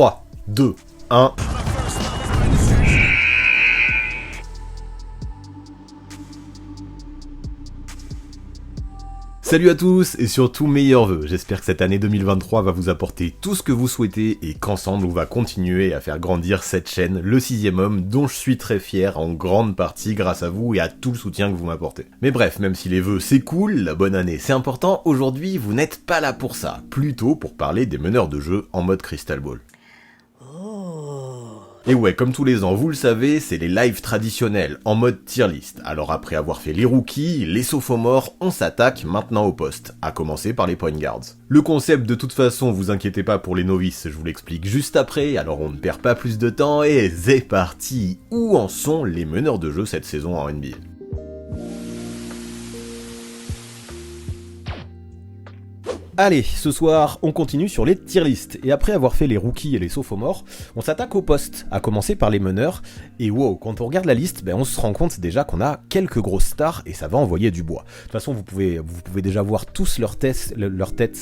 3, 2, 1... Salut à tous et surtout meilleurs vœux, j'espère que cette année 2023 va vous apporter tout ce que vous souhaitez et qu'ensemble on va continuer à faire grandir cette chaîne, le 6ème homme, dont je suis très fier en grande partie grâce à vous et à tout le soutien que vous m'apportez. Mais bref, même si les vœux c'est cool, la bonne année c'est important, aujourd'hui vous n'êtes pas là pour ça, plutôt pour parler des meneurs de jeu en mode Crystal Ball. Et ouais, comme tous les ans, vous le savez, c'est les lives traditionnels, en mode tier list. Alors après avoir fait les rookies, les sophomores, on s'attaque maintenant au poste, à commencer par les point guards. Le concept, de toute façon, vous inquiétez pas pour les novices, je vous l'explique juste après, alors on ne perd pas plus de temps et c'est parti. Où en sont les meneurs de jeu cette saison en NBA ? Allez, ce soir, on continue sur les tier list, et après avoir fait les rookies et les sophomores, on s'attaque au poste, à commencer par les meneurs, et wow, quand on regarde la liste, on se rend compte déjà qu'on a quelques grosses stars, et ça va envoyer du bois. De toute façon, vous pouvez déjà voir tous leurs têtes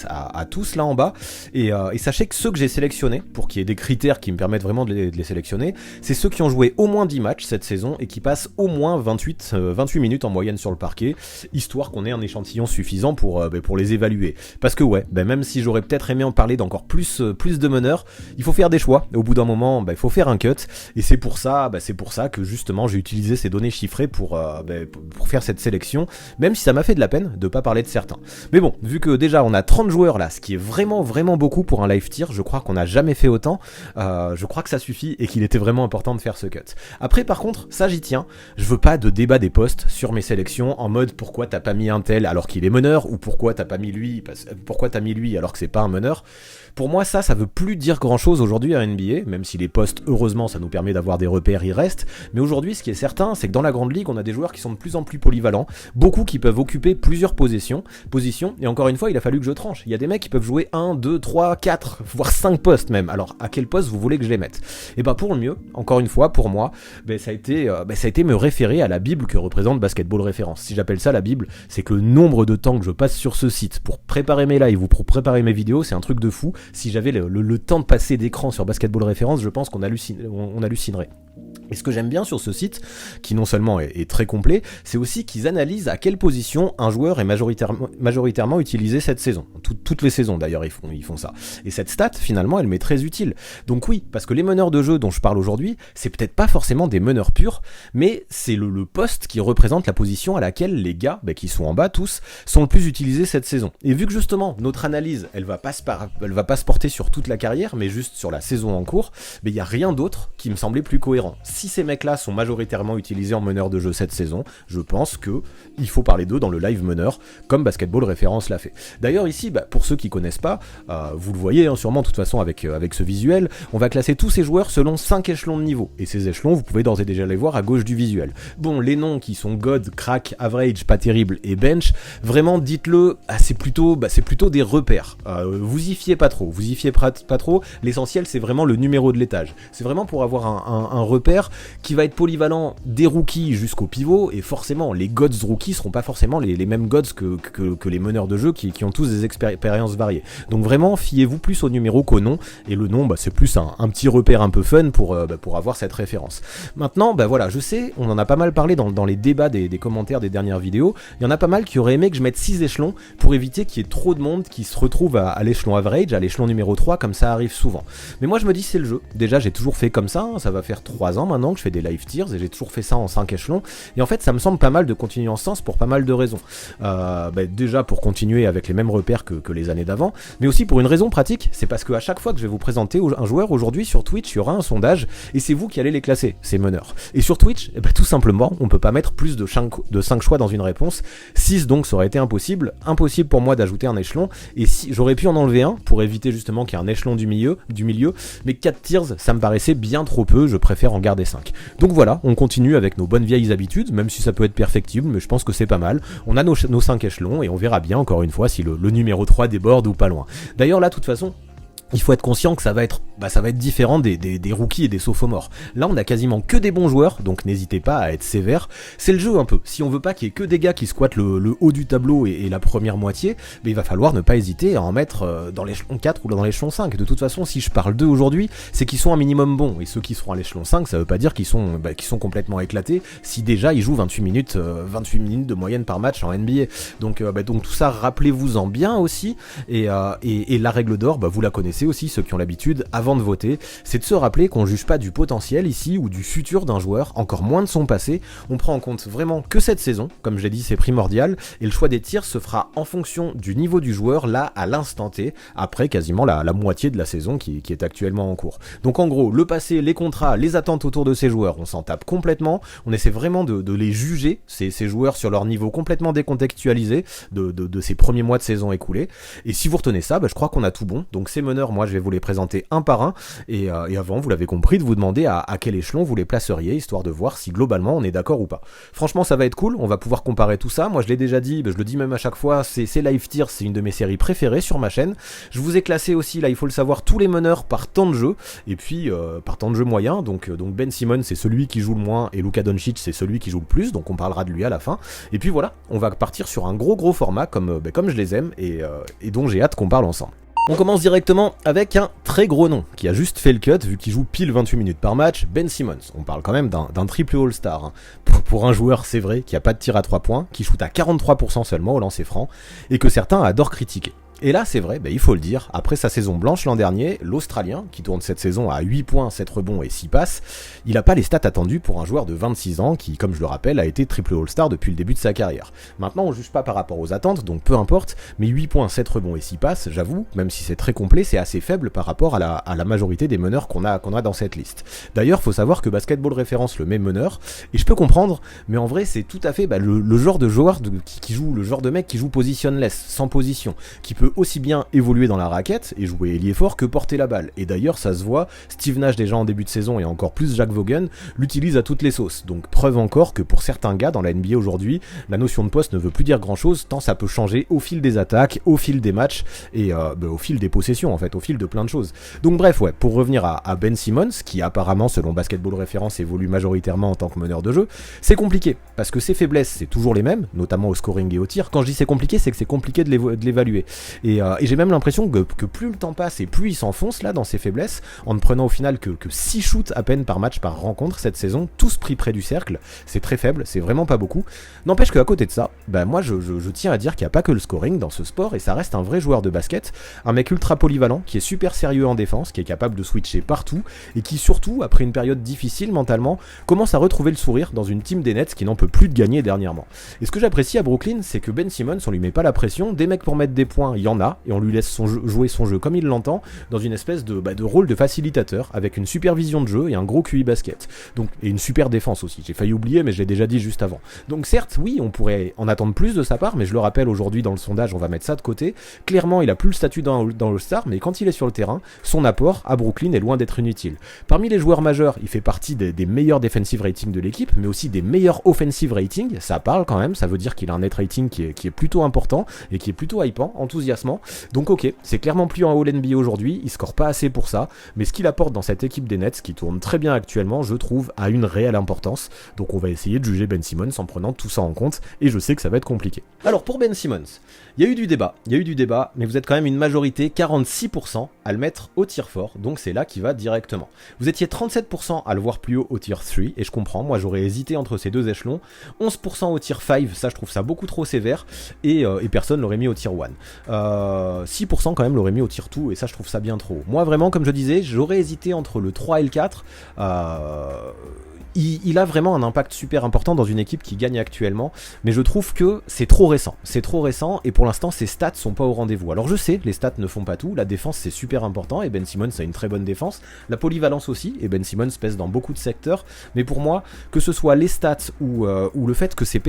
à tous là en bas, et sachez que ceux que j'ai sélectionnés, pour qu'il y ait des critères qui me permettent vraiment de les sélectionner, c'est ceux qui ont joué au moins 10 matchs cette saison, et qui passent au moins 28 minutes en moyenne sur le parquet, histoire qu'on ait un échantillon suffisant pour les évaluer. Parce que ouais, même si j'aurais peut-être aimé en parler d'encore plus de meneurs, il faut faire des choix, et au bout d'un moment, il faut faire un cut, et c'est pour ça que justement j'ai utilisé ces données chiffrées pour faire cette sélection, même si ça m'a fait de la peine de pas parler de certains. Mais bon, vu que déjà on a 30 joueurs là, ce qui est vraiment beaucoup pour un live tier, je crois qu'on n'a jamais fait autant, je crois que ça suffit, et qu'il était vraiment important de faire ce cut. Après par contre, ça j'y tiens, je veux pas de débat des postes sur mes sélections, en mode pourquoi t'as pas mis un tel alors qu'il est meneur, ou pourquoi t'as pas mis lui, pourquoi t'as mis lui alors que c'est pas un meneur. Pour moi ça veut plus dire grand chose aujourd'hui à NBA, même si les postes, heureusement ça nous permet d'avoir des repères, ils restent, mais aujourd'hui ce qui est certain c'est que dans la grande ligue on a des joueurs qui sont de plus en plus polyvalents, beaucoup qui peuvent occuper plusieurs positions, et encore une fois il a fallu que je tranche, il y a des mecs qui peuvent jouer 1, 2, 3, 4, voire 5 postes même, alors à quel poste vous voulez que je les mette ? Et pour le mieux, encore une fois pour moi, ça a été me référer à la Bible que représente Basketball Référence. Si j'appelle ça la Bible, c'est que le nombre de temps que je passe sur ce site pour préparer mes lives ou pour préparer mes vidéos, c'est un truc de fou. Si j'avais le temps de passer d'écran sur Basketball Référence, je pense qu'on hallucinerait. Et ce que j'aime bien sur ce site, qui non seulement est très complet, c'est aussi qu'ils analysent à quelle position un joueur est majoritairement utilisé cette saison. Toutes les saisons d'ailleurs ils font ça. Et cette stat finalement elle m'est très utile. Donc oui, parce que les meneurs de jeu dont je parle aujourd'hui, c'est peut-être pas forcément des meneurs purs, mais c'est le poste qui représente la position à laquelle les gars, qui sont en bas tous, sont le plus utilisés cette saison. Et vu que justement notre analyse elle va pas se porter sur toute la carrière, mais juste sur la saison en cours, il y a rien d'autre qui me semblait plus cohérent. Si ces mecs-là sont majoritairement utilisés en meneur de jeu cette saison, je pense que il faut parler d'eux dans le live meneur, comme Basketball Référence l'a fait. D'ailleurs ici, pour ceux qui connaissent pas, vous le voyez sûrement de toute façon avec ce visuel, on va classer tous ces joueurs selon 5 échelons de niveau, et ces échelons vous pouvez d'ores et déjà les voir à gauche du visuel. Bon, les noms qui sont God, Crack, Average, pas terrible et Bench, vraiment dites-le, c'est plutôt des repères. Vous y fiez pas trop, l'essentiel c'est vraiment le numéro de l'étage. C'est vraiment pour avoir un repère qui va être polyvalent des rookies jusqu'au pivot, et forcément les gods rookies seront pas forcément les mêmes gods que les meneurs de jeu qui ont tous des expériences variées. Donc vraiment fiez-vous plus au numéro qu'au nom, et le nom c'est plus un petit repère un peu fun pour avoir cette référence. Maintenant voilà, je sais, on en a pas mal parlé dans les débats des commentaires des dernières vidéos, il y en a pas mal qui auraient aimé que je mette 6 échelons pour éviter qu'il y ait trop de monde qui se retrouve à l'échelon average, à l'échelon numéro 3, comme ça arrive souvent. Mais moi je me dis c'est le jeu, déjà j'ai toujours fait comme ça, ça va faire 3 ans maintenant que je fais des live tiers, et j'ai toujours fait ça en 5 échelons, et en fait ça me semble pas mal de continuer en ce sens pour pas mal de raisons. Déjà pour continuer avec les mêmes repères que les années d'avant, mais aussi pour une raison pratique, c'est parce qu'à chaque fois que je vais vous présenter un joueur aujourd'hui sur Twitch, il y aura un sondage, et c'est vous qui allez les classer, ces meneurs. Et sur Twitch, tout simplement, on peut pas mettre plus de 5 choix dans une réponse, 6 donc ça aurait été impossible pour moi d'ajouter un échelon, et si j'aurais pu en enlever un, pour éviter justement qu'il y ait un échelon du milieu, mais 4 tiers, ça me paraissait bien trop peu, je préfère en garder 5. Donc voilà, on continue avec nos bonnes vieilles habitudes, même si ça peut être perfectible, mais je pense que c'est pas mal. On a nos 5 échelons, et on verra bien encore une fois si le numéro 3 déborde ou pas loin. D'ailleurs là, de toute façon, il faut être conscient que ça va être différent des rookies et des sophomores. Là, on a quasiment que des bons joueurs, donc n'hésitez pas à être sévère. C'est le jeu un peu. Si on veut pas qu'il y ait que des gars qui squattent le haut du tableau et la première moitié, il va falloir ne pas hésiter à en mettre dans l'échelon 4 ou dans l'échelon 5. De toute façon, si je parle d'eux aujourd'hui, c'est qu'ils sont un minimum bons. Et ceux qui seront à l'échelon 5, ça veut pas dire qu'ils sont complètement éclatés si déjà ils jouent 28 minutes de moyenne par match en NBA. Donc tout ça, rappelez-vous-en bien aussi. Et la règle d'or, vous la connaissez aussi, ceux qui ont l'habitude, avant de voter, c'est de se rappeler qu'on juge pas du potentiel ici ou du futur d'un joueur, encore moins de son passé. On prend en compte vraiment que cette saison, comme je l'ai dit, c'est primordial, et le choix des tirs se fera en fonction du niveau du joueur là à l'instant T, après quasiment la moitié de la saison qui est actuellement en cours. Donc en gros, le passé, les contrats, les attentes autour de ces joueurs, on s'en tape complètement, on essaie vraiment de les juger, ces joueurs sur leur niveau complètement décontextualisé de ces premiers mois de saison écoulés, et si vous retenez ça, je crois qu'on a tout bon. Donc ces meneurs, moi je vais vous les présenter un par un, et avant, vous l'avez compris, de vous demander à quel échelon vous les placeriez, histoire de voir si globalement on est d'accord ou pas. Franchement, ça va être cool, on va pouvoir comparer tout ça. Moi je l'ai déjà dit, je le dis même à chaque fois, c'est Live Tier, c'est une de mes séries préférées sur ma chaîne. Je vous ai classé aussi, là il faut le savoir, tous les meneurs par temps de jeu, et puis par temps de jeu moyen, donc Ben Simmons c'est celui qui joue le moins, et Luka Doncic c'est celui qui joue le plus, donc on parlera de lui à la fin. Et puis voilà, on va partir sur un gros format, comme je les aime, et dont j'ai hâte qu'on parle ensemble. On commence directement avec un très gros nom, qui a juste fait le cut, vu qu'il joue pile 28 minutes par match, Ben Simmons. On parle quand même d'un triple All-Star. Hein. Pour un joueur, c'est vrai, qui a pas de tir à 3 points, qui shoot à 43% seulement au lancer franc, et que certains adorent critiquer. Et là, c'est vrai, il faut le dire, après sa saison blanche l'an dernier, l'Australien, qui tourne cette saison à 8 points, 7 rebonds et 6 passes, il n'a pas les stats attendues pour un joueur de 26 ans qui, comme je le rappelle, a été triple All-Star depuis le début de sa carrière. Maintenant, on juge pas par rapport aux attentes, donc peu importe, mais 8 points, 7 rebonds et 6 passes, j'avoue, même si c'est très complet, c'est assez faible par rapport à la majorité des meneurs qu'on a dans cette liste. D'ailleurs, faut savoir que Basketball Référence le met meneur, et je peux comprendre, mais en vrai, c'est tout à fait le genre de joueur qui joue, le genre de mec qui joue positionless, sans position, qui peut aussi bien évoluer dans la raquette et jouer ailier fort que porter la balle. Et d'ailleurs, ça se voit, Steve Nash déjà en début de saison et encore plus Jack Vaughan l'utilise à toutes les sauces. Donc preuve encore que pour certains gars dans la NBA aujourd'hui, la notion de poste ne veut plus dire grand chose tant ça peut changer au fil des attaques, au fil des matchs et au fil des possessions en fait, au fil de plein de choses. Donc bref, pour revenir à Ben Simmons, qui apparemment selon Basketball Référence évolue majoritairement en tant que meneur de jeu, c'est compliqué parce que ses faiblesses c'est toujours les mêmes, notamment au scoring et au tir. Quand je dis c'est compliqué, c'est que c'est compliqué de l'évaluer. Et j'ai même l'impression que plus le temps passe et plus il s'enfonce là dans ses faiblesses, en ne prenant au final que 6 shoots à peine par match par rencontre cette saison, tous pris près du cercle, c'est très faible, c'est vraiment pas beaucoup. N'empêche qu'à côté de ça, moi je tiens à dire qu'il n'y a pas que le scoring dans ce sport, et ça reste un vrai joueur de basket, un mec ultra polyvalent, qui est super sérieux en défense, qui est capable de switcher partout, et qui surtout, après une période difficile mentalement, commence à retrouver le sourire dans une team des Nets qui n'en peut plus de gagner dernièrement. Et ce que j'apprécie à Brooklyn, c'est que Ben Simmons, on lui met pas la pression, des mecs pour mettre des points, il y en a, et on lui laisse jouer son jeu comme il l'entend, dans une espèce de rôle de facilitateur, avec une super vision de jeu et un gros QI basket. Donc, et une super défense aussi, j'ai failli oublier mais je l'ai déjà dit juste avant. Donc certes, oui, on pourrait en attendre plus de sa part, mais je le rappelle aujourd'hui dans le sondage, on va mettre ça de côté. Clairement, il a plus le statut dans l'All-Star, mais quand il est sur le terrain, son apport à Brooklyn est loin d'être inutile. Parmi les joueurs majeurs, il fait partie des meilleurs defensive ratings de l'équipe, mais aussi des meilleurs offensive ratings, ça parle quand même, ça veut dire qu'il a un net rating qui est plutôt important, et qui est plutôt hypant, enthousiasmant. Donc ok, c'est clairement plus en All-NBA aujourd'hui, il score pas assez pour ça, mais ce qu'il apporte dans cette équipe des Nets, qui tourne très bien actuellement, je trouve, a une réelle importance. Donc on va essayer de juger Ben Simmons en prenant tout ça en compte, et je sais que ça va être compliqué. Alors pour Ben Simmons, il y a eu du débat, mais vous êtes quand même une majorité, 46%, à le mettre au tier 4, donc c'est là qu'il va directement. Vous étiez 37% à le voir plus haut au tier 3, et je comprends, moi j'aurais hésité entre ces deux échelons, 11% au tier 5, ça je trouve ça beaucoup trop sévère, et personne l'aurait mis au tier 1. 6% quand même l'aurait mis au tier 2, et ça je trouve ça bien trop. Moi vraiment, comme je disais, j'aurais hésité entre le 3 et le 4, il a vraiment un impact super important dans une équipe qui gagne actuellement, mais je trouve que c'est trop récent, et pour l'instant ses stats sont pas au rendez-vous. Alors je sais, les stats ne font pas tout, la défense c'est super important, et Ben Simmons a une très bonne défense, la polyvalence aussi, et Ben Simmons pèse dans beaucoup de secteurs, mais pour moi, que ce soit les stats ou le fait que ses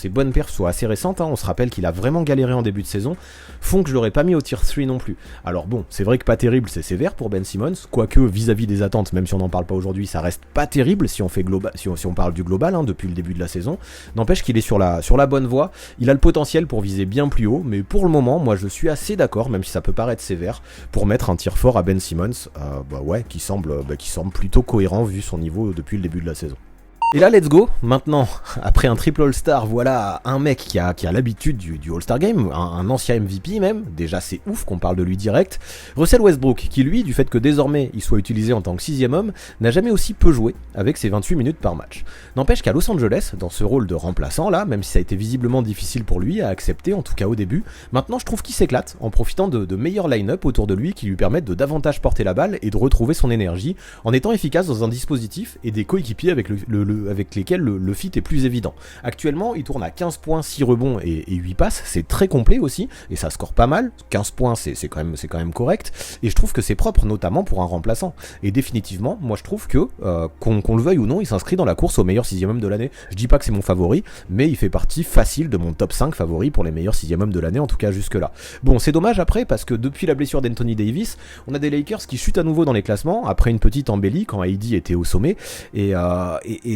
bonnes perfs soient assez récentes, on se rappelle qu'il a vraiment galéré en début de saison, font que je l'aurais pas mis au tier 3 non plus. Alors bon, c'est vrai que pas terrible, c'est sévère pour Ben Simmons, quoique vis-à-vis des attentes, même si on n'en parle pas aujourd'hui, ça reste pas terrible si si on parle du global, hein, depuis le début de la saison. N'empêche qu'il est sur la bonne voie, il a le potentiel pour viser bien plus haut, mais pour le moment, moi je suis assez d'accord, même si ça peut paraître sévère, pour mettre un tir fort à Ben Simmons, qui semble plutôt cohérent vu son niveau depuis le début de la saison. Et là, let's go. Maintenant, après un triple All-Star, voilà un mec qui a l'habitude du All-Star Game, un ancien MVP même. Déjà, c'est ouf qu'on parle de lui direct. Russell Westbrook, qui lui, du fait que désormais il soit utilisé en tant que 6ème homme, n'a jamais aussi peu joué avec ses 28 minutes par match. N'empêche qu'à Los Angeles, dans ce rôle de remplaçant là, même si ça a été visiblement difficile pour lui à accepter, en tout cas au début, maintenant je trouve qu'il s'éclate en profitant de meilleurs line-up autour de lui qui lui permettent de davantage porter la balle et de retrouver son énergie en étant efficace dans un dispositif et des coéquipiers avec lesquels le fit est plus évident. Actuellement, il tourne à 15 points, 6 rebonds et 8 passes, c'est très complet aussi, et ça score pas mal, 15 points c'est quand même correct, et je trouve que c'est propre, notamment pour un remplaçant. Et définitivement, moi je trouve que, qu'on le veuille ou non, il s'inscrit dans la course au meilleur 6ème homme de l'année. Je dis pas que c'est mon favori, mais il fait partie facile de mon top 5 favori pour les meilleurs 6ème hommes de l'année, en tout cas jusque là. Bon, c'est dommage après, parce que depuis la blessure d'Anthony Davis, on a des Lakers qui chutent à nouveau dans les classements, après une petite embellie quand AD était au sommet, et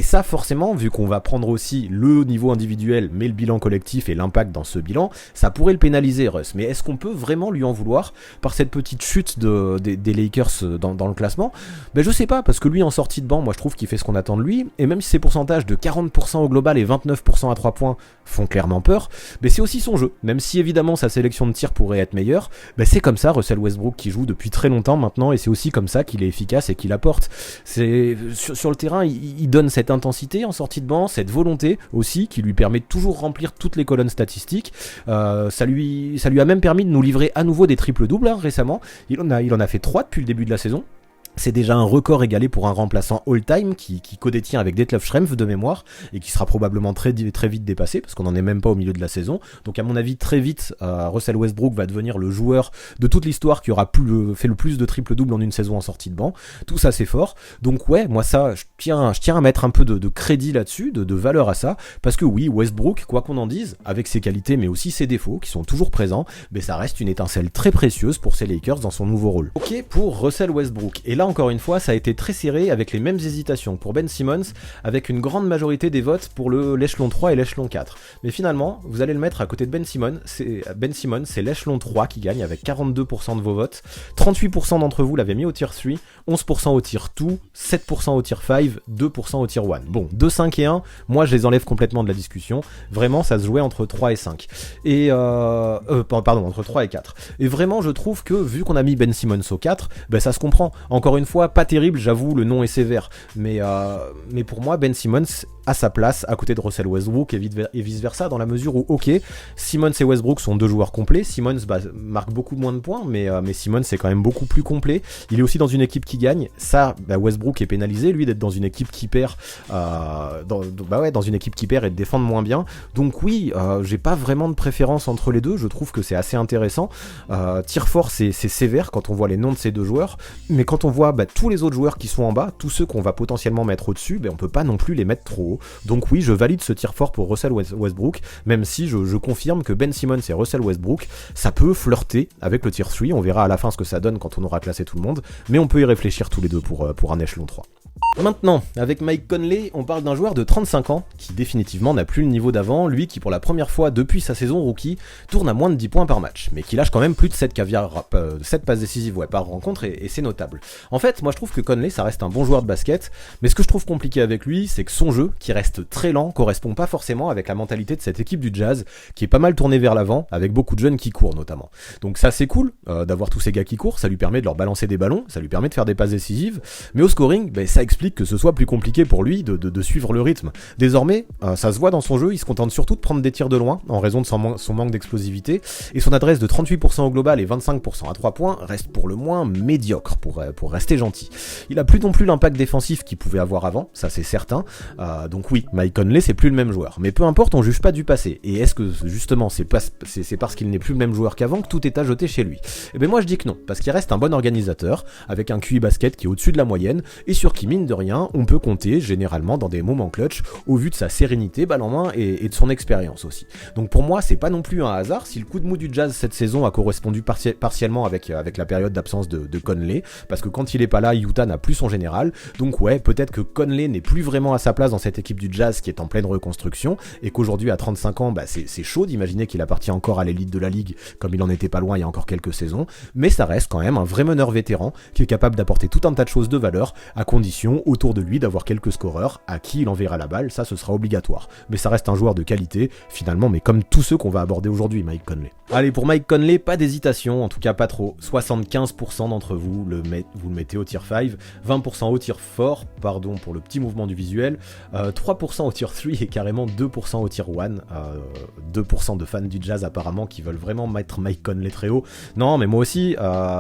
ça forcément, vu qu'on va prendre aussi le niveau individuel, mais le bilan collectif et l'impact dans ce bilan, ça pourrait le pénaliser, Russ. Mais est-ce qu'on peut vraiment lui en vouloir par cette petite chute des Lakers dans le classement ? Ben je sais pas, parce que lui en sortie de banc, moi je trouve qu'il fait ce qu'on attend de lui, et même si ses pourcentages de 40% au global et 29% à 3 points font clairement peur, ben c'est aussi son jeu. Même si évidemment sa sélection de tir pourrait être meilleure, ben c'est comme ça Russell Westbrook qui joue depuis très longtemps maintenant, et c'est aussi comme ça qu'il est efficace et qu'il apporte. C'est sur le terrain, il donne cette intensité en sortie de banc, cette volonté aussi qui lui permet de toujours remplir toutes les colonnes statistiques. Ça lui a même permis de nous livrer à nouveau des triples-doubles récemment. Il en a fait 3 depuis le début de la saison. C'est déjà un record égalé pour un remplaçant all-time qui codétient avec Detlef Schrempf de mémoire et qui sera probablement très vite dépassé parce qu'on n'en est même pas au milieu de la saison. Donc à mon avis très vite Russell Westbrook va devenir le joueur de toute l'histoire qui aura fait le plus de triple-double en une saison en sortie de banc. Tout ça c'est fort. Donc ouais, moi ça je tiens à mettre un peu de crédit là-dessus, de valeur à ça, parce que oui, Westbrook, quoi qu'on en dise, avec ses qualités mais aussi ses défauts qui sont toujours présents, mais ça reste une étincelle très précieuse pour ces Lakers dans son nouveau rôle. Ok pour Russell Westbrook. Et là encore une fois, ça a été très serré avec les mêmes hésitations pour Ben Simmons, avec une grande majorité des votes pour l'échelon 3 et l'échelon 4. Mais finalement, vous allez le mettre à côté de Ben Simmons, c'est l'échelon 3 qui gagne avec 42% de vos votes. 38% d'entre vous l'avaient mis au tier 3, 11% au tier 2, 7% au tier 5, 2% au tier 1. Bon, 2, 5 et 1, moi je les enlève complètement de la discussion. Vraiment, ça se jouait entre 3 et 5. Entre 3 et 4. Et vraiment, je trouve que, vu qu'on a mis Ben Simmons au 4, ben ça se comprend. Encore une fois, pas terrible, j'avoue, le nom est sévère. Mais pour moi, Ben Simmons a sa place à côté de Russell Westbrook et vice versa, dans la mesure où, ok, Simmons et Westbrook sont deux joueurs complets. Simmons marque beaucoup moins de points, mais Simmons c'est quand même beaucoup plus complet. Il est aussi dans une équipe qui gagne. Ça, Westbrook est pénalisé, lui, d'être dans une équipe qui perd, dans une équipe qui perd et de défendre moins bien. Donc oui, j'ai pas vraiment de préférence entre les deux. Je trouve que c'est assez intéressant. Tir fort, c'est sévère quand on voit les noms de ces deux joueurs, mais quand on voit tous les autres joueurs qui sont en bas, tous ceux qu'on va potentiellement mettre au-dessus, on peut pas non plus les mettre trop haut. Donc oui, je valide ce tir fort pour Russell Westbrook, même si je confirme que Ben Simmons et Russell Westbrook, ça peut flirter avec le tier 3, on verra à la fin ce que ça donne quand on aura classé tout le monde, mais on peut y réfléchir tous les deux pour un échelon 3. Maintenant, avec Mike Conley, on parle d'un joueur de 35 ans qui définitivement n'a plus le niveau d'avant, lui qui pour la première fois depuis sa saison rookie tourne à moins de 10 points par match, mais qui lâche quand même plus de 7 passes décisives par rencontre et c'est notable. En fait, moi je trouve que Conley ça reste un bon joueur de basket, mais ce que je trouve compliqué avec lui, c'est que son jeu, qui reste très lent, correspond pas forcément avec la mentalité de cette équipe du Jazz, qui est pas mal tournée vers l'avant, avec beaucoup de jeunes qui courent notamment. Donc ça c'est cool, d'avoir tous ces gars qui courent, ça lui permet de leur balancer des ballons, ça lui permet de faire des passes décisives, mais au scoring, ça explique que ce soit plus compliqué pour lui de suivre le rythme. Désormais, ça se voit dans son jeu, il se contente surtout de prendre des tirs de loin, en raison de son manque d'explosivité, et son adresse de 38% au global et 25% à 3 points reste pour le moins médiocre, pour rester gentil. Il a plus non plus l'impact défensif qu'il pouvait avoir avant, ça c'est certain, donc oui, Mike Conley c'est plus le même joueur, mais peu importe, on juge pas du passé, et est-ce que justement c'est parce qu'il n'est plus le même joueur qu'avant que tout est à jeter chez lui? Et moi je dis que non, parce qu'il reste un bon organisateur, avec un QI basket qui est au-dessus de la moyenne, et sur qui mine de rien, on peut compter généralement dans des moments clutch au vu de sa sérénité balle en main et de son expérience aussi. Donc pour moi, c'est pas non plus un hasard si le coup de mou du Jazz cette saison a correspondu partiellement avec la période d'absence de Conley, parce que quand il est pas là, Utah n'a plus son général. Donc ouais, peut-être que Conley n'est plus vraiment à sa place dans cette équipe du Jazz qui est en pleine reconstruction, et qu'aujourd'hui à 35 ans, c'est chaud d'imaginer qu'il appartient encore à l'élite de la ligue, comme il en était pas loin il y a encore quelques saisons, mais ça reste quand même un vrai meneur vétéran qui est capable d'apporter tout un tas de choses de valeur, à condition autour de lui d'avoir quelques scoreurs à qui il enverra la balle, ça ce sera obligatoire. Mais ça reste un joueur de qualité, finalement, mais comme tous ceux qu'on va aborder aujourd'hui, Mike Conley. Allez, pour Mike Conley, pas d'hésitation, en tout cas pas trop. 75% d'entre vous le mettez au tier 5, 20% au tier 4, pardon pour le petit mouvement du visuel, 3% au tier 3 et carrément 2% au tier 1. 2% de fans du Jazz apparemment qui veulent vraiment mettre Mike Conley très haut. Non, mais moi aussi,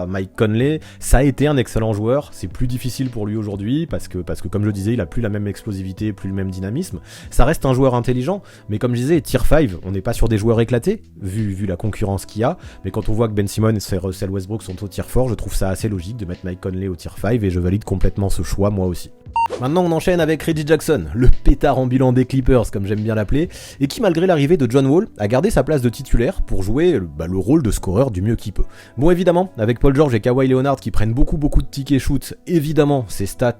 Mike Conley, ça a été un excellent joueur. C'est plus difficile pour lui aujourd'hui parce que comme je le disais, il a plus la même explosivité, plus le même dynamisme. Ça reste un joueur intelligent, mais comme je disais, tier 5, on n'est pas sur des joueurs éclatés, vu la concurrence qu'il y a. Mais quand on voit que Ben Simmons et Russell Westbrook sont au tier 4, je trouve ça assez logique de mettre Mike Conley au tier 5 et je valide complètement ce choix moi aussi. Maintenant on enchaîne avec Reggie Jackson, le pétard ambulant des Clippers comme j'aime bien l'appeler, et qui malgré l'arrivée de John Wall a gardé sa place de titulaire pour jouer le rôle de scoreur du mieux qu'il peut. Bon évidemment, avec Paul George et Kawhi Leonard qui prennent beaucoup de tickets shoot, évidemment ses stats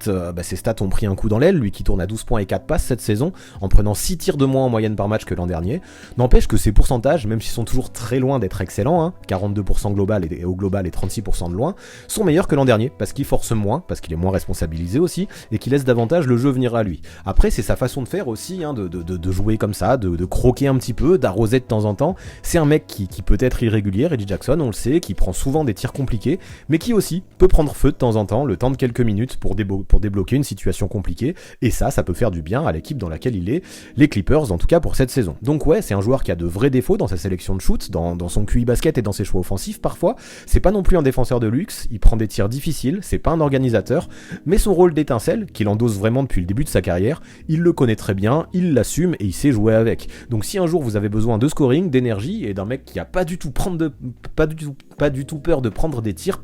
ont pris un coup dans l'aile, lui qui tourne à 12 points et 4 passes cette saison, en prenant 6 tirs de moins en moyenne par match que l'an dernier. N'empêche que ses pourcentages, même s'ils sont toujours très loin d'être excellents, 42% global et au global et 36% de loin, sont meilleurs que l'an dernier, parce qu'il force moins, parce qu'il est moins responsabilisé aussi, et qu'il laisse davantage le jeu venir à lui. Après, c'est sa façon de faire aussi, de jouer comme ça, de croquer un petit peu, d'arroser de temps en temps. C'est un mec qui peut être irrégulier, Reggie Jackson, on le sait, qui prend souvent des tirs compliqués, mais qui aussi peut prendre feu de temps en temps, le temps de quelques minutes pour débloquer une situation compliquée, et ça peut faire du bien à l'équipe dans laquelle il est, les Clippers en tout cas pour cette saison. Donc ouais, c'est un joueur qui a de vrais défauts dans sa sélection de shoot, dans son QI basket et dans ses choix offensifs parfois. C'est pas non plus un défenseur de luxe, il prend des tirs difficiles, c'est pas un organisateur, mais son rôle d'étincelle, qu'il endosse vraiment depuis le début de sa carrière, il le connaît très bien, il l'assume et il sait jouer avec. Donc si un jour vous avez besoin de scoring, d'énergie et d'un mec qui a pas du tout peur de prendre des tirs,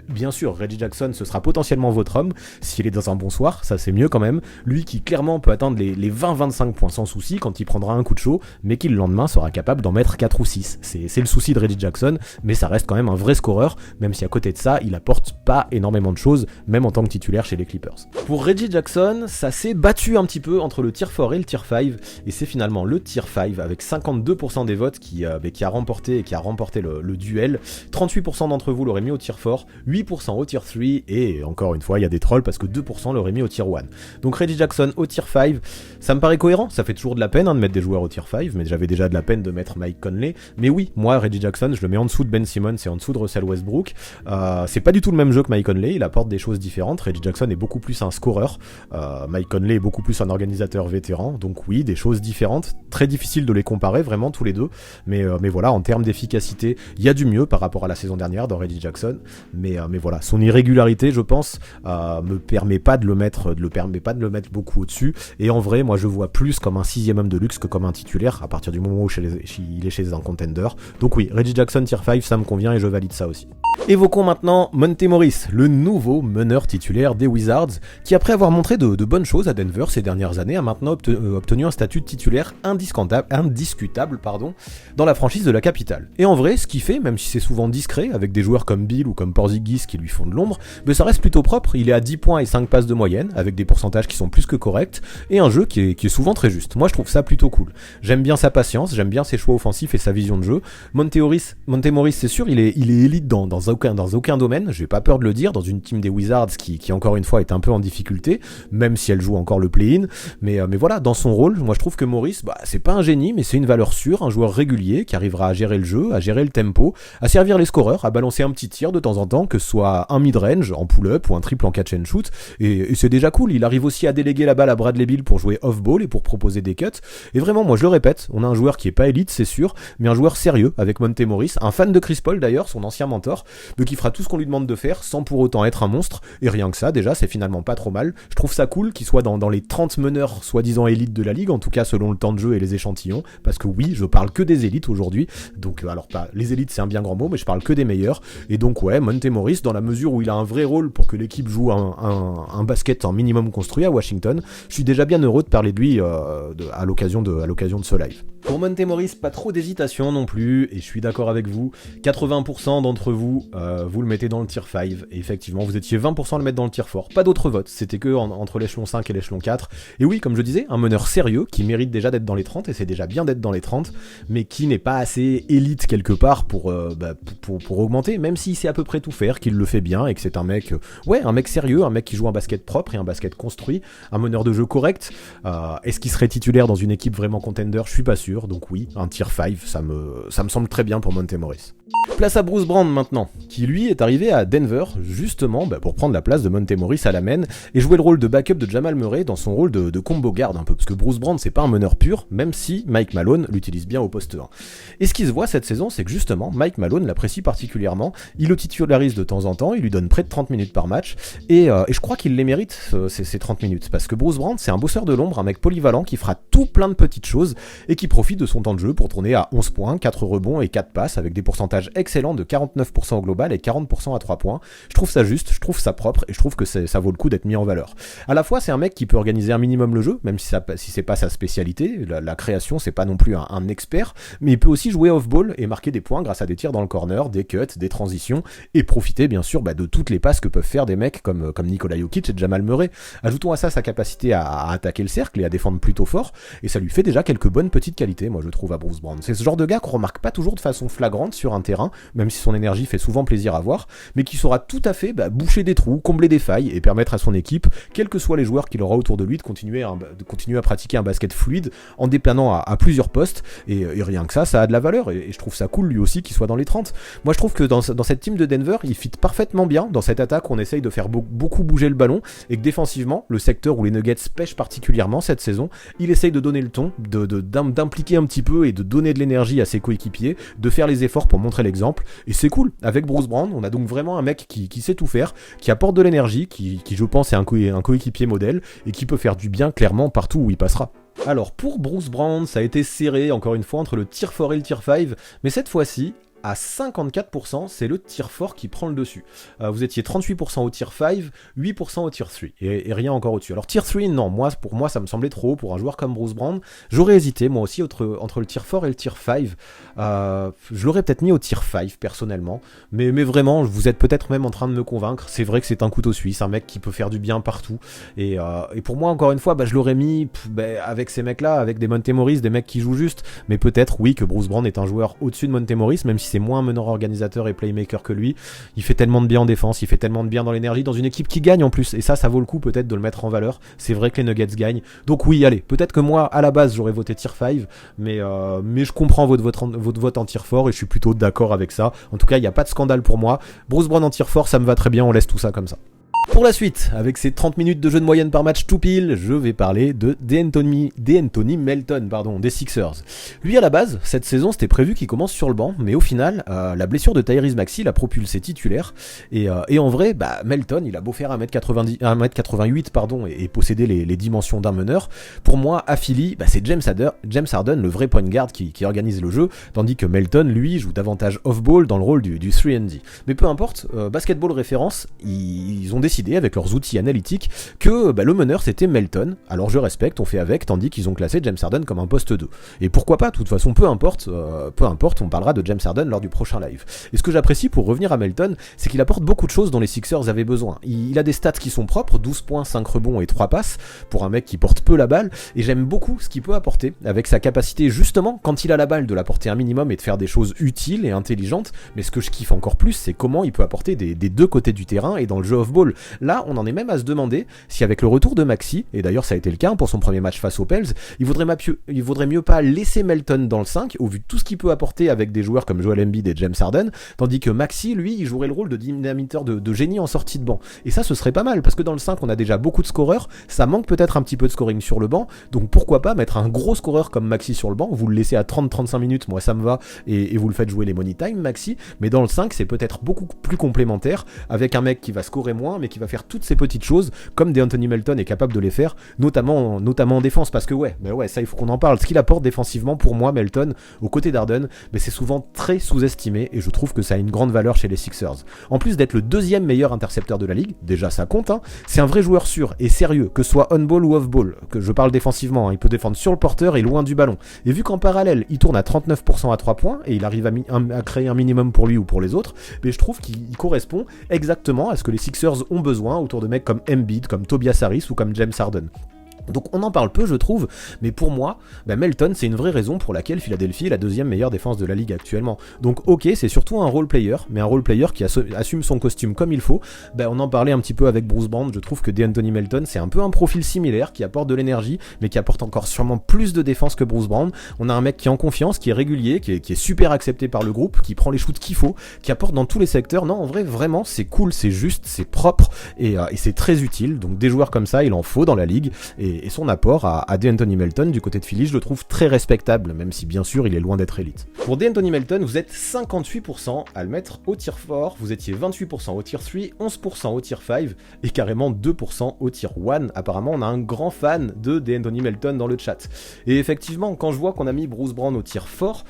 bien sûr Reggie Jackson ce sera potentiellement votre homme, s'il est dans un bon soir, ça c'est mieux quand même, lui qui clairement peut atteindre les 20-25 points sans souci quand il prendra un coup de chaud, mais qui le lendemain sera capable d'en mettre 4 ou 6. C'est le souci de Reggie Jackson, mais ça reste quand même un vrai scoreur, même si à côté de ça, il apporte pas énormément de choses, même en tant que titulaire chez les Clippers. Pour Reggie Jackson, ça s'est battu un petit peu entre le tier 4 et le tier 5, et c'est finalement le tier 5 avec 52% des votes qui a remporté le duel. 38% d'entre vous l'auraient mis au tier 4, 8% au tier 3, et encore une fois, il y a des trolls parce que 2% l'auraient mis au tier 1. Donc Reggie Jackson au tier 5, ça me paraît cohérent, ça fait toujours de la peine de mettre des joueurs au tier 5, mais j'avais déjà de la peine de mettre Mike Conley, mais oui, moi Reggie Jackson, je le mets en dessous de Ben Simmons et en dessous de Russell Westbrook. C'est pas du tout le même jeu que Mike Conley, il apporte des choses différentes. Reggie Jackson est beaucoup plus un scoreur, Mike Conley est beaucoup plus un organisateur vétéran, donc oui, des choses différentes, très difficile de les comparer vraiment tous les deux, mais voilà, en termes d'efficacité, il y a du mieux par rapport à la saison dernière dans Reggie Jackson, mais voilà, son irrégularité, je pense, me permet pas de le mettre beaucoup au-dessus, et en vrai, moi je vois plus comme un 6e homme de luxe que comme un titulaire, à partir du moment où il est chez un contender. Donc oui, Reggie Jackson tier 5, ça me convient et je valide ça aussi. Évoquons maintenant Monte Morris, le nouveau meneur titulaire des Wizards, qui après avoir montré de bonnes choses à Denver ces dernières années, a maintenant obtenu un statut de titulaire indiscutable dans la franchise de la capitale. Et en vrai, ce qu'il fait, même si c'est souvent discret, avec des joueurs comme Bill ou comme Porzingis qui lui font de l'ombre, mais ça reste plutôt propre, il est à 10 points et 5 passes de moyenne, avec des pourcentages qui sont plus que corrects, et un jeu qui est souvent très juste. Moi je trouve ça plutôt cool. J'aime bien sa patience, j'aime bien ses choix offensifs et sa vision de jeu. Monte Morris, c'est sûr, il est élite dans aucun domaine, j'ai pas peur de le dire, dans une team des Wizards qui encore une fois est un peu en difficulté, même si elle joue encore le play-in, mais voilà, dans son rôle, moi je trouve que Morris, c'est pas un génie, mais c'est une valeur sûre, un joueur régulier qui arrivera à gérer le jeu, à gérer le tempo, à servir les scoreurs, à balancer un petit tir de temps en temps, que ce soit un mid-range, en pull-up ou un triple en catch and shoot, et c'est déjà cool. Il arrive aussi à déléguer la balle à Bradley Beal pour jouer off-ball et pour proposer des cuts, et vraiment, moi je le répète, on a un joueur qui est pas élite, c'est sûr, mais un joueur sérieux avec Monte Morris, un fan de Chris Paul d'ailleurs, son ancien mentor, mais qui fera tout ce qu'on lui demande de faire sans pour autant être un monstre, et rien que ça, déjà, c'est finalement pas trop mal. Je trouve ça cool qu'il soit dans les 30 meneurs soi-disant élites de la ligue, en tout cas selon le temps de jeu et les échantillons, parce que oui, je parle que des élites aujourd'hui, donc alors pas les élites c'est un bien grand mot, mais je parle que des meilleurs, et donc ouais, Monte Morris, dans la mesure où il a un vrai rôle pour que l'équipe joue un basket en minimum construit à Washington, je suis déjà bien heureux de parler de lui à l'occasion de ce live. Pour Monte Morris, pas trop d'hésitation non plus, et je suis d'accord avec vous, 80% d'entre vous, vous le mettez dans le tier 5, et effectivement vous étiez 20% à le mettre dans le tier 4, pas d'autres votes, c'était que entre l'échelon 5 et l'échelon 4, et oui, comme je disais, un meneur sérieux, qui mérite déjà d'être dans les 30, et c'est déjà bien d'être dans les 30, mais qui n'est pas assez élite quelque part pour augmenter, même s'il sait à peu près tout faire, qu'il le fait bien, et que c'est un mec sérieux, un mec qui joue un basket propre et un basket construit, un meneur de jeu correct. Est-ce qu'il serait titulaire dans une équipe vraiment contender? Je suis pas sûr, donc oui, un tier 5, ça me semble très bien pour Monte Morris. Place à Bruce Brown maintenant, qui lui est arrivé à Denver, justement pour prendre la place de Monte Morris à la main, et jouer le rôle de backup de Jamal Murray dans son rôle de combo guard un peu, parce que Bruce Brown c'est pas un meneur pur, même si Mike Malone l'utilise bien au poste 1. Et ce qui se voit cette saison, c'est que justement, Mike Malone l'apprécie particulièrement, il le titularise de temps en temps, il lui donne près de 30 minutes par match, et je crois qu'il les mérite, ces 30 minutes, parce que Bruce Brown c'est un bosseur de l'ombre, un mec polyvalent qui fera tout plein de petites choses, et qui profite de son temps de jeu pour tourner à 11 points, 4 rebonds et 4 passes, avec des pourcentages excellent de 49% au global et 40% à 3 points. Je trouve ça juste, je trouve ça propre et je trouve que ça vaut le coup d'être mis en valeur. À la fois, c'est un mec qui peut organiser un minimum le jeu, même si c'est pas sa spécialité, la création, c'est pas non plus un expert, mais il peut aussi jouer off-ball et marquer des points grâce à des tirs dans le corner, des cuts, des transitions et profiter bien sûr de toutes les passes que peuvent faire des mecs comme Nikola Jokic et Jamal Murray. Ajoutons à ça sa capacité à attaquer le cercle et à défendre plutôt fort, et ça lui fait déjà quelques bonnes petites qualités, moi je trouve, à Bruce Brown. C'est ce genre de gars qu'on remarque pas toujours de façon flagrante sur un terrain, même si son énergie fait souvent plaisir à voir, mais qui saura tout à fait boucher des trous, combler des failles et permettre à son équipe, quels que soient les joueurs qu'il aura autour de lui, de continuer à pratiquer un basket fluide en dépannant à plusieurs postes, et rien que ça a de la valeur, et je trouve ça cool lui aussi qu'il soit dans les 30. Moi je trouve que dans cette team de Denver, il fit parfaitement bien dans cette attaque où on essaye de faire beaucoup bouger le ballon, et que défensivement, le secteur où les Nuggets pêchent particulièrement cette saison, il essaye de donner le ton, d'impliquer un petit peu et de donner de l'énergie à ses coéquipiers, de faire les efforts pour montrer l'exemple, et c'est cool. Avec Bruce Brown, on a donc vraiment un mec qui sait tout faire, qui apporte de l'énergie, qui je pense est un coéquipier modèle, et qui peut faire du bien clairement partout où il passera. Alors pour Bruce Brown, ça a été serré encore une fois entre le tier 4 et le tier 5, mais cette fois-ci, à 54%, c'est le tier 4 qui prend le dessus. Vous étiez 38% au tier 5, 8% au tier 3, et rien encore au-dessus. Alors tier 3, non, pour moi ça me semblait trop haut pour un joueur comme Bruce Brown. J'aurais hésité, moi aussi, entre le tier 4 et le tier 5. Je l'aurais peut-être mis au tier 5, personnellement, mais vraiment, vous êtes peut-être même en train de me convaincre. C'est vrai que c'est un couteau suisse, un mec qui peut faire du bien partout, et pour moi, encore une fois, je l'aurais mis avec ces mecs-là, avec des Monte Morris, des mecs qui jouent juste, mais peut-être, oui, que Bruce Brown est un joueur au-dessus de Monte Morris, même si c'est moins un meneur organisateur et playmaker que lui. Il fait tellement de bien en défense, il fait tellement de bien dans l'énergie, dans une équipe qui gagne en plus, et ça vaut le coup peut-être de le mettre en valeur. C'est vrai que les Nuggets gagnent, donc oui, allez, peut-être que moi à la base j'aurais voté tier 5, mais je comprends votre vote en tier 4 et je suis plutôt d'accord avec ça. En tout cas, il n'y a pas de scandale pour moi. Bruce Brown en tier 4, ça me va très bien, on laisse tout ça comme ça. Pour la suite, avec ses 30 minutes de jeu de moyenne par match tout pile, je vais parler de D'Anthony Melton, des Sixers. Lui à la base, cette saison c'était prévu qu'il commence sur le banc, mais au final, la blessure de Tyrese Maxey l'a propulsé titulaire, et en vrai, Melton, il a beau faire 1m88 et posséder les dimensions d'un meneur, pour moi, à Philly, c'est James Harden, le vrai point guard qui organise le jeu, tandis que Melton, lui, joue davantage off-ball dans le rôle du 3&D. Mais peu importe, Basketball Référence, ils ont décidé avec leurs outils analytiques que le meneur c'était Melton. Alors je respecte, on fait avec, tandis qu'ils ont classé James Harden comme un poste 2. Et pourquoi pas, de toute façon, peu importe, on parlera de James Harden lors du prochain live. Et ce que j'apprécie pour revenir à Melton, c'est qu'il apporte beaucoup de choses dont les Sixers avaient besoin. Il a des stats qui sont propres, 12 points, 5 rebonds et 3 passes, pour un mec qui porte peu la balle, et j'aime beaucoup ce qu'il peut apporter, avec sa capacité justement, quand il a la balle, de l'apporter un minimum et de faire des choses utiles et intelligentes, mais ce que je kiffe encore plus, c'est comment il peut apporter des deux côtés du terrain et dans le jeu off-ball. Là, on en est même à se demander si avec le retour de Maxey, et d'ailleurs ça a été le cas pour son premier match face aux Pels, il vaudrait mieux pas laisser Melton dans le 5, au vu de tout ce qu'il peut apporter avec des joueurs comme Joel Embiid et James Harden, tandis que Maxey, lui, il jouerait le rôle de dynamiteur de génie en sortie de banc. Et ça, ce serait pas mal, parce que dans le 5, on a déjà beaucoup de scoreurs, ça manque peut-être un petit peu de scoring sur le banc, donc pourquoi pas mettre un gros scoreur comme Maxey sur le banc, vous le laissez à 30-35 minutes, moi ça me va, et vous le faites jouer les money time, Maxey, mais dans le 5, c'est peut-être beaucoup plus complémentaire, avec un mec qui va scorer moins, mais qui va faire toutes ces petites choses, comme DeAnthony Melton est capable de les faire, notamment en défense, parce que ouais, ça il faut qu'on en parle. Ce qu'il apporte défensivement, pour moi, Melton, aux côtés d'Harden, mais c'est souvent très sous-estimé, et je trouve que ça a une grande valeur chez les Sixers. En plus d'être le deuxième meilleur intercepteur de la ligue, déjà ça compte, hein, c'est un vrai joueur sûr et sérieux, que ce soit on-ball ou off-ball, que je parle défensivement, hein, il peut défendre sur le porteur et loin du ballon. Et vu qu'en parallèle, il tourne à 39% à 3 points, et il arrive à créer un minimum pour lui ou pour les autres, mais je trouve qu'il correspond exactement à ce que les Sixers ont besoin autour de mecs comme Embiid, comme Tobias Harris ou comme James Harden. Donc on en parle peu je trouve, mais pour moi, Melton c'est une vraie raison pour laquelle Philadelphie est la deuxième meilleure défense de la ligue actuellement. Donc ok, c'est surtout un role player, mais un role player qui assume son costume comme il faut. On en parlait un petit peu avec Bruce Brown, je trouve que DeAnthony Melton c'est un peu un profil similaire, qui apporte de l'énergie, mais qui apporte encore sûrement plus de défense que Bruce Brown. On a un mec qui est en confiance, qui est régulier, qui est super accepté par le groupe, qui prend les shoots qu'il faut, qui apporte dans tous les secteurs. Non en vrai vraiment c'est cool, c'est juste, c'est propre, et c'est très utile. Donc des joueurs comme ça il en faut dans la ligue, et son apport à DeAnthony Melton du côté de Philly, je le trouve très respectable, même si bien sûr il est loin d'être élite. Pour DeAnthony Melton, vous êtes 58% à le mettre au tier 4, vous étiez 28% au tier 3, 11% au tier 5 et carrément 2% au tier 1. Apparemment on a un grand fan de DeAnthony Melton dans le chat. Et effectivement, quand je vois qu'on a mis Bruce Brown au tier 4,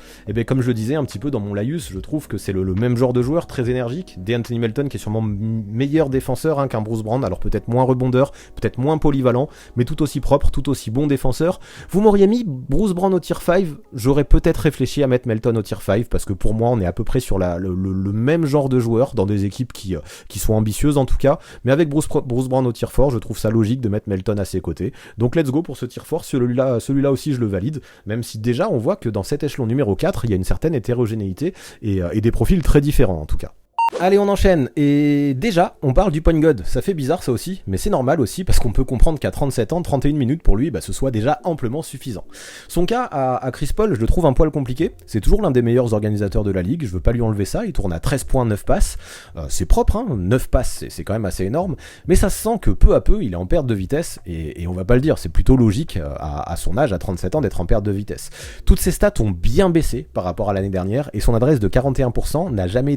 comme je le disais un petit peu dans mon laïus, je trouve que c'est le même genre de joueur, très énergique. DeAnthony Melton qui est sûrement meilleur défenseur qu'un Bruce Brown, alors peut-être moins rebondeur, peut-être moins polyvalent, mais tout aussi propre, tout aussi bon défenseur. Vous m'auriez mis Bruce Brown au tier 5, j'aurais peut-être réfléchi à mettre Melton au tier 5, parce que pour moi on est à peu près sur le même genre de joueurs, dans des équipes qui sont ambitieuses en tout cas, mais avec Bruce Brown au tier 4, je trouve ça logique de mettre Melton à ses côtés. Donc let's go pour ce tier 4, celui-là aussi je le valide, même si déjà on voit que dans cet échelon numéro 4, il y a une certaine hétérogénéité et des profils très différents en tout cas. Allez, on enchaîne, et déjà, on parle du point god, ça fait bizarre ça aussi, mais c'est normal aussi, parce qu'on peut comprendre qu'à 37 ans, 31 minutes pour lui, ce soit déjà amplement suffisant. Son cas à Chris Paul, je le trouve un poil compliqué, c'est toujours l'un des meilleurs organisateurs de la ligue, je veux pas lui enlever ça, il tourne à 13 points, 9 passes, c'est propre, 9 passes, c'est quand même assez énorme, mais ça se sent que peu à peu, il est en perte de vitesse, et on va pas le dire, c'est plutôt logique à son âge, à 37 ans, d'être en perte de vitesse. Toutes ses stats ont bien baissé par rapport à l'année dernière, et son adresse de 41% n'a jamais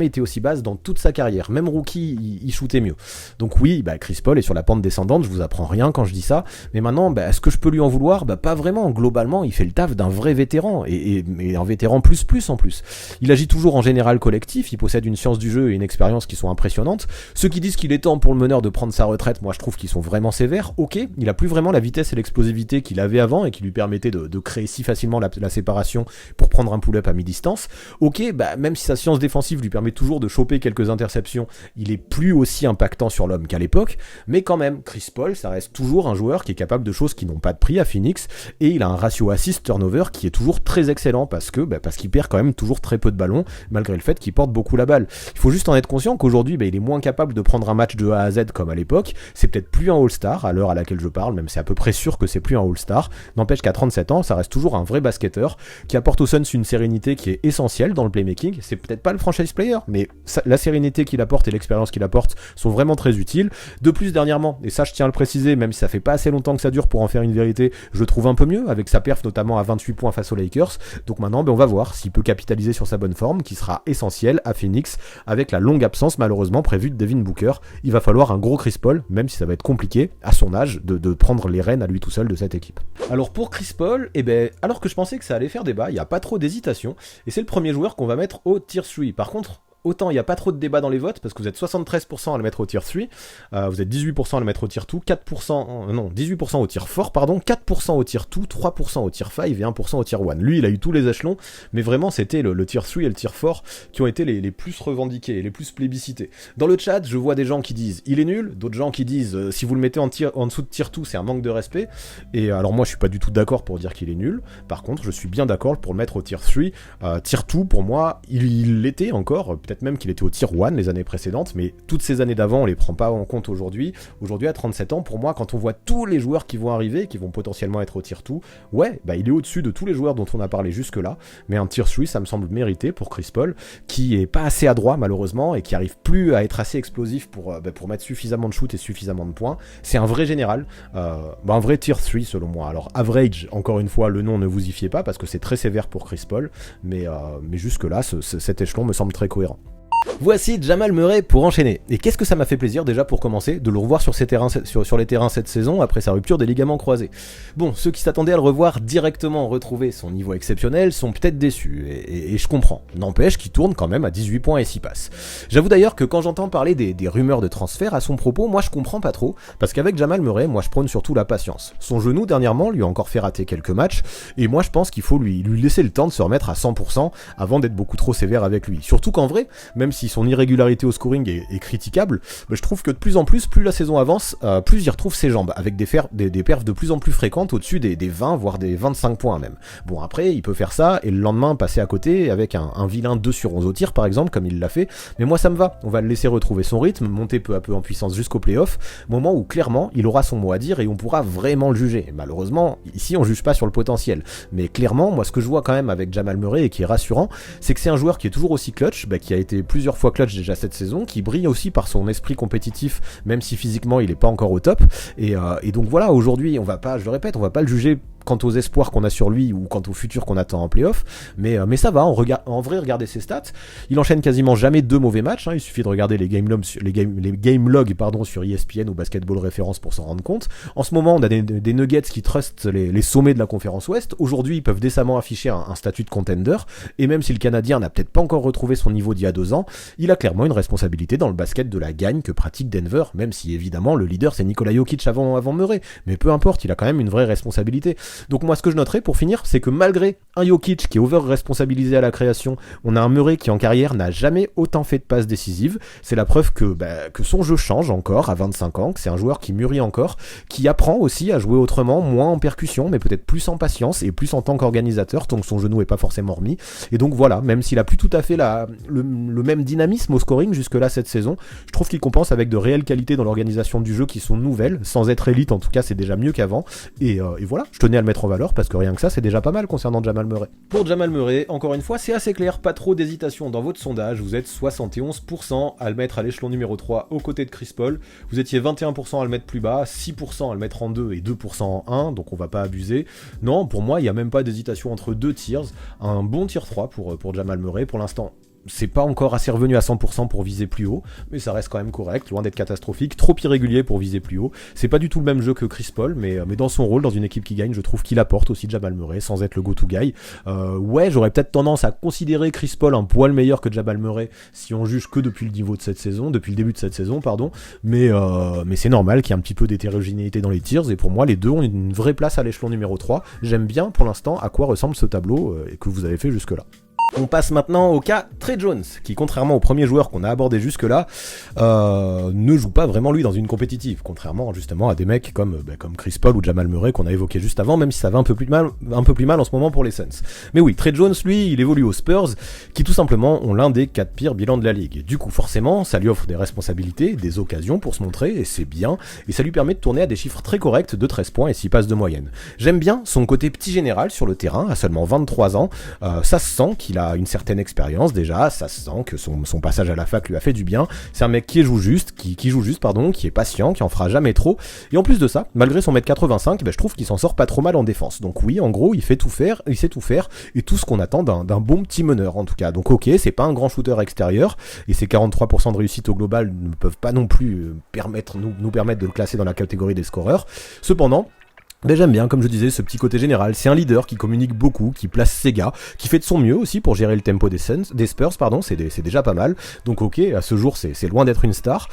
été aussi basse dans toute sa carrière. Même rookie, il shootait mieux. Donc oui, Chris Paul est sur la pente descendante, je vous apprends rien quand je dis ça, mais maintenant, est-ce que je peux lui en vouloir ? Pas vraiment. Globalement, il fait le taf d'un vrai vétéran, et un vétéran plus en plus. Il agit toujours en général collectif, il possède une science du jeu et une expérience qui sont impressionnantes. Ceux qui disent qu'il est temps pour le meneur de prendre sa retraite, moi je trouve qu'ils sont vraiment sévères. Ok, il a plus vraiment la vitesse et l'explosivité qu'il avait avant, et qui lui permettait de créer si facilement la séparation pour prendre un pull-up à mi-distance. Ok, même si sa science défensive lui permet toujours de choper quelques interceptions, il est plus aussi impactant sur l'homme qu'à l'époque, mais quand même, Chris Paul, ça reste toujours un joueur qui est capable de choses qui n'ont pas de prix à Phoenix, et il a un ratio assist-turnover qui est toujours très excellent, parce qu'il perd quand même toujours très peu de ballons, malgré le fait qu'il porte beaucoup la balle. Il faut juste en être conscient qu'aujourd'hui, il est moins capable de prendre un match de A à Z comme à l'époque, c'est peut-être plus un All-Star à l'heure à laquelle je parle, même c'est à peu près sûr que c'est plus un All-Star, n'empêche qu'à 37 ans, ça reste toujours un vrai basketteur, qui apporte aux Suns une sérénité qui est essentielle dans le playmaking. C'est peut-être pas le franchise player, mais la sérénité qu'il apporte et l'expérience qu'il apporte sont vraiment très utiles. De plus, dernièrement, et ça je tiens à le préciser, même si ça fait pas assez longtemps que ça dure pour en faire une vérité, je le trouve un peu mieux, avec sa perf notamment à 28 points face aux Lakers. Donc maintenant, on va voir s'il peut capitaliser sur sa bonne forme, qui sera essentielle à Phoenix, avec la longue absence malheureusement prévue de Devin Booker. Il va falloir un gros Chris Paul, même si ça va être compliqué, à son âge, de prendre les rênes à lui tout seul de cette équipe. Alors pour Chris Paul, alors que je pensais que ça allait faire débat, il n'y a pas trop d'hésitation, et c'est le premier joueur qu'on va mettre au tier 3. Par contre, autant il n'y a pas trop de débat dans les votes, parce que vous êtes 73% à le mettre au tier 3, vous êtes 18% à le mettre au tier 2, 18% au tier 4, 4% au tier 2, 3% au tier 5 et 1% au tier 1. Lui, il a eu tous les échelons, mais vraiment, c'était le tier 3 et le tier 4 qui ont été les plus revendiqués, les plus plébiscités. Dans le chat, je vois des gens qui disent « il est nul », d'autres gens qui disent « si vous le mettez en dessous de tier 2, c'est un manque de respect ». Et alors moi, je suis pas du tout d'accord pour dire qu'il est nul. Par contre, je suis bien d'accord pour le mettre au tier 3. Tier 2, pour moi, il l'était encore, peut-être même qu'il était au tier 1 les années précédentes, mais toutes ces années d'avant, on les prend pas en compte aujourd'hui. Aujourd'hui, à 37 ans, pour moi, quand on voit tous les joueurs qui vont arriver, qui vont potentiellement être au tier 2, il est au-dessus de tous les joueurs dont on a parlé jusque-là, mais un tier 3, ça me semble mérité pour Chris Paul, qui est pas assez adroit, malheureusement, et qui arrive plus à être assez explosif pour mettre suffisamment de shoot et suffisamment de points. C'est un vrai général, un vrai tier 3 selon moi. Alors, average, encore une fois, le nom ne vous y fiez pas, parce que c'est très sévère pour Chris Paul, mais jusque-là, cet échelon me semble très cohérent. Voici Jamal Murray pour enchaîner. Et qu'est-ce que ça m'a fait plaisir déjà pour commencer de le revoir sur les terrains cette saison après sa rupture des ligaments croisés. Bon, ceux qui s'attendaient à le revoir directement retrouver son niveau exceptionnel sont peut-être déçus, et je comprends. N'empêche qu'il tourne quand même à 18 points et 6 passes. J'avoue d'ailleurs que quand j'entends parler des rumeurs de transfert à son propos, moi je comprends pas trop, parce qu'avec Jamal Murray, moi je prône surtout la patience. Son genou dernièrement lui a encore fait rater quelques matchs, et moi je pense qu'il faut lui laisser le temps de se remettre à 100% avant d'être beaucoup trop sévère avec lui. Surtout qu'en vrai, même si son irrégularité au scoring est critiquable, je trouve que de plus en plus la saison avance, plus il retrouve ses jambes, avec des perfs de plus en plus fréquentes au-dessus des 20, voire des 25 points même. Bon, après, il peut faire ça, et le lendemain passer à côté avec un vilain 2 sur 11 au tir par exemple, comme il l'a fait, mais moi ça me va, on va le laisser retrouver son rythme, monter peu à peu en puissance jusqu'au playoff, moment où clairement il aura son mot à dire et on pourra vraiment le juger. Et malheureusement, ici on juge pas sur le potentiel, mais clairement, moi ce que je vois quand même avec Jamal Murray et qui est rassurant, c'est que c'est un joueur qui est toujours aussi clutch, qui a été plusieurs fois clutch déjà cette saison, qui brille aussi par son esprit compétitif, même si physiquement il est pas encore au top, et donc voilà, aujourd'hui on va pas, je le répète, on va pas le juger quant aux espoirs qu'on a sur lui ou quant au futur qu'on attend en playoff, mais ça va, en vrai, regardez ses stats, il enchaîne quasiment jamais 2 mauvais matchs, il suffit de regarder les game logs sur ESPN ou Basketball Référence pour s'en rendre compte. En ce moment, on a des Nuggets qui trustent les sommets de la conférence Ouest. Aujourd'hui, ils peuvent décemment afficher un statut de contender, et même si le Canadien n'a peut-être pas encore retrouvé son niveau d'il y a 2 ans, il a clairement une responsabilité dans le basket de la gagne que pratique Denver, même si évidemment le leader c'est Nikola Jokic avant Murray, mais peu importe, il a quand même une vraie responsabilité. Donc moi ce que je noterai pour finir, c'est que malgré un Jokic qui est over-responsabilisé à la création, on a un Murray qui en carrière n'a jamais autant fait de passes décisives. C'est la preuve que son jeu change encore à 25 ans, que c'est un joueur qui mûrit encore, qui apprend aussi à jouer autrement, moins en percussion, mais peut-être plus en patience et plus en tant qu'organisateur, tant que son genou est pas forcément remis. Et donc voilà, même s'il a plus tout à fait le même dynamisme au scoring jusque-là cette saison, je trouve qu'il compense avec de réelles qualités dans l'organisation du jeu qui sont nouvelles, sans être élite en tout cas, c'est déjà mieux qu'avant. Et voilà, je tenais à le mettre en valeur parce que rien que ça c'est déjà pas mal concernant Jamal Murray. Pour Jamal Murray, encore une fois c'est assez clair, pas trop d'hésitation dans votre sondage, vous êtes 71% à le mettre à l'échelon numéro 3 aux côtés de Chris Paul, vous étiez 21% à le mettre plus bas, 6% à le mettre en 2 et 2% en 1, donc on va pas abuser. Non, pour moi il n'y a même pas d'hésitation entre 2 tiers, un bon tier 3 pour Jamal Murray. Pour l'instant c'est pas encore assez revenu à 100% pour viser plus haut, mais ça reste quand même correct, loin d'être catastrophique, trop irrégulier pour viser plus haut. C'est pas du tout le même jeu que Chris Paul, mais dans son rôle, dans une équipe qui gagne, je trouve qu'il apporte aussi Jamal Murray, sans être le go-to guy. Ouais, j'aurais peut-être tendance à considérer Chris Paul un poil meilleur que Jamal Murray, si on juge que depuis le début de cette saison, mais c'est normal qu'il y ait un petit peu d'hétérogénéité dans les tiers, et pour moi, les deux ont une vraie place à l'échelon numéro 3. J'aime bien, pour l'instant, à quoi ressemble ce tableau, et que vous avez fait jusque-là. On passe maintenant au cas Tre Jones, qui contrairement au premier joueur qu'on a abordé jusque-là, ne joue pas vraiment lui dans une compétitive, contrairement justement à des mecs comme Chris Paul ou Jamal Murray qu'on a évoqué juste avant, même si ça va un peu plus mal en ce moment pour les Suns. Mais oui, Tre Jones, lui, il évolue aux Spurs, qui tout simplement ont l'un des 4 pires bilans de la ligue. Du coup, forcément, ça lui offre des responsabilités, des occasions pour se montrer, et c'est bien, et ça lui permet de tourner à des chiffres très corrects de 13 points et 6 passes de moyenne. J'aime bien son côté petit général sur le terrain, à seulement 23 ans, ça se sent qu'il a une certaine expérience déjà, ça se sent que son passage à la fac lui a fait du bien. C'est un mec qui joue juste, qui est patient, qui en fera jamais trop, et en plus de ça, malgré son 1m85, je trouve qu'il s'en sort pas trop mal en défense. Donc oui, en gros, il sait tout faire, et tout ce qu'on attend d'un bon petit meneur en tout cas. Donc ok, c'est pas un grand shooter extérieur, et ses 43% de réussite au global ne peuvent pas non plus nous permettre de le classer dans la catégorie des scoreurs. Cependant, j'aime bien, comme je disais, ce petit côté général. C'est un leader qui communique beaucoup, qui place ses gars, qui fait de son mieux aussi pour gérer le tempo des Spurs, c'est déjà pas mal. Donc ok, à ce jour, c'est loin d'être une star.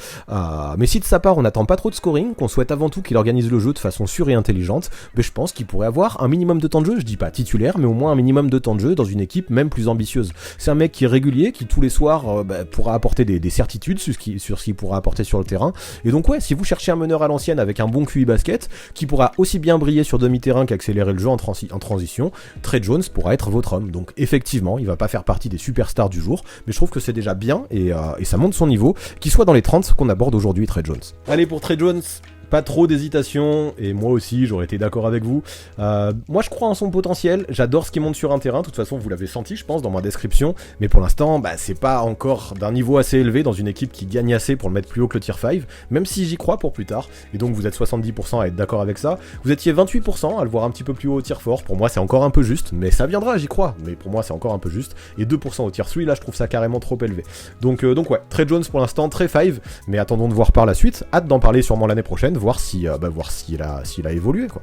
Mais si de sa part, on n'attend pas trop de scoring, qu'on souhaite avant tout qu'il organise le jeu de façon sûre et intelligente, je pense qu'il pourrait avoir un minimum de temps de jeu, je dis pas titulaire, mais au moins un minimum de temps de jeu dans une équipe même plus ambitieuse. C'est un mec qui est régulier, qui tous les soirs pourra apporter des certitudes sur ce qu'il pourra apporter sur le terrain. Et donc ouais, si vous cherchez un meneur à l'ancienne avec un bon QI basket, qui pourra aussi bien briller sur demi-terrain qu'accélérer le jeu en transition, Tre Jones pourra être votre homme. Donc effectivement, il va pas faire partie des superstars du jour, mais je trouve que c'est déjà bien et ça monte son niveau, qu'il soit dans les 30 qu'on aborde aujourd'hui Tre Jones. Allez, pour Tre Jones, Pas trop d'hésitation, et moi aussi j'aurais été d'accord avec vous. Moi je crois en son potentiel, j'adore ce qui monte sur un terrain, de toute façon vous l'avez senti je pense dans ma description, mais pour l'instant c'est pas encore d'un niveau assez élevé dans une équipe qui gagne assez pour le mettre plus haut que le tier 5, même si j'y crois pour plus tard, et donc vous êtes 70% à être d'accord avec ça, vous étiez 28% à le voir un petit peu plus haut au tier 4, pour moi c'est encore un peu juste, mais ça viendra j'y crois, mais pour moi c'est encore un peu juste, et 2% au tier 3, là je trouve ça carrément trop élevé. Donc ouais, Trey Jones pour l'instant, très 5, mais attendons de voir par la suite, hâte d'en parler sûrement l'année prochaine, voir s'il a évolué quoi.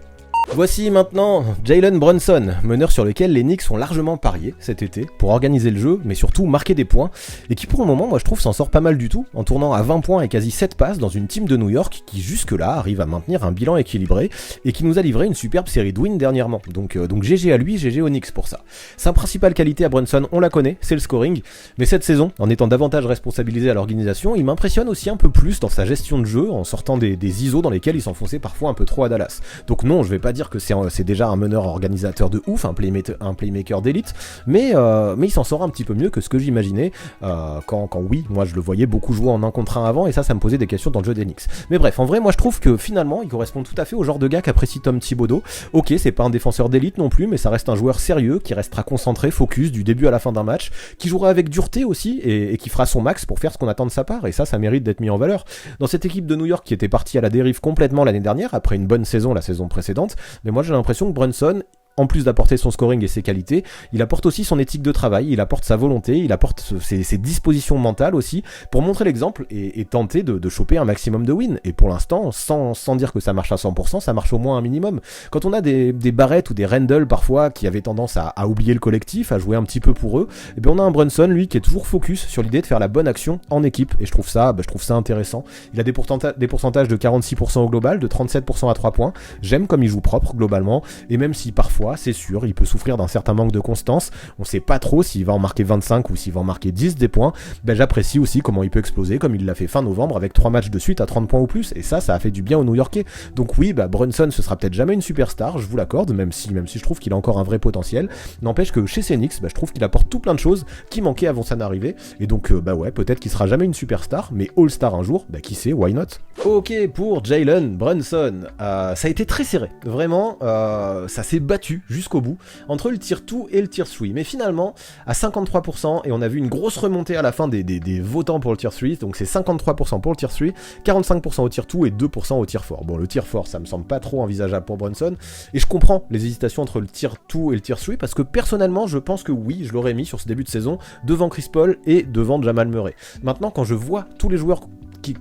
Voici maintenant Jalen Brunson, meneur sur lequel les Knicks ont largement parié cet été pour organiser le jeu, mais surtout marquer des points, et qui pour le moment, moi je trouve, s'en sort pas mal du tout, en tournant à 20 points et quasi 7 passes dans une team de New York qui jusque-là arrive à maintenir un bilan équilibré, et qui nous a livré une superbe série de wins dernièrement, donc GG à lui, GG aux Knicks pour ça. Sa principale qualité à Brunson, on la connaît, c'est le scoring, mais cette saison, en étant davantage responsabilisé à l'organisation, il m'impressionne aussi un peu plus dans sa gestion de jeu, en sortant des ISO dans lesquels il s'enfonçait parfois un peu trop à Dallas. Donc non, je vais pas dire que c'est déjà un meneur organisateur de ouf, un playmaker d'élite, mais il s'en sort un petit peu mieux que ce que j'imaginais quand oui, moi je le voyais beaucoup jouer en 1 contre 1 avant, et ça me posait des questions dans le jeu des Knicks. Mais bref, en vrai, moi je trouve que finalement, il correspond tout à fait au genre de gars qu'apprécie Tom Thibodeau. Ok, c'est pas un défenseur d'élite non plus, mais ça reste un joueur sérieux, qui restera concentré, focus, du début à la fin d'un match, qui jouera avec dureté aussi, et qui fera son max pour faire ce qu'on attend de sa part, et ça mérite d'être mis en valeur. Dans cette équipe de New York qui était partie à la dérive complètement l'année dernière, après une bonne saison la saison précédente, mais moi j'ai l'impression que Brunson, en plus d'apporter son scoring et ses qualités, il apporte aussi son éthique de travail, il apporte sa volonté, il apporte ses dispositions mentales aussi, pour montrer l'exemple et tenter de choper un maximum de wins. Et pour l'instant, sans dire que ça marche à 100%, ça marche au moins un minimum. Quand on a des Barrett ou des Randle parfois qui avaient tendance à oublier le collectif, à jouer un petit peu pour eux, et bien on a un Brunson, lui, qui est toujours focus sur l'idée de faire la bonne action en équipe, et je trouve ça intéressant. Il a des pourcentages de 46% au global, de 37% à 3 points, j'aime comme il joue propre globalement, et même si parfois, c'est sûr, il peut souffrir d'un certain manque de constance, on sait pas trop s'il va en marquer 25 ou s'il va en marquer 10 des points, j'apprécie aussi comment il peut exploser, comme il l'a fait fin novembre avec 3 matchs de suite à 30 points ou plus, et ça a fait du bien aux New-Yorkais. Donc oui, Brunson ce sera peut-être jamais une superstar, je vous l'accorde, même si je trouve qu'il a encore un vrai potentiel, n'empêche que chez ces Knicks, je trouve qu'il apporte tout plein de choses qui manquaient avant son arrivée, et donc ouais, peut-être qu'il sera jamais une superstar, mais All-Star un jour, qui sait, why not. Ok, pour Jalen Brunson, ça a été très serré, vraiment, ça s'est battu jusqu'au bout, entre le tier 2 et le tier 3, mais finalement, à 53%, et on a vu une grosse remontée à la fin des votants pour le tier 3, donc c'est 53% pour le tier 3, 45% au tier 2 et 2% au tier 4. Bon, le tier 4, ça me semble pas trop envisageable pour Brunson, et je comprends les hésitations entre le tier 2 et le tier 3, parce que personnellement, je pense que oui, je l'aurais mis sur ce début de saison, devant Chris Paul et devant Jamal Murray. Maintenant, quand je vois tous les joueurs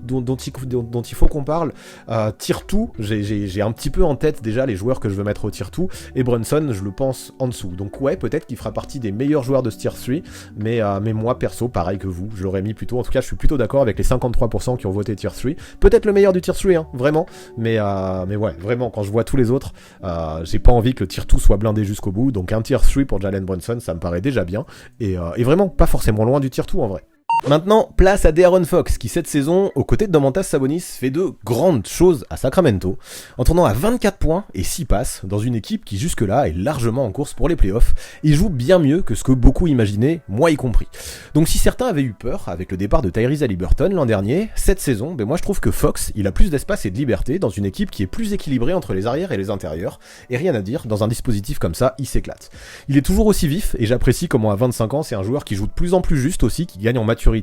dont il faut qu'on parle, tier 2, j'ai un petit peu en tête déjà les joueurs que je veux mettre au tier 2, et Brunson je le pense en dessous, donc ouais, peut-être qu'il fera partie des meilleurs joueurs de ce tier 3, mais moi perso, pareil que vous, je l'aurais mis plutôt, en tout cas je suis plutôt d'accord avec les 53% qui ont voté tier 3, peut-être le meilleur du tier 3, vraiment, mais ouais, vraiment, quand je vois tous les autres, j'ai pas envie que le tier 2 soit blindé jusqu'au bout, donc un tier 3 pour Jalen Brunson, ça me paraît déjà bien, et vraiment pas forcément loin du tier 2 en vrai. Maintenant, place à De'Aaron Fox, qui cette saison, aux côtés de Domantas Sabonis, fait de grandes choses à Sacramento, en tournant à 24 points et 6 passes, dans une équipe qui jusque-là est largement en course pour les playoffs. Il joue bien mieux que ce que beaucoup imaginaient, moi y compris. Donc si certains avaient eu peur avec le départ de Tyrese Haliburton l'an dernier, cette saison, moi je trouve que Fox, il a plus d'espace et de liberté dans une équipe qui est plus équilibrée entre les arrières et les intérieurs, et rien à dire, dans un dispositif comme ça, il s'éclate. Il est toujours aussi vif, et j'apprécie comment à 25 ans, c'est un joueur qui joue de plus en plus juste aussi, qui gagne en maturité,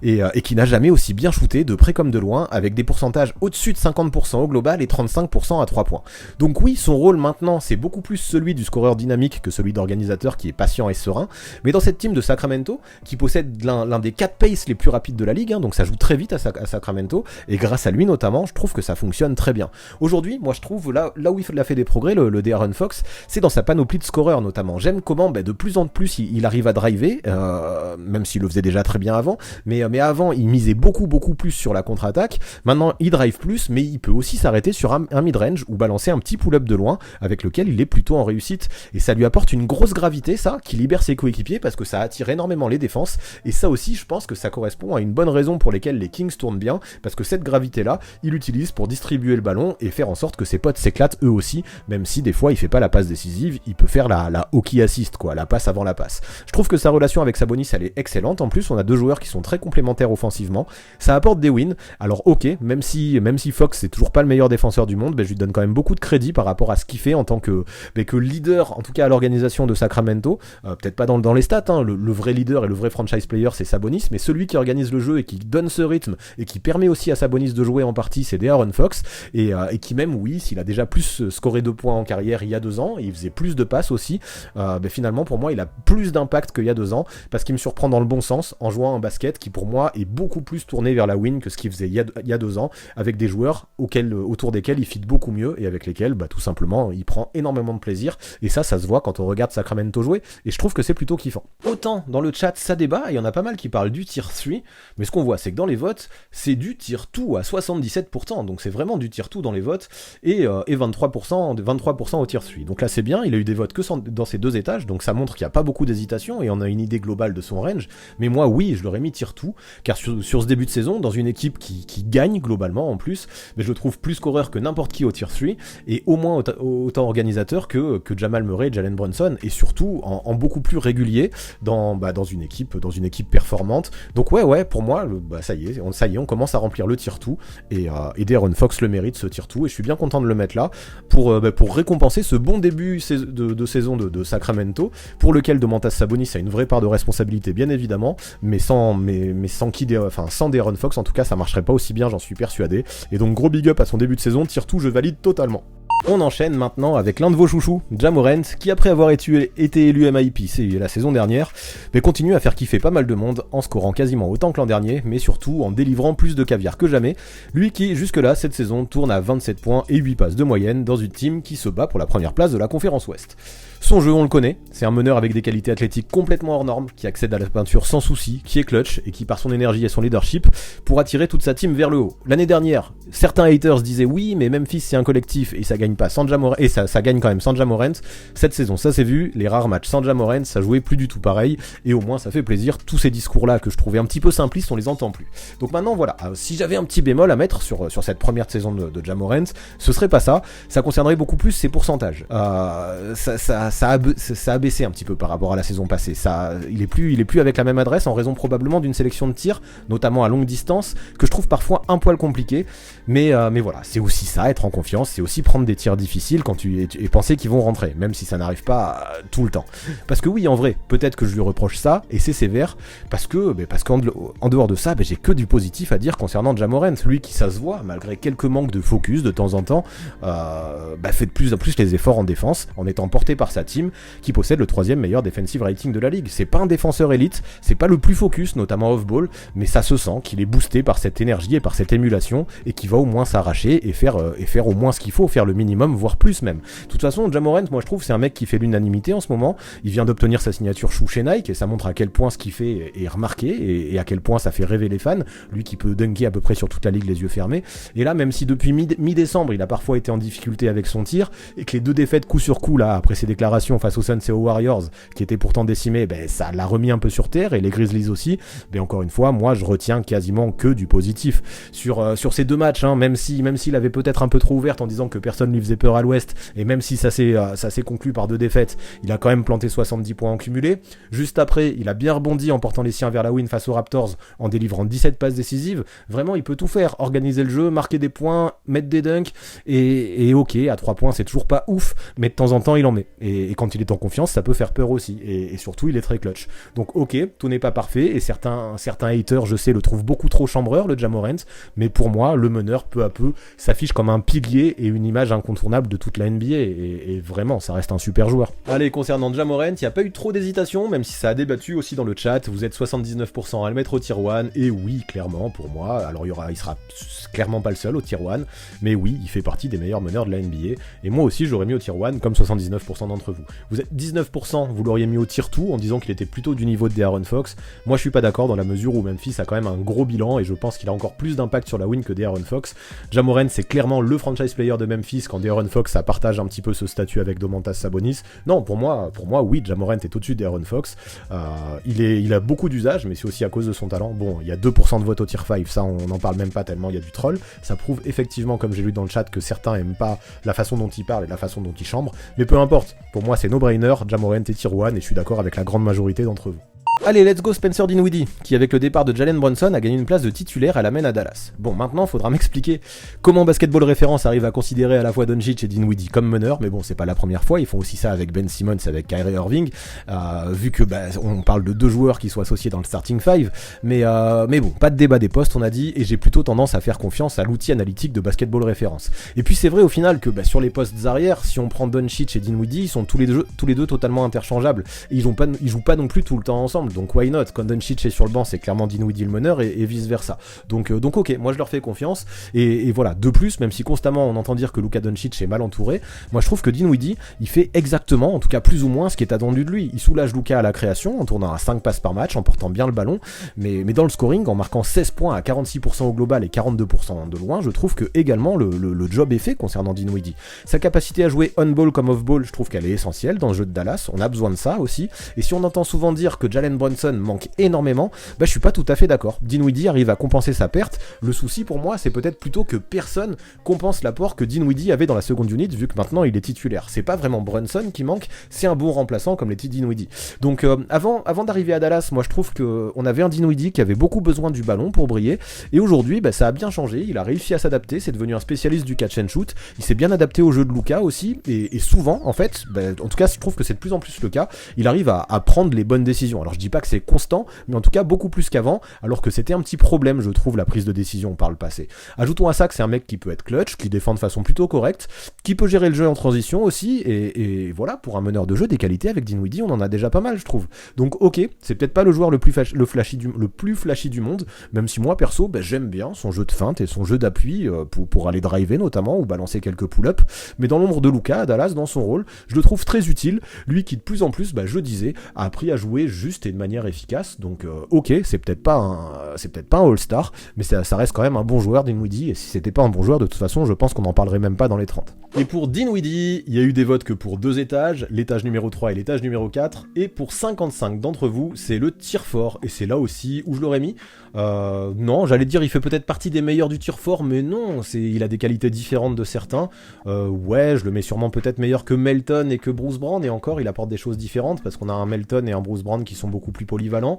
et qui n'a jamais aussi bien shooté de près comme de loin, avec des pourcentages au-dessus de 50% au global et 35% à 3 points. Donc oui, son rôle maintenant, c'est beaucoup plus celui du scoreur dynamique que celui d'organisateur qui est patient et serein, mais dans cette team de Sacramento, qui possède l'un des 4 paces les plus rapides de la ligue, donc ça joue très vite à Sacramento, et grâce à lui notamment, je trouve que ça fonctionne très bien. Aujourd'hui, moi je trouve, là où il a fait des progrès, le De'Aaron Fox, c'est dans sa panoplie de scoreurs notamment. J'aime comment de plus en plus il arrive à driver, même s'il le faisait déjà très bien avant, mais avant il misait beaucoup plus sur la contre-attaque, maintenant il drive plus, mais il peut aussi s'arrêter sur un mid-range ou balancer un petit pull-up de loin, avec lequel il est plutôt en réussite, et ça lui apporte une grosse gravité, ça, qui libère ses coéquipiers, parce que ça attire énormément les défenses, et ça aussi je pense que ça correspond à une bonne raison pour lesquelles les Kings tournent bien, parce que cette gravité-là, il l'utilise pour distribuer le ballon, et faire en sorte que ses potes s'éclatent eux aussi, même si des fois il fait pas la passe décisive, il peut faire la hockey assist, quoi, la passe avant la passe. Je trouve que sa relation avec Sabonis, elle est excellente, en plus on a deux joueurs joueurs qui sont très complémentaires offensivement. Ça apporte des wins. Alors ok, même si Fox c'est toujours pas le meilleur défenseur du monde, je lui donne quand même beaucoup de crédit par rapport à ce qu'il fait en tant que leader, en tout cas à l'organisation de Sacramento. Peut-être pas dans les stats, hein. Le vrai leader et le vrai franchise player c'est Sabonis, mais celui qui organise le jeu et qui donne ce rythme et qui permet aussi à Sabonis de jouer en partie, c'est De'Aaron Fox, et qui même, oui, s'il a déjà plus scoré de points en carrière il y a 2 ans, et il faisait plus de passes aussi, finalement pour moi il a plus d'impact qu'il y a 2 ans, parce qu'il me surprend dans le bon sens en jouant un basket qui pour moi est beaucoup plus tourné vers la win que ce qu'il faisait il y a 2 ans, avec des joueurs autour desquels il fit beaucoup mieux et avec lesquels tout simplement il prend énormément de plaisir, et ça se voit quand on regarde Sacramento jouer, et je trouve que c'est plutôt kiffant. Autant dans le chat ça débat, et il y en a pas mal qui parlent du tier 3, mais ce qu'on voit c'est que dans les votes c'est du tier 2 à 77%, donc c'est vraiment du tier 2 dans les votes, et 23% au tier 3, donc là c'est bien, il a eu des votes que dans ces 2 étages, donc ça montre qu'il n'y a pas beaucoup d'hésitation et on a une idée globale de son range, mais moi oui je l'aurais mis tier 2, car sur ce début de saison, dans une équipe qui gagne globalement en plus, mais je le trouve plus scoreur que n'importe qui au tier 3, et au moins autant organisateur que Jamal Murray et Jalen Brunson, et surtout en beaucoup plus régulier dans une équipe performante. Donc ouais pour moi ça y est, on commence à remplir le tier 2, et De'Aaron Fox le mérite, ce tier 2, et je suis bien content de le mettre là pour récompenser ce bon début de saison de Sacramento, pour lequel Domantas Sabonis a une vraie part de responsabilité bien évidemment, mais sans De'Aaron Fox en tout cas ça marcherait pas aussi bien, j'en suis persuadé, et donc gros big up à son début de saison, tier 2 je valide totalement. On enchaîne maintenant avec l'un de vos chouchous, Ja Morant, qui après avoir été élu MIP la saison dernière, continue à faire kiffer pas mal de monde en scorant quasiment autant que l'an dernier, mais surtout en délivrant plus de caviar que jamais, lui qui jusque-là cette saison tourne à 27 points et 8 passes de moyenne dans une team qui se bat pour la première place de la conférence Ouest. Son jeu on le connaît, c'est un meneur avec des qualités athlétiques complètement hors normes, qui accède à la peinture sans souci, qui est clutch et qui par son énergie et son leadership pour attirer toute sa team vers le haut. L'année dernière, certains haters disaient oui mais Memphis c'est un collectif et ça gagne pas sans Ja Morant, et ça gagne quand même sans Ja Morant. Cette saison ça s'est vu, les rares matchs sans Ja Morant ça jouait plus du tout pareil, et au moins ça fait plaisir, tous ces discours là que je trouvais un petit peu simplistes on les entend plus. Donc maintenant voilà, si j'avais un petit bémol à mettre sur cette première saison de Ja Morant, ce serait pas ça concernerait beaucoup plus ses pourcentages. Ça a baissé un petit peu par rapport à la saison passée. Il est plus avec la même adresse en raison probablement d'une sélection de tirs, notamment à longue distance, que je trouve parfois un poil compliqué. Mais voilà, c'est aussi ça, être en confiance, c'est aussi prendre des tirs difficiles et penser qu'ils vont rentrer, même si ça n'arrive pas tout le temps. Parce que oui, en vrai, peut-être que je lui reproche ça, et c'est sévère, parce qu'en dehors de ça, j'ai que du positif à dire concernant Ja Morant, lui qui ça se voit, malgré quelques manques de focus de temps en temps, fait de plus en plus les efforts en défense, en étant porté par sa team, qui possède le 3e meilleur defensive rating de la ligue. C'est pas un défenseur élite, c'est pas le plus focus, notamment off-ball, mais ça se sent qu'il est boosté par cette énergie et par cette émulation, et qui va au moins s'arracher et faire au moins ce qu'il faut, faire le minimum, voire plus même. De toute façon, Ja Morant, moi je trouve, c'est un mec qui fait l'unanimité en ce moment. Il vient d'obtenir sa signature chou chez Nike, et ça montre à quel point ce qu'il fait est remarqué, et à quel point ça fait rêver les fans. Lui qui peut dunker à peu près sur toute la ligue les yeux fermés. Et là, même si depuis mi-décembre, il a parfois été en difficulté avec son tir, et que les 2 défaites coup sur coup, là, après ses déclarations face aux Suns et aux Warriors, qui étaient pourtant décimés, ça l'a remis un peu sur terre, et les Grizzlies aussi. Mais encore une fois, moi je retiens quasiment que du positif sur ces 2 matchs, hein, même s'il avait peut-être un peu trop ouverte en disant que personne lui faisait peur à l'ouest, et même si ça s'est conclu par 2 défaites, il a quand même planté 70 points en cumulé. Juste après, il a bien rebondi en portant les siens vers la win face aux Raptors, en délivrant 17 passes décisives. Vraiment, il peut tout faire, organiser le jeu, marquer des points, mettre des dunks, et ok, à 3 points c'est toujours pas ouf, mais de temps en temps il en met, et quand il est en confiance ça peut faire peur aussi, et surtout il est très clutch. Donc ok, tout n'est pas parfait, et certains haters, je sais, le trouvent beaucoup trop chambreur, le Ja Morant, mais pour moi le meneur peu à peu s'affiche comme un pilier et une image incontournable de toute la NBA, et vraiment ça reste un super joueur. Allez, concernant Ja Morant, il n'y a pas eu trop d'hésitation, même si ça a débattu aussi dans le chat. Vous êtes 79% à le mettre au tier 1, et oui, clairement pour moi, alors il sera clairement pas le seul au tier 1, mais oui, il fait partie des meilleurs meneurs de la NBA, et moi aussi j'aurais mis au tier 1 comme 79% d'entre vous. Vous êtes 19%, vous l'auriez mis au tier 2 en disant qu'il était plutôt du niveau de De'Aaron Fox. Moi je suis pas d'accord, dans la mesure où Memphis a quand même un gros bilan, et je pense qu'il a encore plus d'impact sur la win que De'Aaron Fox. Ja Morant c'est clairement le franchise player de Memphis, quand De'Aaron Fox ça partage un petit peu ce statut avec Domantas Sabonis. Non, pour moi oui, Ja Morant est au-dessus de De'Aaron Fox. Il a beaucoup d'usage, mais c'est aussi à cause de son talent. Bon, il y a 2% de vote au tier 5, ça on n'en parle même pas tellement il y a du troll. Ça prouve effectivement, comme j'ai lu dans le chat, que certains aiment pas la façon dont il parle et la façon dont il chambre, mais peu importe, pour moi c'est no-brainer, Ja Morant est tier 1, et je suis d'accord avec la grande majorité d'entre vous. Allez, let's go Spencer Dinwiddie, qui avec le départ de Jalen Brunson a gagné une place de titulaire à l'amène à Dallas. Bon, maintenant, faudra m'expliquer comment Basketball Référence arrive à considérer à la fois Doncic et Dinwiddie comme meneurs, mais bon, c'est pas la première fois, ils font aussi ça avec Ben Simmons et avec Kyrie Irving, vu que on parle de 2 joueurs qui sont associés dans le starting 5, mais bon, pas de débat des postes, on a dit, et j'ai plutôt tendance à faire confiance à l'outil analytique de Basketball Référence. Et puis c'est vrai au final que sur les postes arrière, si on prend Doncic et Dinwiddie, ils sont tous les deux totalement interchangeables, et ils jouent pas non plus tout le temps ensemble. Donc why not? Quand Doncic est sur le banc, c'est clairement Dinwiddie le meneur et vice versa. Donc ok, moi je leur fais confiance. Et voilà, de plus, même si constamment on entend dire que Luka Doncic est mal entouré, moi je trouve que Dinwiddie, il fait exactement, en tout cas plus ou moins, ce qui est attendu de lui. Il soulage Luka à la création, en tournant à 5 passes par match, en portant bien le ballon, mais dans le scoring, en marquant 16 points à 46% au global et 42% de loin, je trouve que également le job est fait concernant Dinwiddie. Sa capacité à jouer on-ball comme off-ball, je trouve qu'elle est essentielle dans le jeu de Dallas, on a besoin de ça aussi. Et si on entend souvent dire que Jalen Brunson manque énormément, je suis pas tout à fait d'accord. Dinwiddie arrive à compenser sa perte. Le souci pour moi, c'est peut-être plutôt que personne compense l'apport que Dinwiddie avait dans la seconde unit, vu que maintenant il est titulaire. C'est pas vraiment Brunson qui manque, c'est un bon remplaçant comme l'était Dinwiddie. Donc avant d'arriver à Dallas, moi je trouve qu'on avait un Dinwiddie qui avait beaucoup besoin du ballon pour briller, et aujourd'hui ça a bien changé, il a réussi à s'adapter, c'est devenu un spécialiste du catch and shoot, il s'est bien adapté au jeu de Luka aussi, et souvent en fait, en tout cas je trouve que c'est de plus en plus le cas, il arrive à prendre les bonnes décisions. Alors je dis pas que c'est constant, mais en tout cas beaucoup plus qu'avant, alors que c'était un petit problème, je trouve, la prise de décision par le passé. Ajoutons à ça que c'est un mec qui peut être clutch, qui défend de façon plutôt correcte, qui peut gérer le jeu en transition aussi, et voilà, pour un meneur de jeu, des qualités avec Dinwiddie, on en a déjà pas mal, je trouve. Donc ok, c'est peut-être pas le joueur le plus flashy du monde, même si moi perso, j'aime bien son jeu de feinte et son jeu d'appui pour aller driver notamment, ou balancer quelques pull-ups, mais dans l'ombre de Luka à Dallas, dans son rôle, je le trouve très utile, lui qui de plus en plus, je disais, a appris à jouer juste et de manière efficace. Donc ok, c'est peut-être pas un All-Star, mais ça reste quand même un bon joueur, Dinwiddie, et si c'était pas un bon joueur, de toute façon, je pense qu'on n'en parlerait même pas dans les 30. Et pour Dinwiddie, il y a eu des votes que pour 2 étages, l'étage numéro 3 et l'étage numéro 4, et pour 55 d'entre vous, c'est le tir fort, et c'est là aussi où je l'aurais mis. Non, j'allais dire il fait peut-être partie des meilleurs du tir fort, mais non, il a des qualités différentes de certains. Ouais, je le mets sûrement peut-être meilleur que Melton et que Bruce Brown, et encore, il apporte des choses différentes, parce qu'on a un Melton et un Bruce Brown qui sont beaucoup plus polyvalents.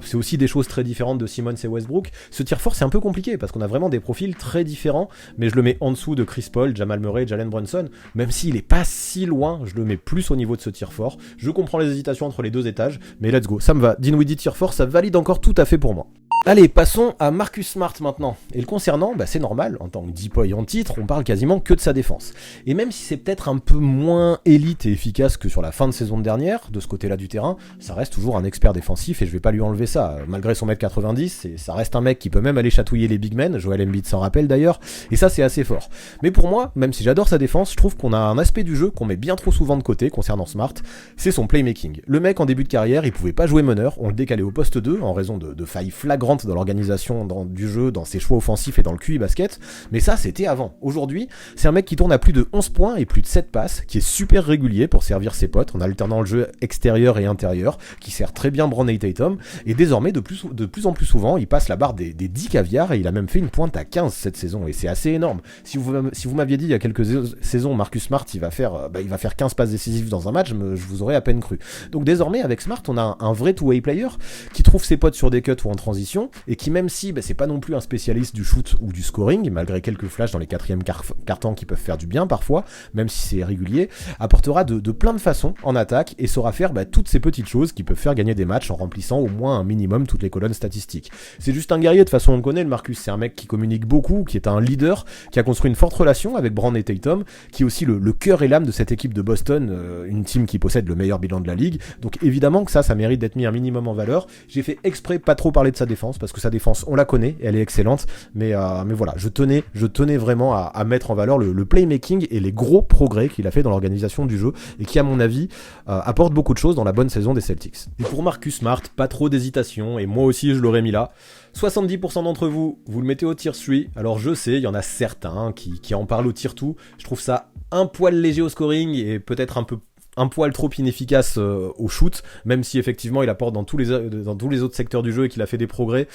C'est aussi des choses très différentes de Simmons et Westbrook. Ce tir fort, c'est un peu compliqué, parce qu'on a vraiment des profils très différents, mais je le mets en dessous de Chris Paul, Jamal Murray, Jalen Brunson, même s'il est pas si loin, je le mets plus au niveau de ce tir fort. Je comprends les hésitations entre les 2 étages, mais let's go, ça me va. Dinwiddie tir fort, ça valide encore tout à fait pour moi. Allez, passons à Marcus Smart maintenant. Et le concernant, c'est normal, en tant que Depoy en titre, on parle quasiment que de sa défense. Et même si c'est peut-être un peu moins élite et efficace que sur la fin de saison dernière, de ce côté-là du terrain, ça reste toujours un expert défensif et je vais pas lui enlever ça. Malgré son 1m90, ça reste un mec qui peut même aller chatouiller les big men, Joel Embiid s'en rappelle d'ailleurs, et ça c'est assez fort. Mais pour moi, même si j'adore sa défense, je trouve qu'on a un aspect du jeu qu'on met bien trop souvent de côté concernant Smart, c'est son playmaking. Le mec en début de carrière, il pouvait pas jouer meneur, on le décalait au poste 2 en raison de failles flagrantes dans l'organisation du jeu, dans ses choix offensifs et dans le QI basket, mais ça c'était avant. Aujourd'hui, c'est un mec qui tourne à plus de 11 points et plus de 7 passes, qui est super régulier pour servir ses potes, en alternant le jeu extérieur et intérieur, qui sert très bien Brown et Tatum, et désormais de plus en plus souvent, il passe la barre des 10 caviars, et il a même fait une pointe à 15 cette saison, et c'est assez énorme. Si vous m'aviez dit il y a quelques saisons, Marcus Smart, il va faire 15 passes décisives dans un match, je vous aurais à peine cru. Donc désormais, avec Smart, on a un vrai two-way player, qui trouve ses potes sur des cuts ou en transition, et qui même si c'est pas non plus un spécialiste du shoot ou du scoring, malgré quelques flashs dans les quatrièmes cartons qui peuvent faire du bien parfois, même si c'est régulier, apportera de plein de façons en attaque et saura faire toutes ces petites choses qui peuvent faire gagner des matchs en remplissant au moins un minimum toutes les colonnes statistiques. C'est juste un guerrier, de façon on le connaît, le Marcus, c'est un mec qui communique beaucoup, qui est un leader, qui a construit une forte relation avec Brown et Tatum, qui est aussi le cœur et l'âme de cette équipe de Boston, une team qui possède le meilleur bilan de la ligue, donc évidemment que ça mérite d'être mis un minimum en valeur. J'ai fait exprès pas trop parler de sa défense, parce que sa défense, on la connaît, elle est excellente, mais voilà, je tenais vraiment à mettre en valeur le playmaking et les gros progrès qu'il a fait dans l'organisation du jeu, et qui à mon avis apporte beaucoup de choses dans la bonne saison des Celtics. Et pour Marcus Smart, pas trop d'hésitation, et moi aussi je l'aurais mis là. 70% d'entre vous, vous le mettez au tier 3, alors je sais, il y en a certains qui en parlent au tier 2, je trouve ça un poil léger au scoring, et peut-être un peu un poil trop inefficace au shoot, même si effectivement il apporte dans tous les autres secteurs du jeu et qu'il a fait des progrès.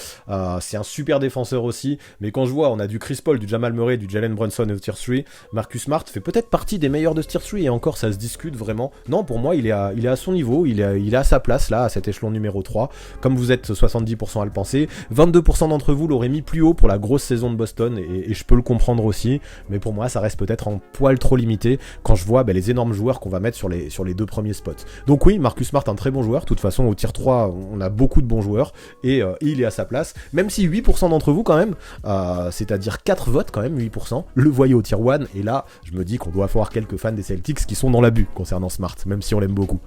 C'est un super défenseur aussi, mais quand je vois, on a du Chris Paul, du Jamal Murray, du Jalen Brunson au tier 3, Marcus Smart fait peut-être partie des meilleurs de ce tier 3, et encore ça se discute vraiment. Non, pour moi il est à son niveau, il est à sa place là, à cet échelon numéro 3, comme vous êtes 70% à le penser. 22% d'entre vous l'auraient mis plus haut pour la grosse saison de Boston, et je peux le comprendre aussi, mais pour moi ça reste peut-être un poil trop limité quand je vois les énormes joueurs qu'on va mettre sur les 2 premiers spots. Donc oui, Marcus Smart un très bon joueur, de toute façon au tier 3 on a beaucoup de bons joueurs, et il est à sa place, même si 8% d'entre vous quand même, c'est-à-dire 4 votes quand même, 8%, le voyaient au tier 1, et là je me dis qu'on doit avoir quelques fans des Celtics qui sont dans l'abus concernant Smart, même si on l'aime beaucoup.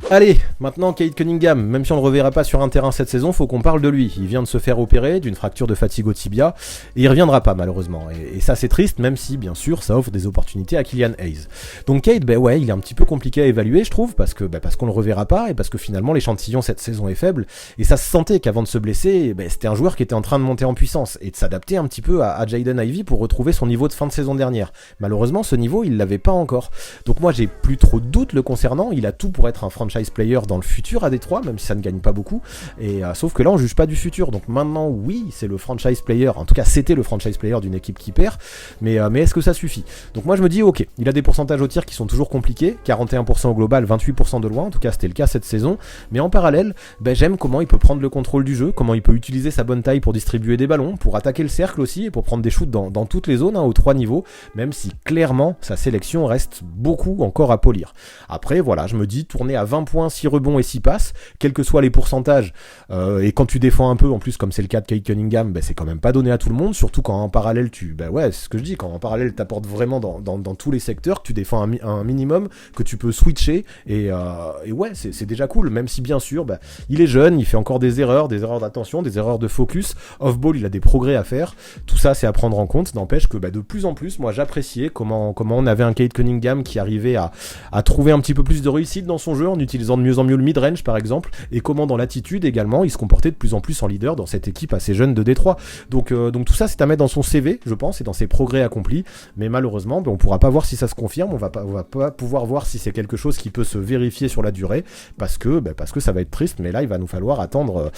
Allez, maintenant Cade Cunningham, même si on le reverra pas sur un terrain cette saison, faut qu'on parle de lui. Il vient de se faire opérer d'une fracture de fatigue au tibia, et il reviendra pas malheureusement. Et ça c'est triste, même si bien sûr ça offre des opportunités à Killian Hayes. Donc Cade, il est un petit peu compliqué à évaluer je trouve, parce qu'on le reverra pas, et parce que finalement l'échantillon cette saison est faible, et ça se sentait qu'avant de se blesser, c'était un joueur qui était en train de monter en puissance, et de s'adapter un petit peu à Jaden Ivey pour retrouver son niveau de fin de saison dernière. Malheureusement ce niveau il l'avait pas encore. Donc moi j'ai plus trop de doutes le concernant, il a tout pour être un franchise player dans le futur à Détroit, même si ça ne gagne pas beaucoup, et sauf que là on juge pas du futur, donc maintenant oui c'est le franchise player, en tout cas c'était le franchise player d'une équipe qui perd, mais est-ce que ça suffit? Donc moi je me dis ok, il a des pourcentages au tir qui sont toujours compliqués, 41% au global, 28% de loin, en tout cas c'était le cas cette saison, mais en parallèle j'aime comment il peut prendre le contrôle du jeu, comment il peut utiliser sa bonne taille pour distribuer des ballons, pour attaquer le cercle aussi, et pour prendre des shoots dans toutes les zones, aux 3 niveaux, même si clairement sa sélection reste beaucoup encore à polir. Après voilà, je me dis tourner à 20 points, 6 rebonds et 6 passes, quels que soient les pourcentages, et quand tu défends un peu, en plus comme c'est le cas de Cade Cunningham, c'est quand même pas donné à tout le monde, surtout quand en parallèle c'est ce que je dis, quand en parallèle t'apportes vraiment dans tous les secteurs, que tu défends un minimum, que tu peux switcher, et ouais c'est déjà cool, même si bien sûr il est jeune, il fait encore des erreurs d'attention, des erreurs de focus, off-ball il a des progrès à faire, tout ça c'est à prendre en compte, n'empêche que de plus en plus, moi j'appréciais comment on avait un Cade Cunningham qui arrivait à trouver un petit peu plus de réussite dans son jeu, en utilisant de mieux en mieux le mid-range par exemple, et comment dans l'attitude également il se comportait de plus en plus en leader dans cette équipe assez jeune de Détroit. Donc tout ça c'est à mettre dans son CV je pense, et dans ses progrès accomplis, mais malheureusement on pourra pas voir si ça se confirme, on va pas pouvoir voir si c'est quelque chose qui peut se vérifier sur la durée, parce que ça va être triste, mais là il va nous falloir attendre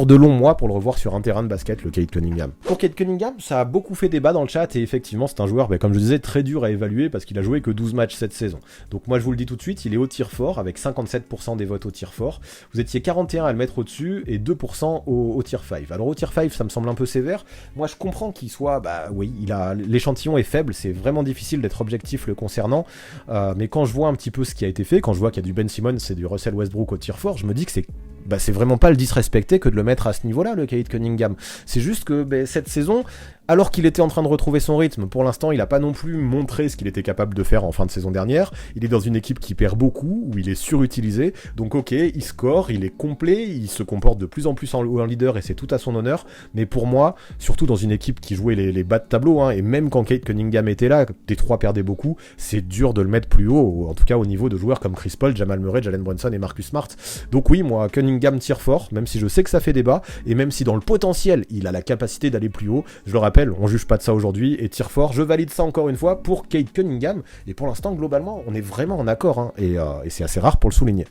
de longs mois pour le revoir sur un terrain de basket, le Cade Cunningham. Pour Cade Cunningham, ça a beaucoup fait débat dans le chat, et effectivement c'est un joueur comme je disais très dur à évaluer, parce qu'il a joué que 12 matchs cette saison. Donc moi je vous le dis tout de suite, il est au tier 4 avec 57% des votes au tier 4, vous étiez 41 à le mettre au-dessus et 2% au tier 5. Alors au tier 5 ça me semble un peu sévère, moi je comprends qu'il soit, oui, l'échantillon est faible, c'est vraiment difficile d'être objectif le concernant, mais quand je vois un petit peu ce qui a été fait, quand je vois qu'il y a du Ben Simmons et du Russell Westbrook au tier 4, je me dis que c'est vraiment pas le disrespecter que de le mettre à ce niveau-là, le Cade Cunningham. C'est juste que cette saison, alors qu'il était en train de retrouver son rythme, pour l'instant il a pas non plus montré ce qu'il était capable de faire en fin de saison dernière, il est dans une équipe qui perd beaucoup, où il est surutilisé, donc ok, il score, il est complet, il se comporte de plus en plus en leader, et c'est tout à son honneur, mais pour moi, surtout dans une équipe qui jouait les bas de tableau, et même quand Cade Cunningham était là, Détroit perdait beaucoup, c'est dur de le mettre plus haut, en tout cas au niveau de joueurs comme Chris Paul, Jamal Murray, Jalen Brunson et Marcus Smart. Donc oui, moi, Cunningham tire fort, même si je sais que ça fait débat, et même si dans le potentiel, il a la capacité d'aller plus haut, je le rappelle, on juge pas de ça aujourd'hui, et tire fort, je valide ça encore une fois pour Cade Cunningham, et pour l'instant globalement on est vraiment en accord, et c'est assez rare pour le souligner.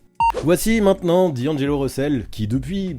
Voici maintenant D'Angelo Russell qui depuis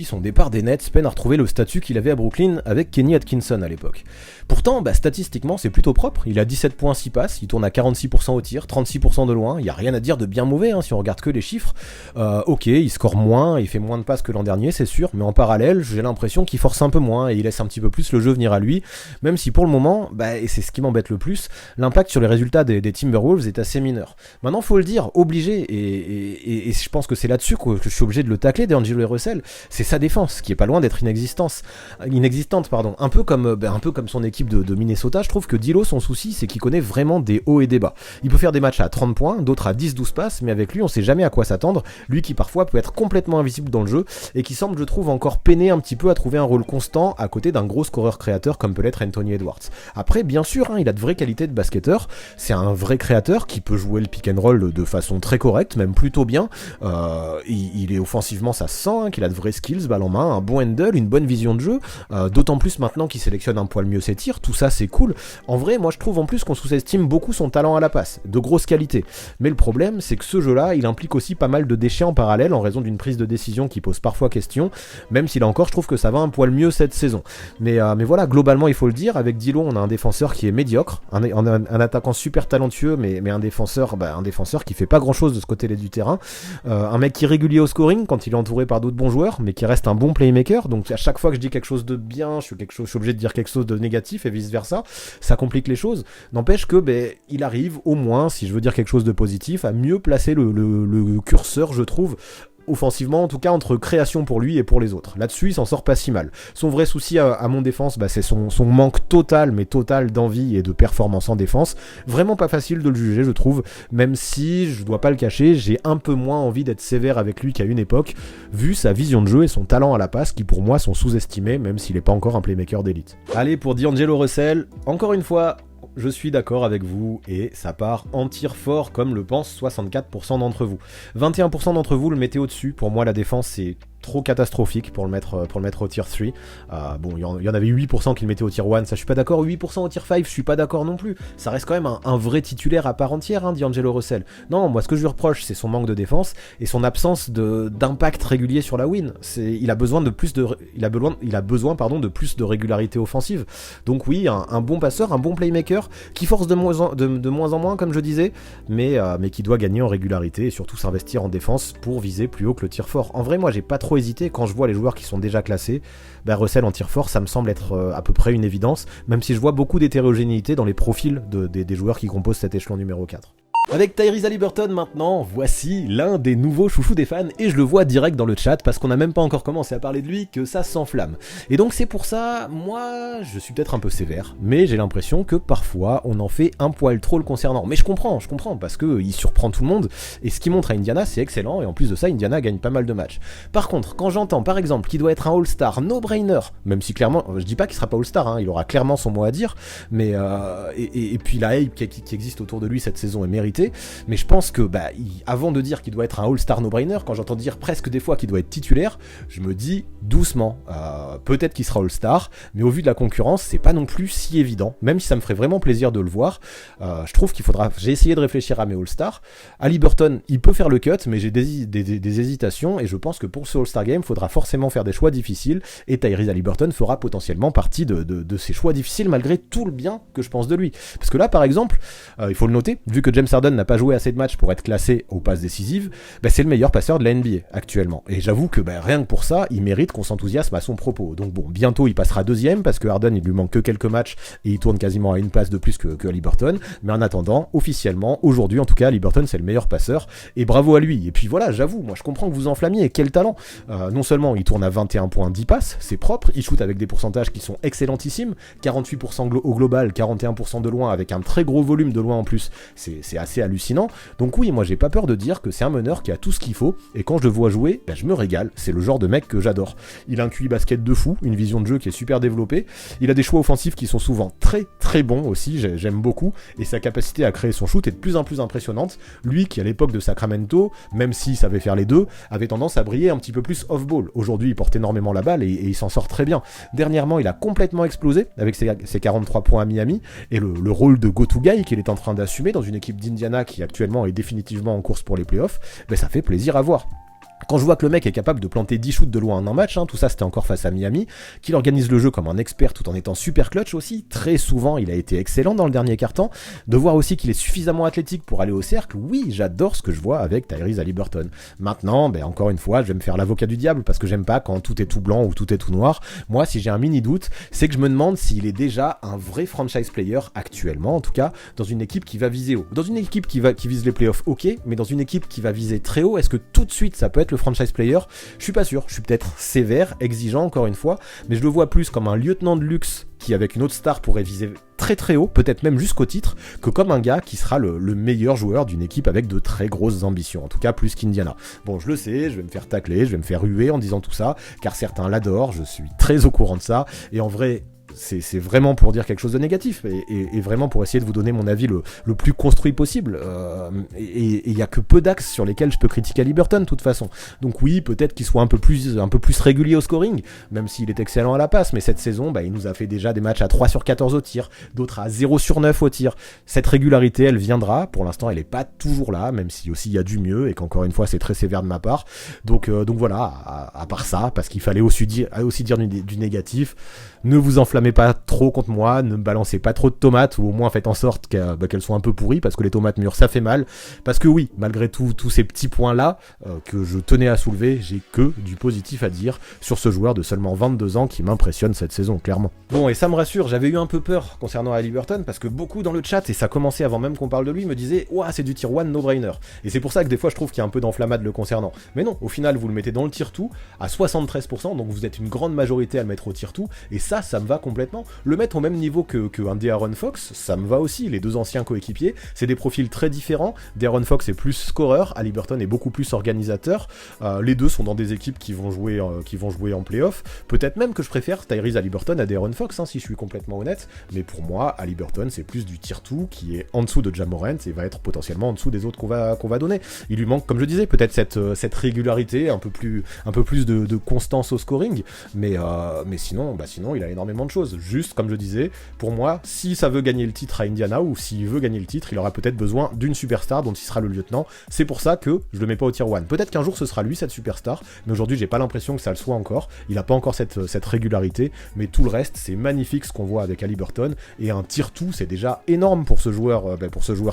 son départ des Nets peine à retrouver le statut qu'il avait à Brooklyn avec Kenny Atkinson à l'époque. Pourtant statistiquement c'est plutôt propre, il a 17 points 6 passes, il tourne à 46% au tir, 36% de loin, il n'y a rien à dire de bien mauvais si on regarde que les chiffres. Ok, il score moins, il fait moins de passes que l'an dernier c'est sûr, mais en parallèle j'ai l'impression qu'il force un peu moins et il laisse un petit peu plus le jeu venir à lui, même si pour le moment, et c'est ce qui m'embête le plus, l'impact sur les résultats des Timberwolves est assez mineur. Maintenant faut le dire, obligé, et je pense que c'est là-dessus que je suis obligé de le tacler, D'Angelo Russell, c'est sa défense qui est pas loin d'être inexistante, un peu comme son équipe de Minnesota. Je trouve que D'Lo, son souci c'est qu'il connaît vraiment des hauts et des bas. Il peut faire des matchs à 30 points, d'autres à 10-12 passes, mais avec lui on sait jamais à quoi s'attendre, lui qui parfois peut être complètement invisible dans le jeu et qui semble, je trouve, encore peiner un petit peu à trouver un rôle constant à côté d'un gros scoreur créateur comme peut l'être Anthony Edwards. Après bien sûr il a de vraies qualités de basketteur, c'est un vrai créateur qui peut jouer le pick and roll de façon très correcte, même plutôt bien, Il est offensivement, ça se sent, hein, qu'il a de vrais skills, balle en main, un bon handle, une bonne vision de jeu, d'autant plus maintenant qu'il sélectionne un poil mieux ses tirs, tout ça c'est cool. En vrai, moi je trouve en plus qu'on sous-estime beaucoup son talent à la passe, de grosse qualité. Mais le problème, c'est que ce jeu-là, il implique aussi pas mal de déchets en parallèle en raison d'une prise de décision qui pose parfois question, même si là encore je trouve que ça va un poil mieux cette saison. Mais voilà, globalement il faut le dire, avec Dilo on a un défenseur qui est médiocre, un attaquant super talentueux, mais un défenseur qui fait pas grand chose de ce côté-là du terrain, un mec qui est régulier au scoring quand il est entouré par d'autres bons joueurs, mais qui reste un bon playmaker. Donc à chaque fois que je dis quelque chose de bien, je suis obligé de dire quelque chose de négatif et vice versa, ça complique les choses. N'empêche que il arrive au moins, si je veux dire quelque chose de positif, à mieux placer le curseur, je trouve, offensivement en tout cas, entre création pour lui et pour les autres. Là-dessus il s'en sort pas si mal. Son vrai souci à mon défense, c'est son manque total d'envie et de performance en défense. Vraiment pas facile de le juger, je trouve, même si je dois pas le cacher, j'ai un peu moins envie d'être sévère avec lui qu'à une époque, vu sa vision de jeu et son talent à la passe qui pour moi sont sous-estimés, même s'il est pas encore un playmaker d'élite. Allez, pour D'Angelo Russell, encore une fois, je suis d'accord avec vous et ça part en tir fort comme le pensent 64% d'entre vous. 21% d'entre vous le mettez au-dessus. Pour moi la défense c'est trop catastrophique pour le mettre au tier 3. Bon, il y en avait 8% qui le mettaient au tier 1, ça je suis pas d'accord. 8% au tier 5, je suis pas d'accord non plus. Ça reste quand même un vrai titulaire à part entière, hein, D'Angelo Russell. Non, moi ce que je lui reproche, c'est son manque de défense et son absence d'impact régulier sur la win. Il a besoin de plus de régularité offensive. Donc oui, un bon passeur, un bon playmaker qui force de moins en moins, comme je disais, mais qui doit gagner en régularité et surtout s'investir en défense pour viser plus haut que le tir fort. En vrai, moi j'ai pas trop hésité quand je vois les joueurs qui sont déjà classés. Russell en tir fort, ça me semble être à peu près une évidence, même si je vois beaucoup d'hétérogénéité dans les profils des joueurs qui composent cet échelon numéro 4. Avec Tyrese Haliburton maintenant, voici l'un des nouveaux chouchous des fans, et je le vois direct dans le chat parce qu'on n'a même pas encore commencé à parler de lui que ça s'enflamme. Et donc c'est pour ça, moi, je suis peut-être un peu sévère, mais j'ai l'impression que parfois on en fait un poil trop le concernant. Mais je comprends, parce que il surprend tout le monde, et ce qu'il montre à Indiana c'est excellent, et en plus de ça, Indiana gagne pas mal de matchs. Par contre, quand j'entends par exemple qu'il doit être un All-Star no-brainer, même si clairement, je dis pas qu'il sera pas All-Star, hein, il aura clairement son mot à dire, mais et puis la hype qui existe autour de lui cette saison est méritée. Mais je pense que avant de dire qu'il doit être un All-Star no-brainer, quand j'entends dire presque des fois qu'il doit être titulaire, je me dis doucement, peut-être qu'il sera All-Star, mais au vu de la concurrence, c'est pas non plus si évident, même si ça me ferait vraiment plaisir de le voir. Je trouve j'ai essayé de réfléchir à mes All-Stars. Haliburton, il peut faire le cut, mais j'ai des hésitations, et je pense que pour ce All-Star Game, il faudra forcément faire des choix difficiles, et Tyrese Haliburton fera potentiellement partie de ces choix difficiles, malgré tout le bien que je pense de lui. Parce que là, par exemple, il faut le noter, vu que James Harden n'a pas joué assez de matchs pour être classé aux passes décisives, c'est le meilleur passeur de la NBA actuellement. Et j'avoue que rien que pour ça, il mérite qu'on s'enthousiasme à son propos. Donc bon, bientôt il passera deuxième, parce que Harden il lui manque que quelques matchs, et il tourne quasiment à une place de plus que Haliburton. Mais en attendant, officiellement, aujourd'hui en tout cas, Haliburton c'est le meilleur passeur, et bravo à lui. Et puis voilà, j'avoue, moi je comprends que vous enflammiez, quel talent. Non seulement il tourne à 21 points, 10 passes, c'est propre, il shoot avec des pourcentages qui sont excellentissimes, 48% au global, 41% de loin, avec un très gros volume de loin en plus, c'est assez hallucinant. Donc oui, moi j'ai pas peur de dire que c'est un meneur qui a tout ce qu'il faut, et quand je le vois jouer, je me régale, c'est le genre de mec que j'adore. Il a un QI basket de fou, une vision de jeu qui est super développée, il a des choix offensifs qui sont souvent très très bons aussi, j'aime beaucoup, et sa capacité à créer son shoot est de plus en plus impressionnante. Lui qui à l'époque de Sacramento, même s'il savait faire les deux, avait tendance à briller un petit peu plus off-ball. Aujourd'hui il porte énormément la balle et il s'en sort très bien. Dernièrement il a complètement explosé avec ses 43 points à Miami, et le rôle de go-to guy qu'il est en train d'assumer dans une équipe d'Indiana qui actuellement est définitivement en course pour les playoffs, ça fait plaisir à voir. Quand je vois que le mec est capable de planter 10 shoots de loin en un match, tout ça c'était encore face à Miami, qu'il organise le jeu comme un expert tout en étant super clutch aussi, très souvent il a été excellent dans le dernier quart-temps, de voir aussi qu'il est suffisamment athlétique pour aller au cercle, oui j'adore ce que je vois avec Tyrese Haliburton. Maintenant, encore une fois, je vais me faire l'avocat du diable parce que j'aime pas quand tout est tout blanc ou tout est tout noir. Moi si j'ai un mini doute, c'est que je me demande s'il est déjà un vrai franchise player actuellement, en tout cas dans une équipe qui va viser haut. Dans une équipe qui vise les playoffs, ok, mais dans une équipe qui va viser très haut, est-ce que tout de suite ça peut être le franchise player? Je suis pas sûr, je suis peut-être sévère, exigeant encore une fois, mais je le vois plus comme un lieutenant de luxe qui avec une autre star pourrait viser très très haut, peut-être même jusqu'au titre, que comme un gars qui sera le meilleur joueur d'une équipe avec de très grosses ambitions, en tout cas plus qu'Indiana. Bon, je le sais, je vais me faire tacler, je vais me faire huer en disant tout ça, car certains l'adorent, je suis très au courant de ça, et en vrai, c'est vraiment pour dire quelque chose de négatif, et vraiment pour essayer de vous donner mon avis le plus construit possible, et il y a que peu d'axes sur lesquels je peux critiquer Haliburton de toute façon. Donc oui, peut-être qu'il soit un peu plus régulier au scoring, même s'il est excellent à la passe, mais cette saison, il nous a fait déjà des matchs à 3 sur 14 au tir, d'autres à 0 sur 9 au tir. Cette régularité, elle viendra, pour l'instant elle est pas toujours là, même si aussi il y a du mieux, et qu'encore une fois c'est très sévère de ma part. Donc voilà, à part ça, parce qu'il fallait aussi dire du négatif, ne vous enflammez pas trop contre moi, ne me balancez pas trop de tomates, ou au moins faites en sorte qu'elles soient un peu pourries, parce que les tomates mûres ça fait mal, parce que oui, malgré tous ces petits points là que je tenais à soulever, j'ai que du positif à dire sur ce joueur de seulement 22 ans qui m'impressionne cette saison, clairement. Bon, et ça me rassure, j'avais eu un peu peur concernant Haliburton, parce que beaucoup dans le chat, et ça commençait avant même qu'on parle de lui, me disaient « Ouah, c'est du tier 1 no-brainer ». Et c'est pour ça que des fois je trouve qu'il y a un peu d'enflammade le concernant. Mais non, au final vous le mettez dans le tier 2 à 73%, donc vous êtes une grande majorité à le mettre au tier 2, et ça me va complètement. Le mettre au même niveau que un De'Aaron Fox, ça me va aussi. Les deux anciens coéquipiers, c'est des profils très différents. De'Aaron Fox est plus scoreur, Haliburton est beaucoup plus organisateur. Les deux sont dans des équipes qui vont jouer en playoff. Peut-être même que je préfère Tyrese Haliburton à De'Aaron Fox, si je suis complètement honnête. Mais pour moi, Haliburton, c'est plus du tier 2 qui est en dessous de Ja Morant et va être potentiellement en dessous des autres qu'on va donner. Il lui manque, comme je disais, peut-être cette régularité, un peu plus de constance au scoring. Mais sinon, il a énormément de choses. Juste, comme je disais, pour moi, si ça veut gagner le titre à Indiana, ou s'il veut gagner le titre, il aura peut-être besoin d'une superstar dont il sera le lieutenant. C'est pour ça que je le mets pas au tier 1. Peut-être qu'un jour ce sera lui cette superstar, mais aujourd'hui j'ai pas l'impression que ça le soit encore. Il a pas encore cette régularité, mais tout le reste c'est magnifique ce qu'on voit avec Haliburton, et un tier 2 c'est déjà énorme pour ce joueur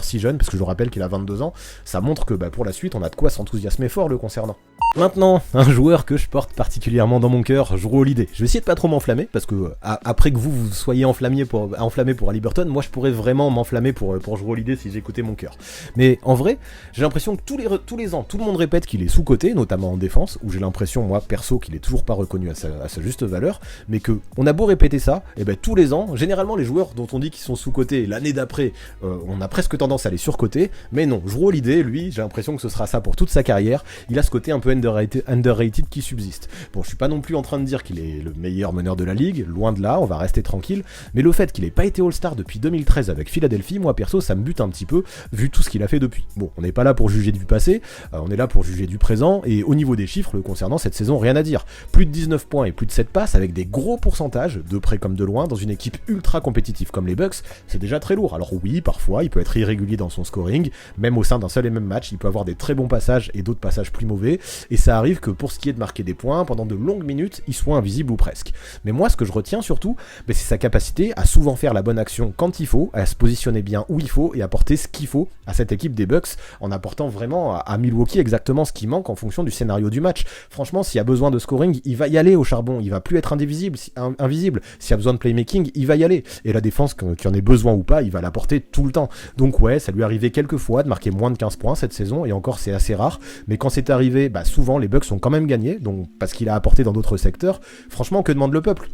si jeune, parce que je rappelle qu'il a 22 ans. Ça montre que pour la suite on a de quoi s'enthousiasmer fort le concernant. Maintenant, un joueur que je porte particulièrement dans mon cœur, Jrue Holiday. Je vais essayer de pas trop m'enflammer, parce que après que vous soyez enflammé pour Haliburton, moi je pourrais vraiment m'enflammer pour Jrue Holiday si j'écoutais mon cœur. Mais en vrai, j'ai l'impression que tous les ans, tout le monde répète qu'il est sous-coté, notamment en défense, où j'ai l'impression, moi perso, qu'il est toujours pas reconnu à sa juste valeur, mais que on a beau répéter ça, et tous les ans, généralement les joueurs dont on dit qu'ils sont sous-cotés, l'année d'après, on a presque tendance à les surcoter, mais non, Jrue Holiday, lui, j'ai l'impression que ce sera ça pour toute sa carrière. Il a ce côté un peu underrated qui subsiste. Bon, je suis pas non plus en train de dire qu'il est le meilleur meneur de la ligue, loin de là, on va rester tranquille, mais le fait qu'il ait pas été All-Star depuis 2013 avec Philadelphie, moi perso, ça me bute un petit peu, vu tout ce qu'il a fait depuis. Bon, on n'est pas là pour juger du passé, on est là pour juger du présent, et au niveau des chiffres, le concernant cette saison, rien à dire. Plus de 19 points et plus de 7 passes, avec des gros pourcentages, de près comme de loin, dans une équipe ultra compétitive comme les Bucks, c'est déjà très lourd. Alors oui, parfois, il peut être irrégulier dans son scoring, même au sein d'un seul et même match, il peut avoir des très bons passages et d'autres passages plus mauvais, et ça arrive que pour ce qui est de marquer des points, pendant de longues minutes, il soit invisible ou presque. Mais moi, ce que je retiens surtout, c'est sa capacité à souvent faire la bonne action quand il faut, à se positionner bien où il faut, et apporter ce qu'il faut à cette équipe des Bucks, en apportant vraiment à Milwaukee exactement ce qui manque en fonction du scénario du match. Franchement, s'il y a besoin de scoring, il va y aller au charbon, il va plus être invisible. S'il y a besoin de playmaking, il va y aller. Et la défense, qu'il en ait besoin ou pas, il va l'apporter tout le temps. Donc ouais, ça lui est arrivé quelques fois de marquer moins de 15 points cette saison, et encore c'est assez rare, mais quand c'est arrivé, souvent les Bucks ont quand même gagné, donc parce qu'il a apporté dans d'autres secteurs. Franchement, que demande le peuple ?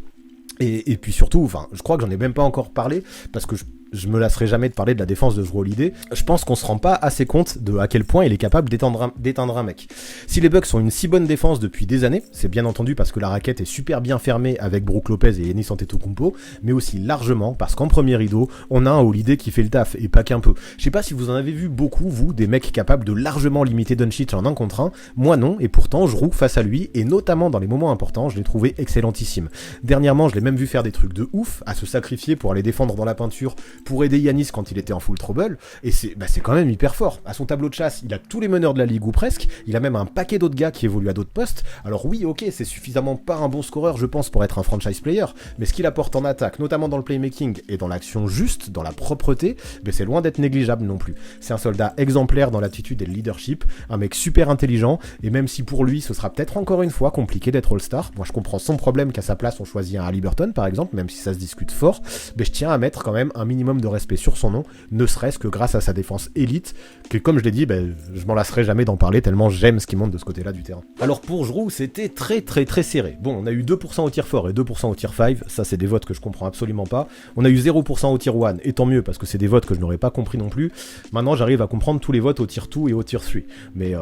Et puis surtout, je crois que j'en ai même pas encore parlé, parce que je me lasserai jamais de parler de la défense de Jrue Holiday. Je pense qu'on se rend pas assez compte de à quel point il est capable d'éteindre un mec. Si les Bucks ont une si bonne défense depuis des années, c'est bien entendu parce que la raquette est super bien fermée avec Brook Lopez et Giannis Antetokounmpo, mais aussi largement parce qu'en premier rideau, on a un Holiday qui fait le taf, et pas qu'un peu. Je sais pas si vous en avez vu beaucoup, vous, des mecs capables de largement limiter Doncic en 1 contre 1, moi non, et pourtant Jrue face à lui, et notamment dans les moments importants, je l'ai trouvé excellentissime. Dernièrement, je l'ai même vu faire des trucs de ouf, à se sacrifier pour aller défendre dans la peinture, pour aider Giannis quand il était en full trouble, et c'est quand même hyper fort. À son tableau de chasse, il a tous les meneurs de la ligue ou presque, il a même un paquet d'autres gars qui évoluent à d'autres postes. Alors oui, ok, c'est suffisamment pas un bon scoreur, je pense, pour être un franchise player, mais ce qu'il apporte en attaque, notamment dans le playmaking et dans l'action juste, dans la propreté, c'est loin d'être négligeable non plus. C'est un soldat exemplaire dans l'attitude et le leadership, un mec super intelligent, et même si pour lui ce sera peut-être encore une fois compliqué d'être All-Star, moi je comprends son problème qu'à sa place on choisit un Haliburton par exemple, même si ça se discute fort, je tiens à mettre quand même un minimum minimum de respect sur son nom, ne serait-ce que grâce à sa défense élite, que comme je l'ai dit, je m'en lasserai jamais d'en parler tellement j'aime ce qui monte de ce côté-là du terrain. Alors pour Giroud, c'était très très très serré. Bon, on a eu 2% au tier 4 et 2% au tier 5, ça c'est des votes que je comprends absolument pas. On a eu 0% au tier 1, et tant mieux parce que c'est des votes que je n'aurais pas compris non plus. Maintenant j'arrive à comprendre tous les votes au tier 2 et au tier 3. Mais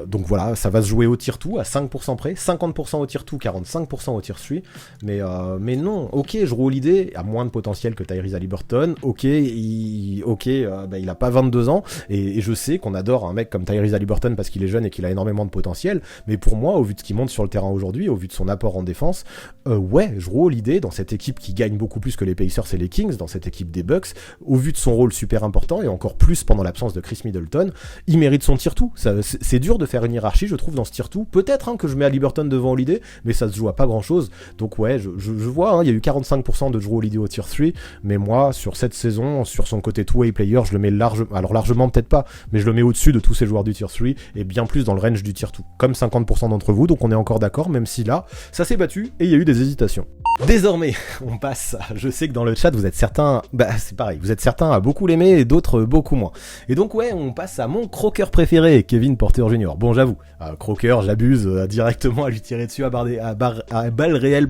donc voilà, ça va se jouer au tier 2 à 5% près, 50% au tier 2, 45% au tier 3. Mais non, ok, Giroud l'idée a moins de potentiel que Tyrese Haliburton, ok, il a pas 22 ans, et je sais qu'on adore un mec comme Tyrese Haliburton parce qu'il est jeune et qu'il a énormément de potentiel, mais pour moi, au vu de ce qu'il monte sur le terrain aujourd'hui, au vu de son apport en défense, Giroud l'idée dans cette équipe qui gagne beaucoup plus que les Pacers et les Kings, dans cette équipe des Bucks, au vu de son rôle super important, et encore plus pendant l'absence de Chris Middleton, il mérite son tier 2. C'est dur de faire une hiérarchie, je trouve, dans ce tier 2. Peut-être que je mets Haliburton devant Holiday, mais ça se joue à pas grand-chose. Donc ouais, je vois, il y a eu 45% de Giroud Holiday au tier 3, mais moi, sur cette saison, sur son côté two-way player, je le mets largement peut-être pas, mais je le mets au-dessus de tous ces joueurs du tier 3, et bien plus dans le range du tier 2, comme 50% d'entre vous, donc on est encore d'accord, même si là, ça s'est battu, et il y a eu des hésitations. Désormais, on passe, je sais que dans le chat, vous êtes certains, c'est pareil, vous êtes certains à beaucoup l'aimer, et d'autres beaucoup moins. Et donc ouais, on passe à mon croqueur préféré, Kevin Porter Jr. Bon, j'avoue, croqueur, j'abuse directement à lui tirer dessus à balles réelles,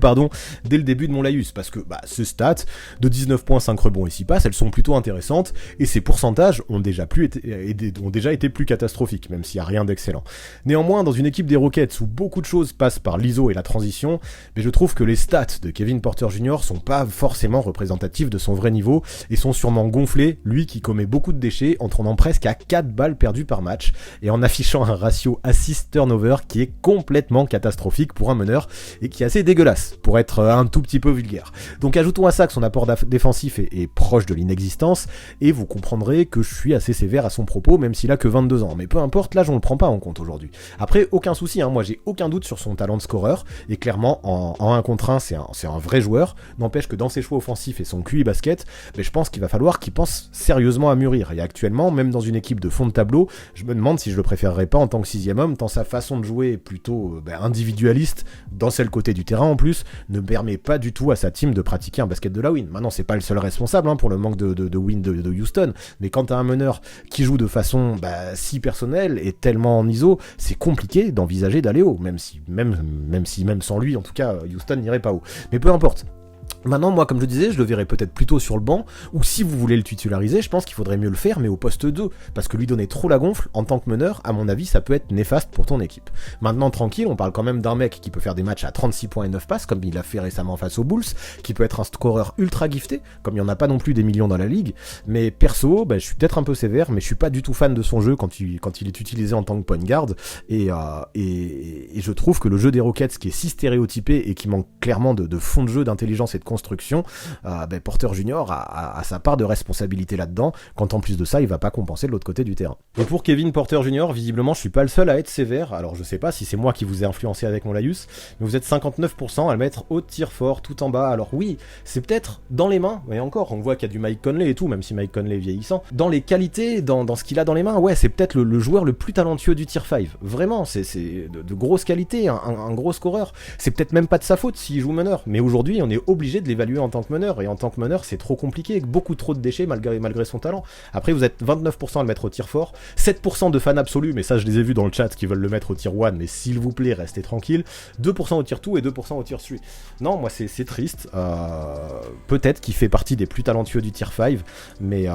dès le début de mon laïus, parce que ce stat de 19.5 rebonds et 6 passes, elles sont plutôt intéressantes, et ces pourcentages ont déjà été plus catastrophiques, même s'il n'y a rien d'excellent. Néanmoins, dans une équipe des Rockets où beaucoup de choses passent par l'ISO et la transition, mais je trouve que les stats de Kevin Porter Jr. sont pas forcément représentatifs de son vrai niveau, et sont sûrement gonflés, lui qui commet beaucoup de déchets en tournant presque à 4 balles perdues par match, et en affichant un ratio assist-turnover qui est complètement catastrophique pour un meneur, et qui est assez dégueulasse, pour être un tout petit peu vulgaire. Donc ajoutons à ça que son apport défensif est proche de l'inexistence, et vous comprendrez que je suis assez sévère à son propos, même s'il a que 22 ans, mais peu importe, l'âge on le prend pas en compte aujourd'hui. Après, aucun souci, moi j'ai aucun doute sur son talent de scoreur, et clairement en 1 contre 1 c'est un vrai joueur, n'empêche que dans ses choix offensifs et son QI basket, je pense qu'il va falloir qu'il pense sérieusement à mûrir, et actuellement, même dans une équipe de fond de tableau, je me demande si je le préférerais pas en tant que 6ème homme, tant sa façon de jouer est plutôt individualiste, dans celle côté du terrain en plus, ne permet pas du tout à sa team de pratiquer un basket de la win. Maintenant, c'est pas le seul responsable pour le manque de win de Houston, mais quand t'as un meneur qui joue de façon si personnelle et tellement en ISO, c'est compliqué d'envisager d'aller haut, même sans lui, en tout cas, Houston n'irait pas haut. Mais peu importe. Maintenant, moi, comme je disais, je le verrais peut-être plutôt sur le banc, ou si vous voulez le titulariser, je pense qu'il faudrait mieux le faire, mais au poste 2, parce que lui donner trop la gonfle, en tant que meneur, à mon avis, ça peut être néfaste pour ton équipe. Maintenant, tranquille, on parle quand même d'un mec qui peut faire des matchs à 36 points et 9 passes, comme il l'a fait récemment face aux Bulls, qui peut être un scoreur ultra gifté, comme il n'y en a pas non plus des millions dans la ligue, mais perso, je suis peut-être un peu sévère, mais je suis pas du tout fan de son jeu quand il est utilisé en tant que point guard, et je trouve que le jeu des Rockets, qui est si stéréotypé et qui manque clairement de fond de jeu, d'intelligence et de construction, Porter Jr. a sa part de responsabilité là-dedans, quand en plus de ça, il va pas compenser de l'autre côté du terrain. Et pour Kevin Porter Jr., visiblement, je suis pas le seul à être sévère, alors je sais pas si c'est moi qui vous ai influencé avec mon laïus, mais vous êtes 59% à le mettre au tir fort, tout en bas, alors oui, c'est peut-être dans les mains, mais encore, on voit qu'il y a du Mike Conley et tout, même si Mike Conley est vieillissant, dans les qualités, dans ce qu'il a dans les mains, ouais, c'est peut-être le joueur le plus talentueux du tier 5, vraiment, c'est de grosses qualités, un gros scoreur, c'est peut-être même pas de sa faute s'il joue meneur, mais aujourd'hui, on est obligé de l'évaluer en tant que meneur, et en tant que meneur, c'est trop compliqué, beaucoup trop de déchets malgré son talent. Après, vous êtes 29% à le mettre au tir fort, 7% de fans absolus, mais ça je les ai vus dans le chat qui veulent le mettre au tir 1, mais s'il vous plaît, restez tranquille, 2% au tir 2 et 2% au tir 3. Non, moi c'est triste, peut-être qu'il fait partie des plus talentueux du tir 5, mais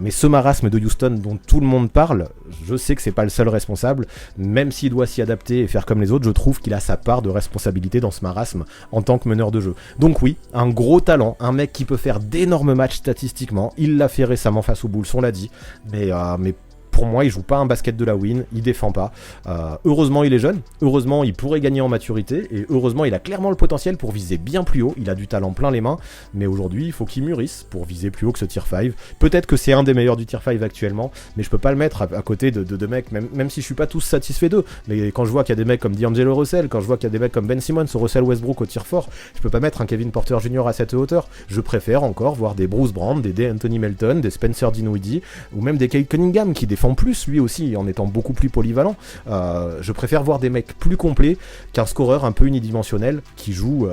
ce marasme de Houston dont tout le monde parle, je sais que c'est pas le seul responsable, même s'il doit s'y adapter et faire comme les autres, je trouve qu'il a sa part de responsabilité dans ce marasme en tant que meneur de jeu. Donc oui, un gros talent, un mec qui peut faire d'énormes matchs statistiquement, il l'a fait récemment face aux Bulls, on l'a dit, mais pour moi, il joue pas un basket de la win, il défend pas. Heureusement, il est jeune, heureusement, il pourrait gagner en maturité, et heureusement, il a clairement le potentiel pour viser bien plus haut, il a du talent plein les mains, mais aujourd'hui, il faut qu'il mûrisse pour viser plus haut que ce tier 5. Peut-être que c'est un des meilleurs du tier 5 actuellement, mais je peux pas le mettre à côté de mecs, même si je suis pas tous satisfait d'eux, mais quand je vois qu'il y a des mecs comme D'Angelo Russell, quand je vois qu'il y a des mecs comme Ben Simmons ou Russell Westbrook au tir fort, je peux pas mettre un Kevin Porter Jr. à cette hauteur. Je préfère encore voir des Bruce Brown, des Anthony Melton, des Spencer Dinwiddie, ou même des Kate Cunningham qui défendent en plus lui aussi, en étant beaucoup plus polyvalent. Je préfère voir des mecs plus complets qu'un scoreur un peu unidimensionnel qui joue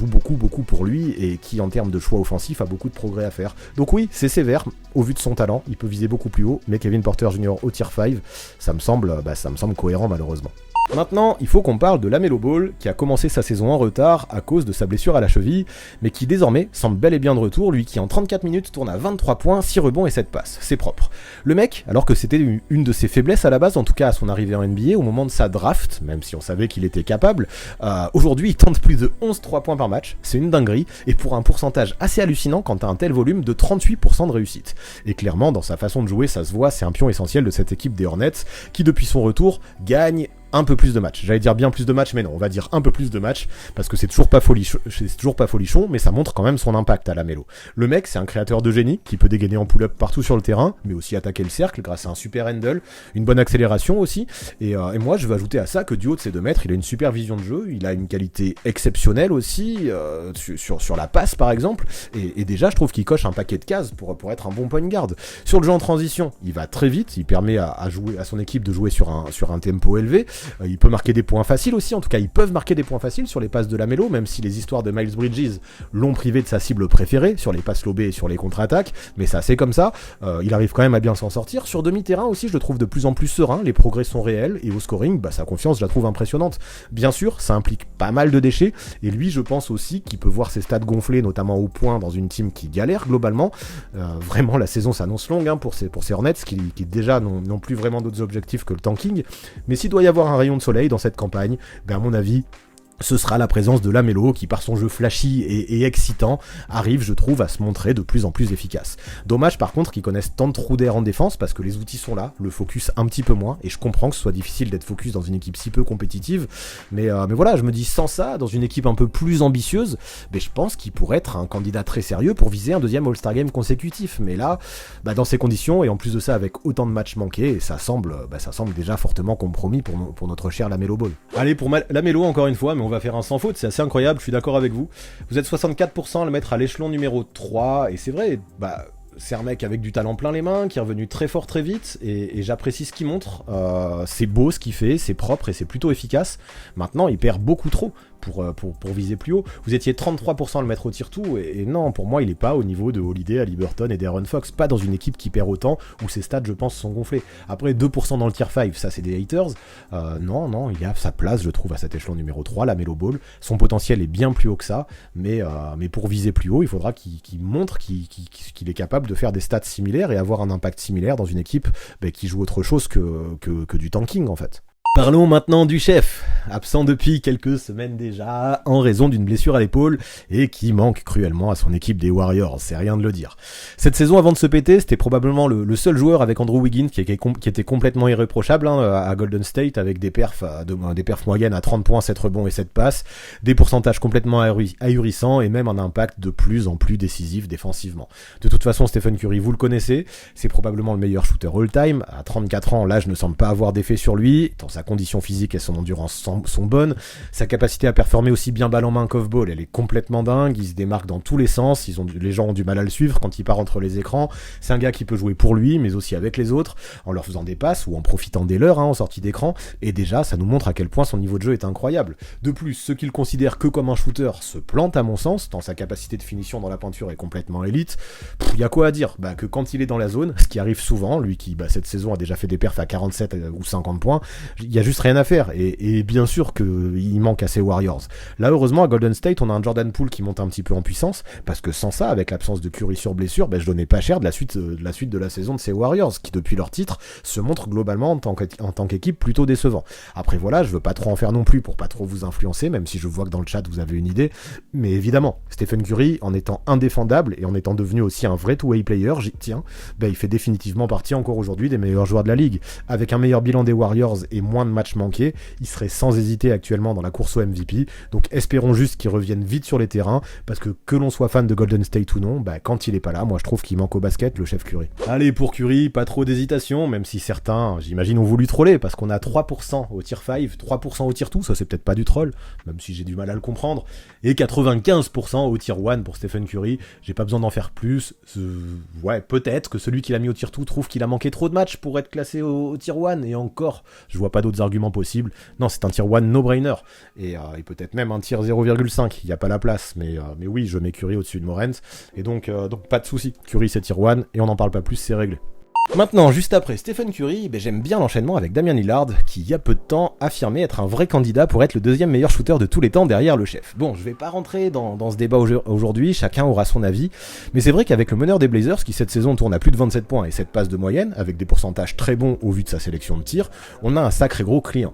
beaucoup pour lui et qui en termes de choix offensifs a beaucoup de progrès à faire. Donc oui, c'est sévère au vu de son talent, il peut viser beaucoup plus haut, mais Kevin Porter Jr. au tier 5, ça me semble cohérent malheureusement. Maintenant, il faut qu'on parle de LaMelo Ball, qui a commencé sa saison en retard à cause de sa blessure à la cheville, mais qui désormais semble bel et bien de retour, lui qui en 34 minutes tourne à 23 points, 6 rebonds et 7 passes, c'est propre. Le mec, alors que c'était une de ses faiblesses à la base, en tout cas à son arrivée en NBA, au moment de sa draft, même si on savait qu'il était capable, aujourd'hui il tente plus de 11 3 points par match, c'est une dinguerie, et pour un pourcentage assez hallucinant quand t'as un tel volume de 38% de réussite. Et clairement, dans sa façon de jouer, ça se voit, c'est un pion essentiel de cette équipe des Hornets, qui depuis son retour, gagne un peu plus de matchs. J'allais dire bien plus de matchs, mais non, on va dire un peu plus de matchs, parce que c'est toujours pas folichon, mais ça montre quand même son impact à LaMelo. Le mec, c'est un créateur de génie, qui peut dégainer en pull-up partout sur le terrain, mais aussi attaquer le cercle grâce à un super handle, une bonne accélération aussi, et moi je veux ajouter à ça que du haut de ses 2 mètres, il a une super vision de jeu, il a une qualité exceptionnelle aussi, sur la passe par exemple, et déjà je trouve qu'il coche un paquet de cases pour être un bon point guard. Sur le jeu en transition, il va très vite, il permet à son équipe de jouer sur un tempo élevé. Il peut marquer des points faciles aussi, en tout cas ils peuvent marquer des points faciles sur les passes de LaMelo, même si les histoires de Miles Bridges l'ont privé de sa cible préférée, sur les passes lobées et sur les contre-attaques, mais ça c'est comme ça, il arrive quand même à bien s'en sortir. Sur demi-terrain aussi, je le trouve de plus en plus serein, les progrès sont réels, et au scoring, sa confiance je la trouve impressionnante. Bien sûr, ça implique pas mal de déchets, et lui je pense aussi qu'il peut voir ses stats gonfler, notamment au point dans une team qui galère globalement. Vraiment la saison s'annonce longue pour ces Hornets, qui déjà n'ont plus vraiment d'autres objectifs que le tanking, mais s'il doit y avoir un rayon de soleil dans cette campagne, à mon avis, ce sera la présence de LaMelo qui, par son jeu flashy et excitant, arrive, je trouve, à se montrer de plus en plus efficace. Dommage par contre qu'ils connaissent tant de trous d'air en défense, parce que les outils sont là, le focus un petit peu moins, et je comprends que ce soit difficile d'être focus dans une équipe si peu compétitive, mais voilà, je me dis sans ça, dans une équipe un peu plus ambitieuse, je pense qu'il pourrait être un candidat très sérieux pour viser un 2e All-Star Game consécutif, mais là, dans ces conditions, et en plus de ça avec autant de matchs manqués, ça semble déjà fortement compromis pour notre cher LaMelo Ball. Allez, pour LaMelo encore une fois, mais on va faire un sans faute, c'est assez incroyable, je suis d'accord avec vous. Vous êtes 64% à le mettre à l'échelon numéro 3, et c'est vrai, c'est un mec avec du talent plein les mains, qui est revenu très fort très vite, et j'apprécie ce qu'il montre. C'est beau ce qu'il fait, c'est propre et c'est plutôt efficace. Maintenant, il perd beaucoup trop pour viser plus haut. Vous étiez 33% à le mettre au tir-tout, et non, pour moi, il est pas au niveau de Holiday, Haliburton et d'Aaron Fox. Pas dans une équipe qui perd autant, où ses stats, je pense, sont gonflés. Après, 2% dans le tier 5, ça c'est des haters. Non, il a sa place, je trouve, à cet échelon numéro 3, LaMelo Ball. Son potentiel est bien plus haut que ça, mais pour viser plus haut, il faudra qu'il montre qu'il est capable de faire des stats similaires et avoir un impact similaire dans une équipe qui joue autre chose que du tanking, en fait. Parlons maintenant du chef, absent depuis quelques semaines déjà, en raison d'une blessure à l'épaule, et qui manque cruellement à son équipe des Warriors, c'est rien de le dire. Cette saison avant de se péter, c'était probablement le seul joueur avec Andrew Wiggins qui était complètement irréprochable à Golden State, avec des perfs moyennes à 30 points, 7 rebonds et 7 passes, des pourcentages complètement ahurissants, et même un impact de plus en plus décisif défensivement. De toute façon, Stephen Curry, vous le connaissez, c'est probablement le meilleur shooter all-time, à 34 ans, l'âge ne semble pas avoir d'effet sur lui, dans sa condition physique et son endurance sont bonnes, sa capacité à performer aussi bien balle en main qu'off-ball, elle est complètement dingue, il se démarque dans tous les sens, les gens ont du mal à le suivre quand il part entre les écrans, c'est un gars qui peut jouer pour lui, mais aussi avec les autres, en leur faisant des passes ou en profitant des leurs en sortie d'écran, et déjà ça nous montre à quel point son niveau de jeu est incroyable. De plus, ceux qui le considèrent que comme un shooter se plantent à mon sens, tant sa capacité de finition dans la peinture est complètement élite. Y a quoi à dire, que quand il est dans la zone, ce qui arrive souvent, lui qui cette saison a déjà fait des perfs à 47 ou 50 points, il y a juste rien à faire, et bien sûr qu'il manque à ses Warriors. Là, heureusement, à Golden State, on a un Jordan Poole qui monte un petit peu en puissance, parce que sans ça, avec l'absence de Curry sur blessure, je donnais pas cher de la suite de la saison de ces Warriors, qui depuis leur titre, se montrent globalement en tant qu'équipe plutôt décevant. Après voilà, je veux pas trop en faire non plus pour pas trop vous influencer, même si je vois que dans le chat vous avez une idée, mais évidemment, Stephen Curry, en étant indéfendable, et en étant devenu aussi un vrai two-way player, j'y tiens, il fait définitivement partie encore aujourd'hui des meilleurs joueurs de la ligue. Avec un meilleur bilan des Warriors et moins points de match manqués, il serait sans hésiter actuellement dans la course au MVP. Donc espérons juste qu'il revienne vite sur les terrains, parce que l'on soit fan de Golden State ou non, quand il est pas là, moi je trouve qu'il manque au basket le chef Curry. Allez, pour Curry, pas trop d'hésitation, même si certains, j'imagine, ont voulu troller, parce qu'on a 3% au tir 5, 3% au tir 2, ça c'est peut-être pas du troll, même si j'ai du mal à le comprendre, et 95% au tir 1 pour Stephen Curry. J'ai pas besoin d'en faire plus. Ouais, peut-être que celui qui l'a mis au tir 2 trouve qu'il a manqué trop de matchs pour être classé au tir 1, et encore, je vois pas d'autres arguments possibles. Non, c'est un tir 1 no-brainer, et peut-être même un tir 0,5, il n'y a pas la place, mais oui, je mets Curry au-dessus de Morant, et donc pas de souci. Curry c'est tir 1, et on n'en parle pas plus, c'est réglé. Maintenant, juste après Stephen Curry, j'aime bien l'enchaînement avec Damian Lillard, qui il y a peu de temps affirmait être un vrai candidat pour être le deuxième meilleur shooter de tous les temps derrière le chef. Bon, je vais pas rentrer dans ce débat aujourd'hui, chacun aura son avis, mais c'est vrai qu'avec le meneur des Blazers, qui cette saison tourne à plus de 27 points et 7 passes de moyenne, avec des pourcentages très bons au vu de sa sélection de tirs, on a un sacré gros client.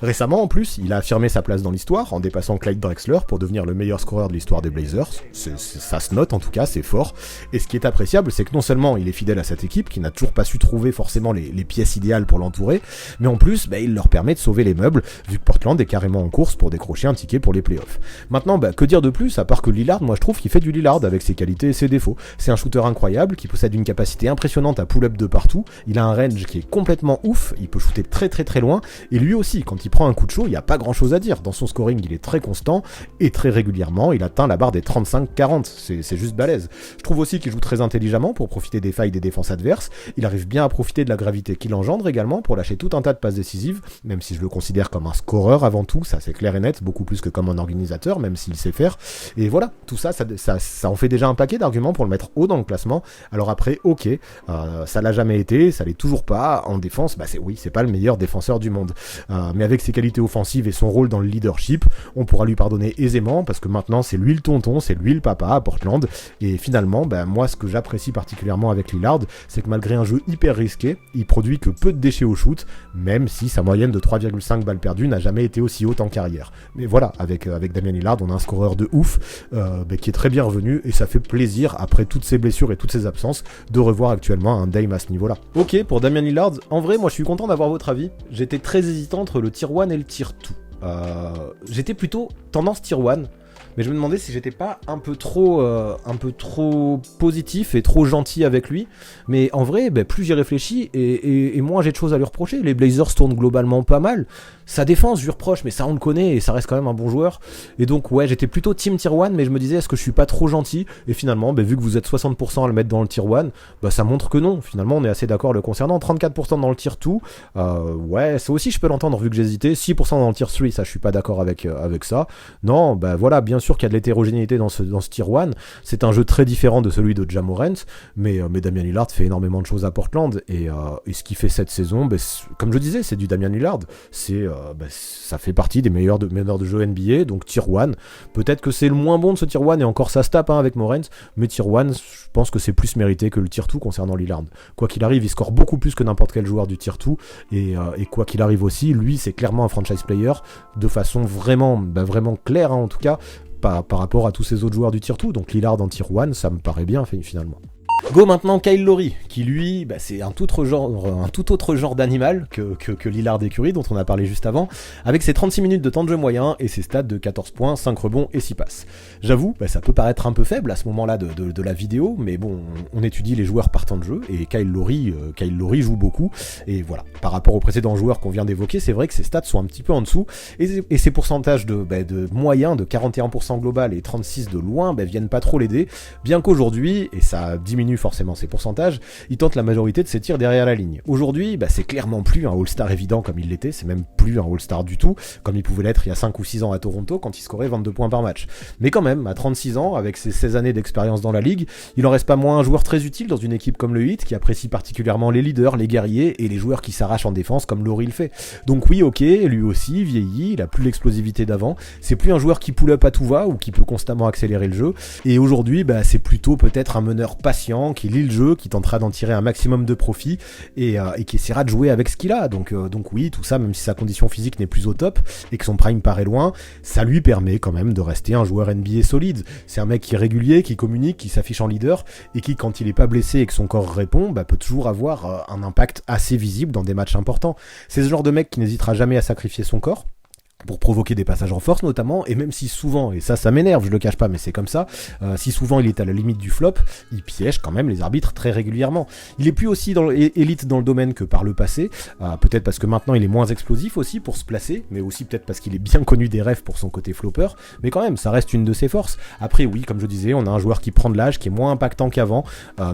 Récemment, en plus, il a affirmé sa place dans l'histoire en dépassant Clyde Drexler pour devenir le meilleur scoreur de l'histoire des Blazers. Ça se note en tout cas, c'est fort. Et ce qui est appréciable, c'est que non seulement il est fidèle à cette équipe, qui n'a toujours pas su trouver forcément les pièces idéales pour l'entourer, mais en plus, il leur permet de sauver les meubles, vu que Portland est carrément en course pour décrocher un ticket pour les playoffs. Maintenant, que dire de plus, à part que Lillard, moi je trouve qu'il fait du Lillard avec ses qualités et ses défauts. C'est un shooter incroyable, qui possède une capacité impressionnante à pull-up de partout, il a un range qui est complètement ouf, il peut shooter très très très loin, et lui aussi, quand il prend un coup de chaud, il n'y a pas grand chose à dire. Dans son scoring, il est très constant, et très régulièrement, il atteint la barre des 35-40, c'est juste balèze. Je trouve aussi qu'il joue très intelligemment pour profiter des failles des défenses adverses, il arrive bien à profiter de la gravité qu'il engendre également pour lâcher tout un tas de passes décisives, même si je le considère comme un scoreur avant tout, ça c'est clair et net, beaucoup plus que comme un organisateur, même s'il sait faire. Et voilà, tout ça en fait déjà un paquet d'arguments pour le mettre haut dans le classement. Alors après, ok, ça l'a jamais été, ça l'est toujours pas. En défense, c'est pas le meilleur défenseur du monde. Mais avec ses qualités offensives et son rôle dans le leadership, on pourra lui pardonner aisément, parce que maintenant c'est lui le tonton, c'est lui le papa à Portland. Et finalement, moi ce que j'apprécie particulièrement avec Lillard, c'est que malgré un jeu hyper risqué, il produit que peu de déchets au shoot, même si sa moyenne de 3,5 balles perdues n'a jamais été aussi haute en carrière. Mais voilà, avec Damian Lillard, on a un scoreur de ouf, qui est très bien revenu, et ça fait plaisir, après toutes ses blessures et toutes ses absences, de revoir actuellement un Dame à ce niveau-là. Ok, pour Damian Lillard, en vrai, moi je suis content d'avoir votre avis. J'étais très hésitant entre le tier 1 et le tier 2. J'étais plutôt tendance tier 1, mais je me demandais si j'étais pas un peu trop positif et trop gentil avec lui. Mais en vrai, plus j'y réfléchis et moins j'ai de choses à lui reprocher. Les Blazers tournent globalement pas mal. Sa défense, je lui reproche, mais ça on le connaît et ça reste quand même un bon joueur. Et donc ouais, j'étais plutôt team tier 1, mais je me disais, est-ce que je suis pas trop gentil? Et finalement, vu que vous êtes 60% à le mettre dans le tier 1, ça montre que non. Finalement, on est assez d'accord le concernant. 34% dans le tier 2, ouais, ça aussi je peux l'entendre vu que j'hésitais. 6% dans le tier 3, ça je suis pas d'accord avec ça. Non, voilà, bien sûr qu'il y a de l'hétérogénéité dans ce tier 1. C'est un jeu très différent de celui de Ja Morant, mais Damian Lillard fait énormément de choses à Portland, et ce qu'il fait cette saison, comme je disais, c'est du Damian Lillard. Ça fait partie des meneurs de jeu NBA, donc tier 1. Peut-être que c'est le moins bon de ce tier 1, et encore ça se tape avec Morant, mais tier 1, je pense que c'est plus mérité que le tier 2 concernant Lillard. Quoi qu'il arrive, il score beaucoup plus que n'importe quel joueur du tier 2, et quoi qu'il arrive aussi, lui c'est clairement un franchise player, de façon vraiment claire, en tout cas, par rapport à tous ces autres joueurs du tier 2, donc Lillard en tier 1, ça me paraît bien finalement. Go maintenant Kyle Lowry, qui lui, c'est un tout autre genre d'animal que Lillard et Curry, dont on a parlé juste avant, avec ses 36 minutes de temps de jeu moyen et ses stats de 14 points, 5 rebonds et 6 passes. J'avoue, ça peut paraître un peu faible à ce moment-là de la vidéo, mais bon, on étudie les joueurs par temps de jeu, et Kyle Lowry joue beaucoup, et voilà, par rapport aux précédents joueurs qu'on vient d'évoquer, c'est vrai que ses stats sont un petit peu en dessous, et ses pourcentages de moyen de 41% global et 36% de loin, viennent pas trop l'aider, bien qu'aujourd'hui, et ça diminue forcément ses pourcentages, il tente la majorité de ses tirs derrière la ligne. Aujourd'hui, c'est clairement plus un All-Star évident comme il l'était, c'est même plus un All-Star du tout, comme il pouvait l'être il y a 5 ou 6 ans à Toronto quand il scorait 22 points par match. Mais quand même, à 36 ans, avec ses 16 années d'expérience dans la ligue, il en reste pas moins un joueur très utile dans une équipe comme le Heat, qui apprécie particulièrement les leaders, les guerriers et les joueurs qui s'arrachent en défense comme Lowry le fait. Donc oui, ok, lui aussi, vieilli, il a plus l'explosivité d'avant, c'est plus un joueur qui pull up à tout va ou qui peut constamment accélérer le jeu, et aujourd'hui, c'est plutôt peut-être un meneur patient, patient, qui lit le jeu, qui tentera d'en tirer un maximum de profit et qui essaiera de jouer avec ce qu'il a. Donc oui, tout ça, même si sa condition physique n'est plus au top et que son prime paraît loin, ça lui permet quand même de rester un joueur NBA solide. C'est un mec qui est régulier, qui communique, qui s'affiche en leader et qui, quand il est pas blessé et que son corps répond, peut toujours avoir un impact assez visible dans des matchs importants. C'est ce genre de mec qui n'hésitera jamais à sacrifier son corps pour provoquer des passages en force notamment, et même si souvent, et ça m'énerve, je le cache pas, mais c'est comme ça, si souvent il est à la limite du flop, il piège quand même les arbitres très régulièrement. Il est plus aussi élite dans le domaine que par le passé, peut-être parce que maintenant il est moins explosif aussi pour se placer, mais aussi peut-être parce qu'il est bien connu des refs pour son côté flopper, mais quand même, ça reste une de ses forces. Après oui, comme je disais, on a un joueur qui prend de l'âge, qui est moins impactant qu'avant,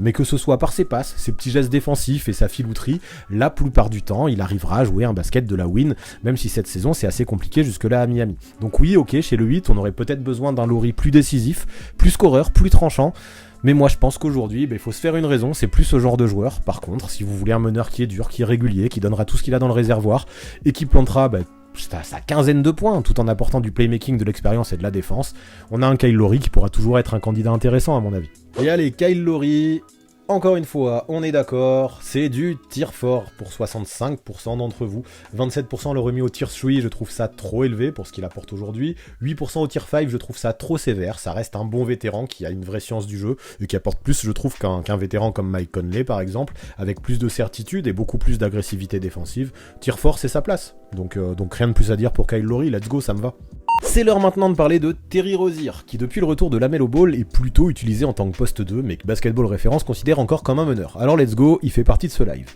mais que ce soit par ses passes, ses petits gestes défensifs et sa filouterie, la plupart du temps, il arrivera à jouer un basket de la win, même si cette saison c'est assez compliqué jusque-là à Miami. Donc oui, ok, chez le 8, on aurait peut-être besoin d'un Lowry plus décisif, plus scoreur, plus tranchant, mais moi je pense qu'aujourd'hui, il faut se faire une raison, c'est plus ce genre de joueur. Par contre, si vous voulez un meneur qui est dur, qui est régulier, qui donnera tout ce qu'il a dans le réservoir, et qui plantera sa quinzaine de points, tout en apportant du playmaking, de l'expérience et de la défense, on a un Kyle Lowry qui pourra toujours être un candidat intéressant à mon avis. Et allez, Kyle Lowry... Encore une fois, on est d'accord, c'est du tir fort pour 65% d'entre vous. 27% le remis au tir 3, je trouve ça trop élevé pour ce qu'il apporte aujourd'hui. 8% au tir 5, je trouve ça trop sévère. Ça reste un bon vétéran qui a une vraie science du jeu et qui apporte plus, je trouve, qu'un vétéran comme Mike Conley par exemple, avec plus de certitude et beaucoup plus d'agressivité défensive. Tir fort, c'est sa place. Donc rien de plus à dire pour Kyle Lowry, let's go, ça me va. C'est l'heure maintenant de parler de Terry Rozier, qui depuis le retour de LaMelo Ball est plutôt utilisé en tant que poste 2, mais que Basketball Référence considère encore comme un meneur. Alors let's go, il fait partie de ce live.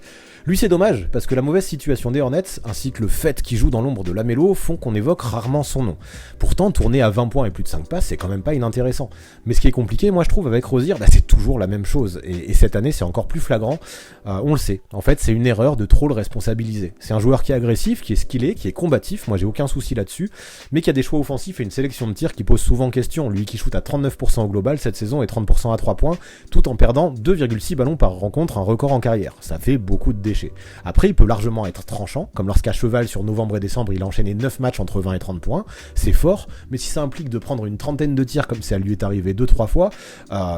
Lui c'est dommage, parce que la mauvaise situation des Hornets, ainsi que le fait qu'il joue dans l'ombre de LaMelo, font qu'on évoque rarement son nom. Pourtant, tourner à 20 points et plus de 5 passes, c'est quand même pas inintéressant. Mais ce qui est compliqué, moi je trouve, avec Rozier, c'est toujours la même chose. Et cette année, c'est encore plus flagrant. On le sait. En fait, c'est une erreur de trop le responsabiliser. C'est un joueur qui est agressif, qui est skillé, qui est combatif, moi j'ai aucun souci là-dessus, mais qui a des choix offensifs et une sélection de tirs qui pose souvent question. Lui qui shoot à 39% au global cette saison et 30% à 3 points, tout en perdant 2,6 ballons par rencontre, un record en carrière. Ça fait beaucoup de déchets. Après, il peut largement être tranchant, comme lorsqu'à Cheval sur novembre et décembre, il a enchaîné 9 matchs entre 20 et 30 points. C'est fort, mais si ça implique de prendre une trentaine de tirs comme ça lui est arrivé 2-3 fois,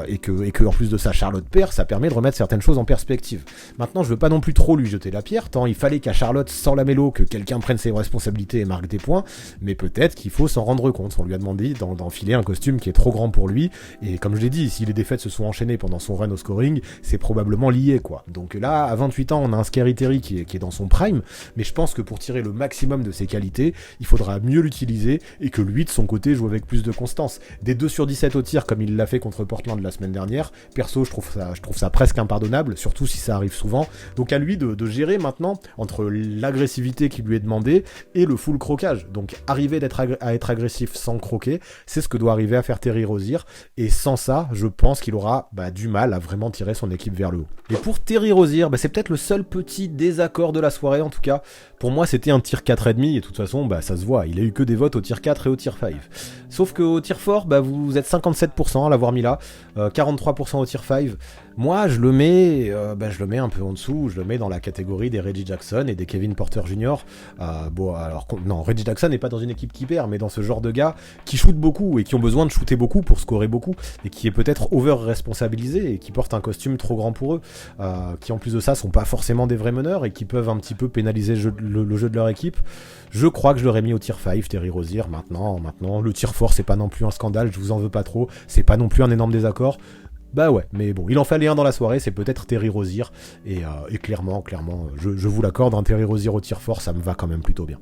et que en plus de ça Charlotte perd, ça permet de remettre certaines choses en perspective. Maintenant, je veux pas non plus trop lui jeter la pierre, tant il fallait qu'à Charlotte, sans LaMelo, que quelqu'un prenne ses responsabilités et marque des points, mais peut-être qu'il faut s'en rendre compte. On lui a demandé d'enfiler un costume qui est trop grand pour lui, et comme je l'ai dit, si les défaites se sont enchaînées pendant son run au scoring, c'est probablement lié, quoi. Donc là, à 28 ans, on a un Scary Terry qui est dans son prime, mais je pense que pour tirer le maximum de ses qualités, il faudra mieux l'utiliser et que lui, de son côté, joue avec plus de constance. Des 2 sur 17 au tir, comme il l'a fait contre Portland la semaine dernière, perso, je trouve ça presque impardonnable, surtout si ça arrive souvent. Donc à lui de gérer maintenant entre l'agressivité qui lui est demandée et le full croquage. Donc arriver à être agressif sans croquer, c'est ce que doit arriver à faire Terry Rozier, et sans ça, je pense qu'il aura du mal à vraiment tirer son équipe vers le haut. Et pour Terry Rozier, c'est peut-être le seul petit désaccord de la soirée en tout cas. Pour moi c'était un tir 4,5 et de toute façon ça se voit, il a eu que des votes au tir 4 et au tir 5. Sauf qu'au tir fort, vous êtes 57% à l'avoir mis là, 43% au tir 5. Moi je le mets un peu en dessous, je le mets dans la catégorie des Reggie Jackson et des Kevin Porter Jr. Non, Reggie Jackson n'est pas dans une équipe qui perd, mais dans ce genre de gars qui shootent beaucoup et qui ont besoin de shooter beaucoup pour scorer beaucoup, et qui est peut-être over-responsabilisé et qui porte un costume trop grand pour eux, qui en plus de ça sont pas forcément des vrais meneurs et qui peuvent un petit peu pénaliser le jeu de leur équipe. Je crois que je l'aurais mis au tir 5, Terry Rozier. Maintenant, le tir fort c'est pas non plus un scandale, je vous en veux pas trop, c'est pas non plus un énorme désaccord. Ouais, mais bon, il en fallait un dans la soirée, c'est peut-être Terry Rozier, et clairement, je vous l'accorde, un Terry Rozier au tir fort, ça me va quand même plutôt bien.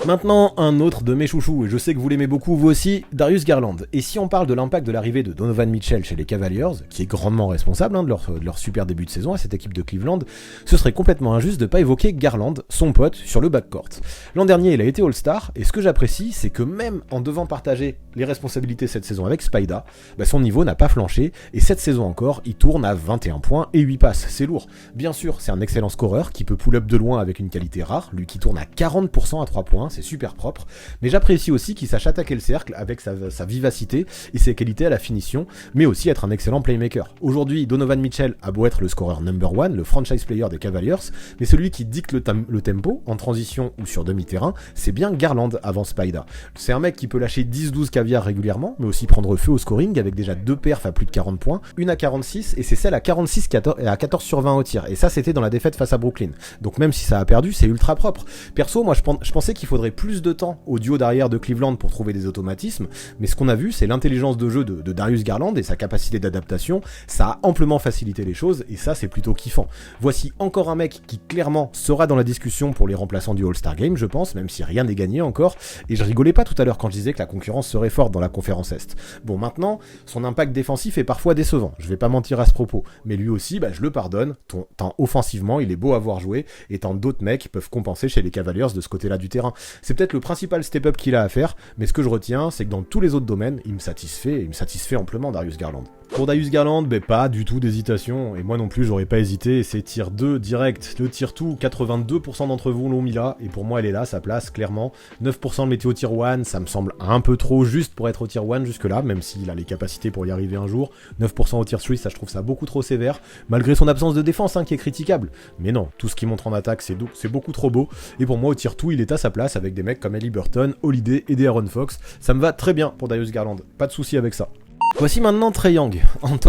Maintenant, un autre de mes chouchous, et je sais que vous l'aimez beaucoup vous aussi, Darius Garland. Et si on parle de l'impact de l'arrivée de Donovan Mitchell chez les Cavaliers, qui est grandement responsable de leur super début de saison à cette équipe de Cleveland, ce serait complètement injuste de pas évoquer Garland, son pote, sur le backcourt. L'an dernier, il a été All-Star, et ce que j'apprécie, c'est que même en devant partager les responsabilités cette saison avec Spida, son niveau n'a pas flanché, et cette saison encore, il tourne à 21 points et 8 passes, c'est lourd. Bien sûr, c'est un excellent scoreur qui peut pull-up de loin avec une qualité rare, lui qui tourne à 40% à 3 points, c'est super propre, mais j'apprécie aussi qu'il sache attaquer le cercle avec sa vivacité et ses qualités à la finition, mais aussi être un excellent playmaker. Aujourd'hui, Donovan Mitchell a beau être le scoreur number one, le franchise player des Cavaliers, mais celui qui dicte le tempo, en transition ou sur demi-terrain, c'est bien Garland avant Spida. C'est un mec qui peut lâcher 10-12 caviar régulièrement, mais aussi prendre feu au scoring avec déjà 2 perfs à plus de 40 points, une à 46 et c'est celle à 46 à 14 sur 20 au tir. Et ça, c'était dans la défaite face à Brooklyn. Donc même si ça a perdu, c'est ultra propre. Perso, moi je pensais qu'il faudrait plus de temps au duo d'arrière de Cleveland pour trouver des automatismes, mais ce qu'on a vu, c'est l'intelligence de jeu de Darius Garland et sa capacité d'adaptation. Ça a amplement facilité les choses et ça, c'est plutôt kiffant. Voici encore un mec qui clairement sera dans la discussion pour les remplaçants du All-Star Game, je pense, même si rien n'est gagné encore. Et je rigolais pas tout à l'heure quand je disais que la concurrence serait forte dans la conférence Est. Bon, maintenant, son impact défensif est parfois décevant, je vais pas mentir à ce propos, mais lui aussi, je le pardonne, tant offensivement, il est beau à voir jouer, et tant d'autres mecs peuvent compenser chez les Cavaliers de ce côté-là du terrain. C'est peut-être le principal step-up qu'il a à faire, mais ce que je retiens, c'est que dans tous les autres domaines, il me satisfait amplement Darius Garland. Pour Darius Garland, pas du tout d'hésitation, et moi non plus j'aurais pas hésité, c'est tier 2 direct, le tier 2, 82% d'entre vous l'ont mis là, et pour moi elle est là, sa place, clairement. 9% le météo tier 1, ça me semble un peu trop juste pour être au tier 1 jusque là, même s'il a les capacités pour y arriver un jour. 9% au tier 3, ça je trouve ça beaucoup trop sévère, malgré son absence de défense qui est critiquable. Mais non, tout ce qu'il montre en attaque c'est beaucoup trop beau, et pour moi au tier 2 il est à sa place avec des mecs comme Haliburton, Holiday et De'Aaron Fox. Ça me va très bien pour Darius Garland, pas de souci avec ça. Voici maintenant Trae Young,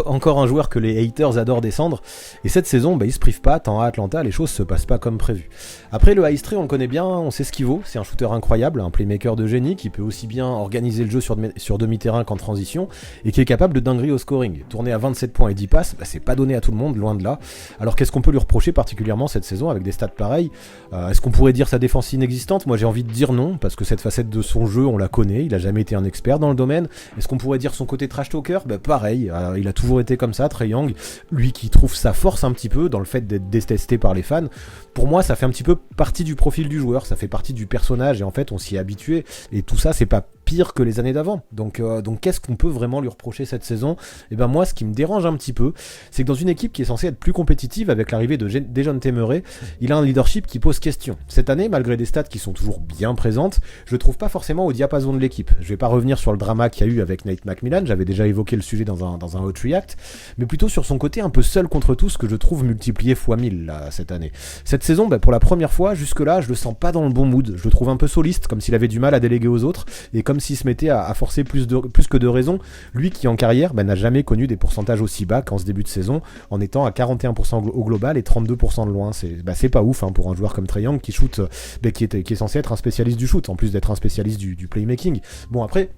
encore un joueur que les haters adorent descendre, et cette saison, il se prive pas, tant à Atlanta, les choses se passent pas comme prévu. Après, le High Trae, on le connaît bien, on sait ce qu'il vaut, c'est un shooter incroyable, un playmaker de génie qui peut aussi bien organiser le jeu sur demi-terrain qu'en transition, et qui est capable de dinguerie au scoring. Tourner à 27 points et 10 passes, c'est pas donné à tout le monde, loin de là. Alors qu'est-ce qu'on peut lui reprocher particulièrement cette saison avec des stats pareils ? Est-ce qu'on pourrait dire sa défense inexistante ? Moi j'ai envie de dire non, parce que cette facette de son jeu, on la connaît, il a jamais été un expert dans le domaine. Est-ce qu'on pourrait dire son côté trash talker ? Pareil, il a toujours été comme ça, Trae Young, lui qui trouve sa force un petit peu dans le fait d'être détesté par les fans. Pour moi, ça fait un petit peu partie du profil du joueur, ça fait partie du personnage, et en fait, on s'y est habitué, et tout ça, c'est pas pire que les années d'avant. Donc qu'est-ce qu'on peut vraiment lui reprocher cette saison ? Moi, ce qui me dérange un petit peu, c'est que dans une équipe qui est censée être plus compétitive avec l'arrivée de Dejounte Murray, il a un leadership qui pose question. Cette année, malgré des stats qui sont toujours bien présentes, je le trouve pas forcément au diapason de l'équipe. Je vais pas revenir sur le drama qu'il y a eu avec Nate McMillan, j'avais déjà évoqué le sujet dans un Hot React, mais plutôt sur son côté un peu seul contre tous que je trouve multiplié x 1000 là, cette année. Cette saison, pour la première fois, jusque-là, je le sens pas dans le bon mood. Je le trouve un peu soliste, comme s'il avait du mal à déléguer aux autres, et comme s'il se mettait à forcer plus que de raison. Lui qui en carrière n'a jamais connu des pourcentages aussi bas qu'en ce début de saison, en étant à 41% au global et 32% de loin. C'est pas ouf pour un joueur comme Trae Young qui shoot, qui est censé être un spécialiste du shoot, en plus d'être un spécialiste du playmaking. Bon après...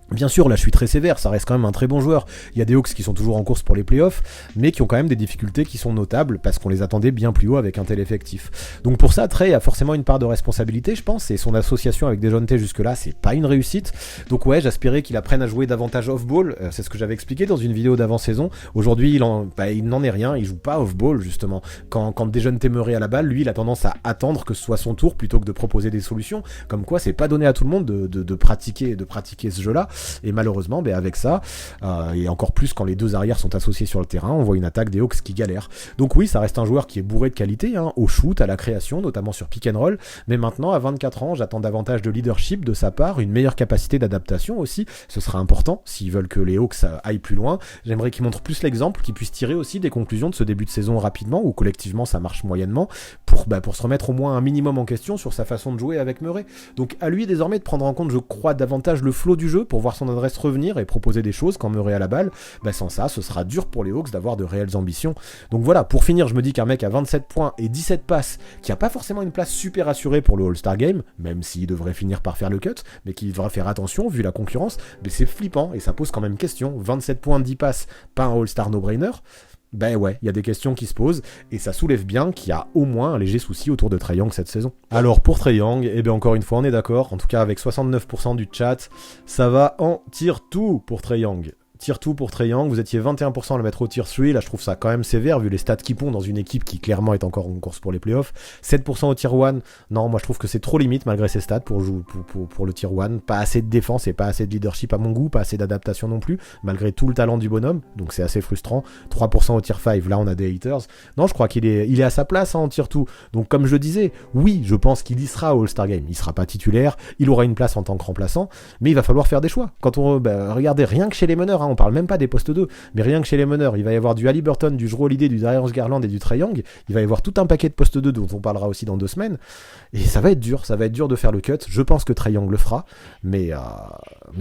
Bien sûr, là je suis très sévère, ça reste quand même un très bon joueur. Il y a des Hawks qui sont toujours en course pour les playoffs, mais qui ont quand même des difficultés qui sont notables parce qu'on les attendait bien plus haut avec un tel effectif. Donc pour ça, Trae a forcément une part de responsabilité, je pense, et son association avec Dejounte jusque-là, c'est pas une réussite. Donc ouais, j'aspirais qu'il apprenne à jouer davantage off-ball, c'est ce que j'avais expliqué dans une vidéo d'avant-saison. Aujourd'hui, il n'en est rien, il joue pas off-ball justement. Quand Dejounte Murray à la balle, lui, il a tendance à attendre que ce soit son tour plutôt que de proposer des solutions. Comme quoi, c'est pas donné à tout le monde de pratiquer ce jeu-là. Et malheureusement, avec ça, et encore plus quand les deux arrières sont associés sur le terrain, on voit une attaque des Hawks qui galère. Donc oui, ça reste un joueur qui est bourré de qualité, au shoot, à la création, notamment sur pick and roll, mais maintenant, à 24 ans, j'attends davantage de leadership de sa part, une meilleure capacité d'adaptation aussi, ce sera important, s'ils veulent que les Hawks aillent plus loin. J'aimerais qu'il montre plus l'exemple, qu'il puisse tirer aussi des conclusions de ce début de saison rapidement, où collectivement ça marche moyennement, pour se remettre au moins un minimum en question sur sa façon de jouer avec Murray. Donc à lui désormais de prendre en compte, je crois, davantage le flow du jeu, pour voir son adresse revenir et proposer des choses quand Murray à la balle. Sans ça, ce sera dur pour les Hawks d'avoir de réelles ambitions. Donc voilà, pour finir, je me dis qu'un mec à 27 points et 17 passes, qui a pas forcément une place super assurée pour le All-Star Game, même s'il devrait finir par faire le cut, mais qui devra faire attention vu la concurrence, c'est flippant et ça pose quand même question. 27 points, 10 passes, pas un All-Star no-brainer. Ouais, il y a des questions qui se posent, et ça soulève bien qu'il y a au moins un léger souci autour de Trae Young cette saison. Alors pour Trae Young, encore une fois on est d'accord, en tout cas avec 69% du chat, ça va en tier 2 pour Trae Young. Tier 2 pour Trae Young, vous étiez 21% à le mettre au Tier 3, là je trouve ça quand même sévère vu les stats qu'ils pondent dans une équipe qui clairement est encore en course pour les playoffs. 7% au Tier 1, non moi je trouve que c'est trop limite malgré ces stats pour le Tier 1, pas assez de défense et pas assez de leadership à mon goût, pas assez d'adaptation non plus, malgré tout le talent du bonhomme, donc c'est assez frustrant. 3% au Tier 5, là on a des haters. Non je crois qu'il est à sa place en Tier 2, donc comme je le disais, oui je pense qu'il y sera au All-Star Game, il sera pas titulaire, il aura une place en tant que remplaçant, mais il va falloir faire des choix. Quand on regardez rien que chez les meneurs, on parle même pas des postes 2, mais rien que chez les meneurs, il va y avoir du Haliburton, du Jrue Holiday, du Darius Garland et du Trae Young, il va y avoir tout un paquet de postes 2 dont on parlera aussi dans 2 semaines, et ça va être dur de faire le cut. Je pense que Trae Young le fera, mais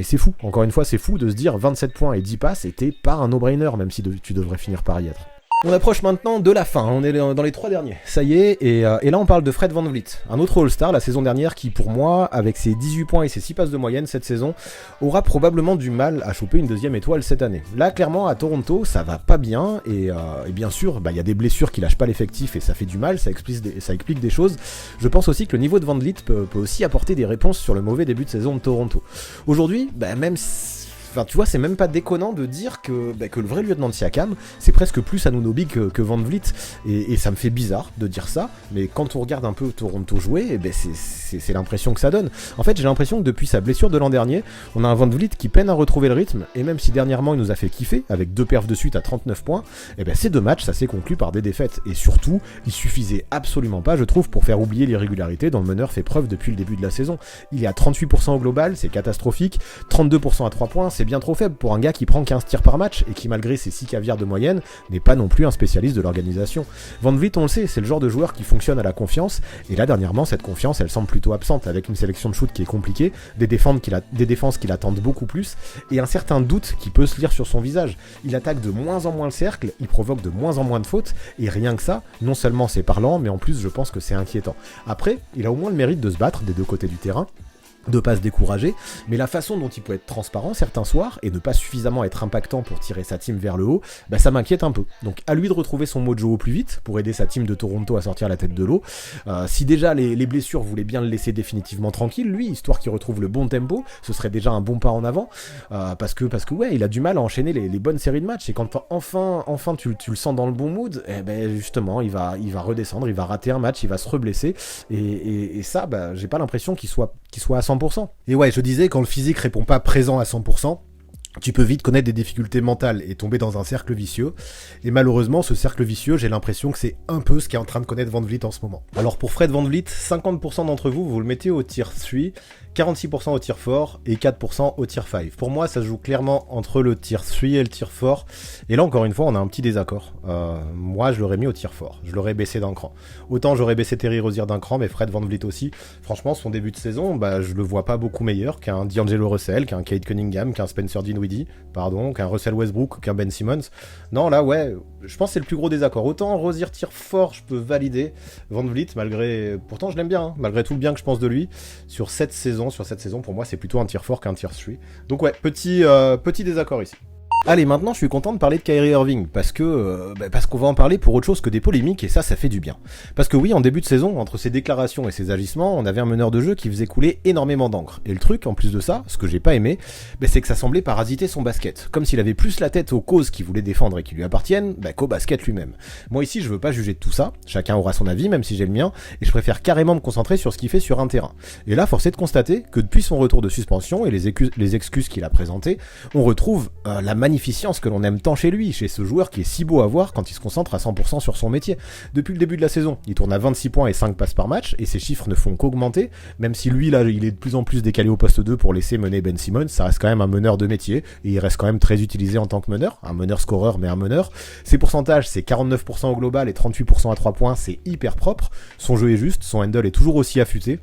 c'est fou, encore une fois c'est fou de se dire 27 points et 10 passes, et t'es pas un no-brainer, même si tu devrais finir par y être. On approche maintenant de la fin, on est dans les 3 derniers, ça y est, et là on parle de Fred VanVleet, un autre All-Star la saison dernière qui pour moi, avec ses 18 points et ses 6 passes de moyenne cette saison, aura probablement du mal à choper une 2e étoile cette année. Là clairement à Toronto ça va pas bien, et bien sûr y a des blessures qui lâchent pas l'effectif et ça fait du mal, ça explique des choses. Je pense aussi que le niveau de VanVleet peut aussi apporter des réponses sur le mauvais début de saison de Toronto. Aujourd'hui, même si enfin, tu vois, c'est même pas déconnant de dire que le vrai lieutenant de Siakam, c'est presque plus Anunoby que VanVleet, et ça me fait bizarre de dire ça, mais quand on regarde un peu Toronto jouer, c'est l'impression que ça donne. En fait, j'ai l'impression que depuis sa blessure de l'an dernier, on a un VanVleet qui peine à retrouver le rythme, et même si dernièrement il nous a fait kiffer, avec 2 perfs de suite à 39 points, ces 2 matchs, ça s'est conclu par des défaites, et surtout, il suffisait absolument pas, je trouve, pour faire oublier l'irrégularité dont le meneur fait preuve depuis le début de la saison. Il est à 38% au global, c'est catastrophique, 32% à 3 points, c'est bien trop faible pour un gars qui prend 15 tirs par match et qui malgré ses 6 caviars de moyenne n'est pas non plus un spécialiste de l'organisation. VanVleet on le sait, c'est le genre de joueur qui fonctionne à la confiance, et là dernièrement cette confiance elle semble plutôt absente, avec une sélection de shoot qui est compliquée, des défenses qui l'attendent beaucoup plus, et un certain doute qui peut se lire sur son visage. Il attaque de moins en moins le cercle, il provoque de moins en moins de fautes, et rien que ça, non seulement c'est parlant, mais en plus je pense que c'est inquiétant. Après, il a au moins le mérite de se battre des 2 côtés du terrain, de pas se décourager, mais la façon dont il peut être transparent certains soirs et ne pas suffisamment être impactant pour tirer sa team vers le haut, ça m'inquiète un peu. Donc à lui de retrouver son mojo au plus vite pour aider sa team de Toronto à sortir la tête de l'eau. Si déjà les blessures voulaient bien le laisser définitivement tranquille, lui, histoire qu'il retrouve le bon tempo, ce serait déjà un bon pas en avant, parce que ouais, il a du mal à enchaîner les bonnes séries de matchs, et quand enfin tu le sens dans le bon mood, justement il va redescendre, il va rater un match, il va se reblesser, et ça, j'ai pas l'impression qu'il soit à 100%. Et ouais, je disais, quand le physique répond pas présent à 100%, tu peux vite connaître des difficultés mentales et tomber dans un cercle vicieux. Et malheureusement, ce cercle vicieux, j'ai l'impression que c'est un peu ce qu'est en train de connaître VanVleet en ce moment. Alors pour Fred VanVleet, 50% d'entre vous le mettez au tier 3, 46% au tier 4 et 4% au tier 5. Pour moi, ça se joue clairement entre le tier 3 et le tier 4. Et là, encore une fois, on a un petit désaccord. Moi, je l'aurais mis au tier 4. Je l'aurais baissé d'un cran. Autant j'aurais baissé Terry Rozier d'un cran, mais Fred VanVleet aussi. Franchement, son début de saison, je le vois pas beaucoup meilleur qu'un D'Angelo Russell, qu'un Cade Cunningham, qu'un Spencer Dinwiddie, qu'un Russell Westbrook, qu'un Ben Simmons. Non, là, ouais, je pense que c'est le plus gros désaccord. Autant Rozier tier 4, je peux valider. VanVleet, pourtant je l'aime bien, malgré tout le bien que je pense de lui, sur cette saison, pour moi, c'est plutôt un tier 4 qu'un tier 3. Donc ouais, petit désaccord ici. Allez, maintenant je suis content de parler de Kyrie Irving, parce qu'on va en parler pour autre chose que des polémiques, et ça fait du bien. Parce que oui, en début de saison, entre ses déclarations et ses agissements, on avait un meneur de jeu qui faisait couler énormément d'encre. Et le truc, en plus de ça, ce que j'ai pas aimé, c'est que ça semblait parasiter son basket, comme s'il avait plus la tête aux causes qu'il voulait défendre et qui lui appartiennent, qu'au basket lui-même. Moi ici, je veux pas juger de tout ça, chacun aura son avis, même si j'ai le mien, et je préfère carrément me concentrer sur ce qu'il fait sur un terrain. Et là, force est de constater que depuis son retour de suspension et les excuses qu'il a présentées, on retrouve la magnificence que l'on aime tant chez lui, chez ce joueur qui est si beau à voir quand il se concentre à 100% sur son métier. Depuis le début de la saison, il tourne à 26 points et 5 passes par match, et ses chiffres ne font qu'augmenter, même si lui, là, il est de plus en plus décalé au poste 2 pour laisser mener Ben Simmons, ça reste quand même un meneur de métier, et il reste quand même très utilisé en tant que meneur, un meneur scoreur, mais un meneur. Ses pourcentages, c'est 49% au global et 38% à 3 points, c'est hyper propre, son jeu est juste, son handle est toujours aussi affûté,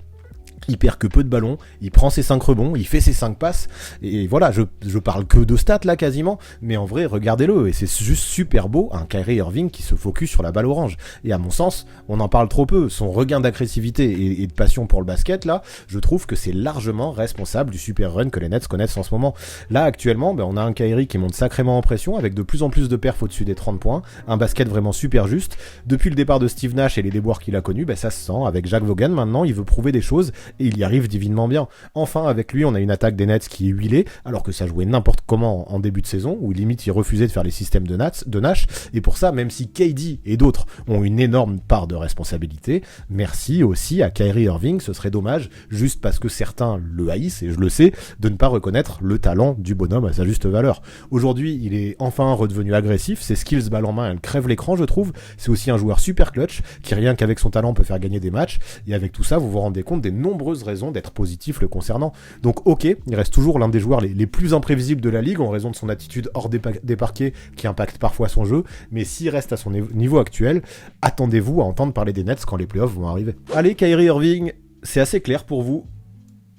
il perd que peu de ballons, il prend ses 5 rebonds, il fait ses 5 passes, et voilà, je parle que de stats là quasiment, mais en vrai, regardez-le, et c'est juste super beau, un Kyrie Irving qui se focus sur la balle orange. Et à mon sens, on en parle trop peu, son regain d'agressivité et de passion pour le basket là, je trouve que c'est largement responsable du super run que les Nets connaissent en ce moment. Là actuellement, on a un Kyrie qui monte sacrément en pression, avec de plus en plus de perfs au-dessus des 30 points, un basket vraiment super juste. Depuis le départ de Steve Nash et les déboires qu'il a connus, ça se sent, avec Jacques Vaughan maintenant, il veut prouver des choses, et il y arrive divinement bien. Enfin, avec lui, on a une attaque des Nets qui est huilée, alors que ça jouait n'importe comment en début de saison, où limite il refusait de faire les systèmes de Nash, et pour ça, même si KD et d'autres ont une énorme part de responsabilité, merci aussi à Kyrie Irving, ce serait dommage, juste parce que certains le haïssent, et je le sais, de ne pas reconnaître le talent du bonhomme à sa juste valeur. Aujourd'hui, il est enfin redevenu agressif, ses skills balle en main, elles crèvent l'écran, je trouve. C'est aussi un joueur super clutch, qui rien qu'avec son talent peut faire gagner des matchs, et avec tout ça, vous vous rendez compte des nombreuses raisons d'être positif le concernant. Donc ok, il reste toujours l'un des joueurs les plus imprévisibles de la ligue, en raison de son attitude hors des parquets, qui impacte parfois son jeu, mais s'il reste à son niveau actuel, attendez-vous à entendre parler des Nets quand les playoffs vont arriver. Allez, Kyrie Irving, c'est assez clair pour vous.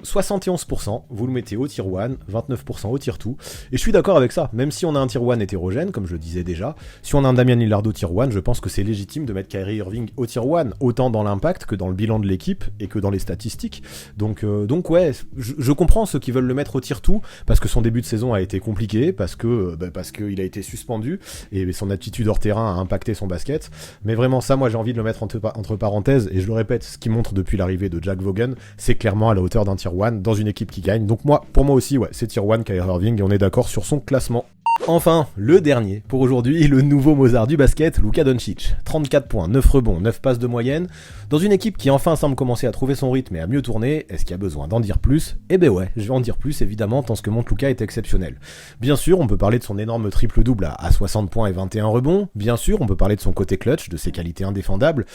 71%, vous le mettez au tier 1, 29% au tier 2, et je suis d'accord avec ça, même si on a un tier 1 hétérogène, comme je le disais déjà, si on a un Damian Lillard au tier 1, je pense que c'est légitime de mettre Kyrie Irving au tier 1, autant dans l'impact que dans le bilan de l'équipe, et que dans les statistiques, donc ouais, je comprends ceux qui veulent le mettre au tier 2, parce que son début de saison a été compliqué, parce qu'il a été suspendu, et son attitude hors terrain a impacté son basket, mais vraiment ça, moi j'ai envie de le mettre entre parenthèses, et je le répète, ce qui montre depuis l'arrivée de Jack Vaughan, c'est clairement à la hauteur d'un tier 1 dans une équipe qui gagne. Donc pour moi aussi, ouais, c'est tier 1 Kyrie Irving et on est d'accord sur son classement. Enfin, le dernier pour aujourd'hui, le nouveau Mozart du basket, Luka Doncic. 34 points, 9 rebonds, 9 passes de moyenne. Dans une équipe qui enfin semble commencer à trouver son rythme et à mieux tourner, est-ce qu'il y a besoin d'en dire plus ? Eh ben ouais, je vais en dire plus évidemment, tant ce que montre Luka est exceptionnel. Bien sûr, on peut parler de son énorme triple-double à 60 points et 21 rebonds. Bien sûr, on peut parler de son côté clutch, de ses qualités indéfendables.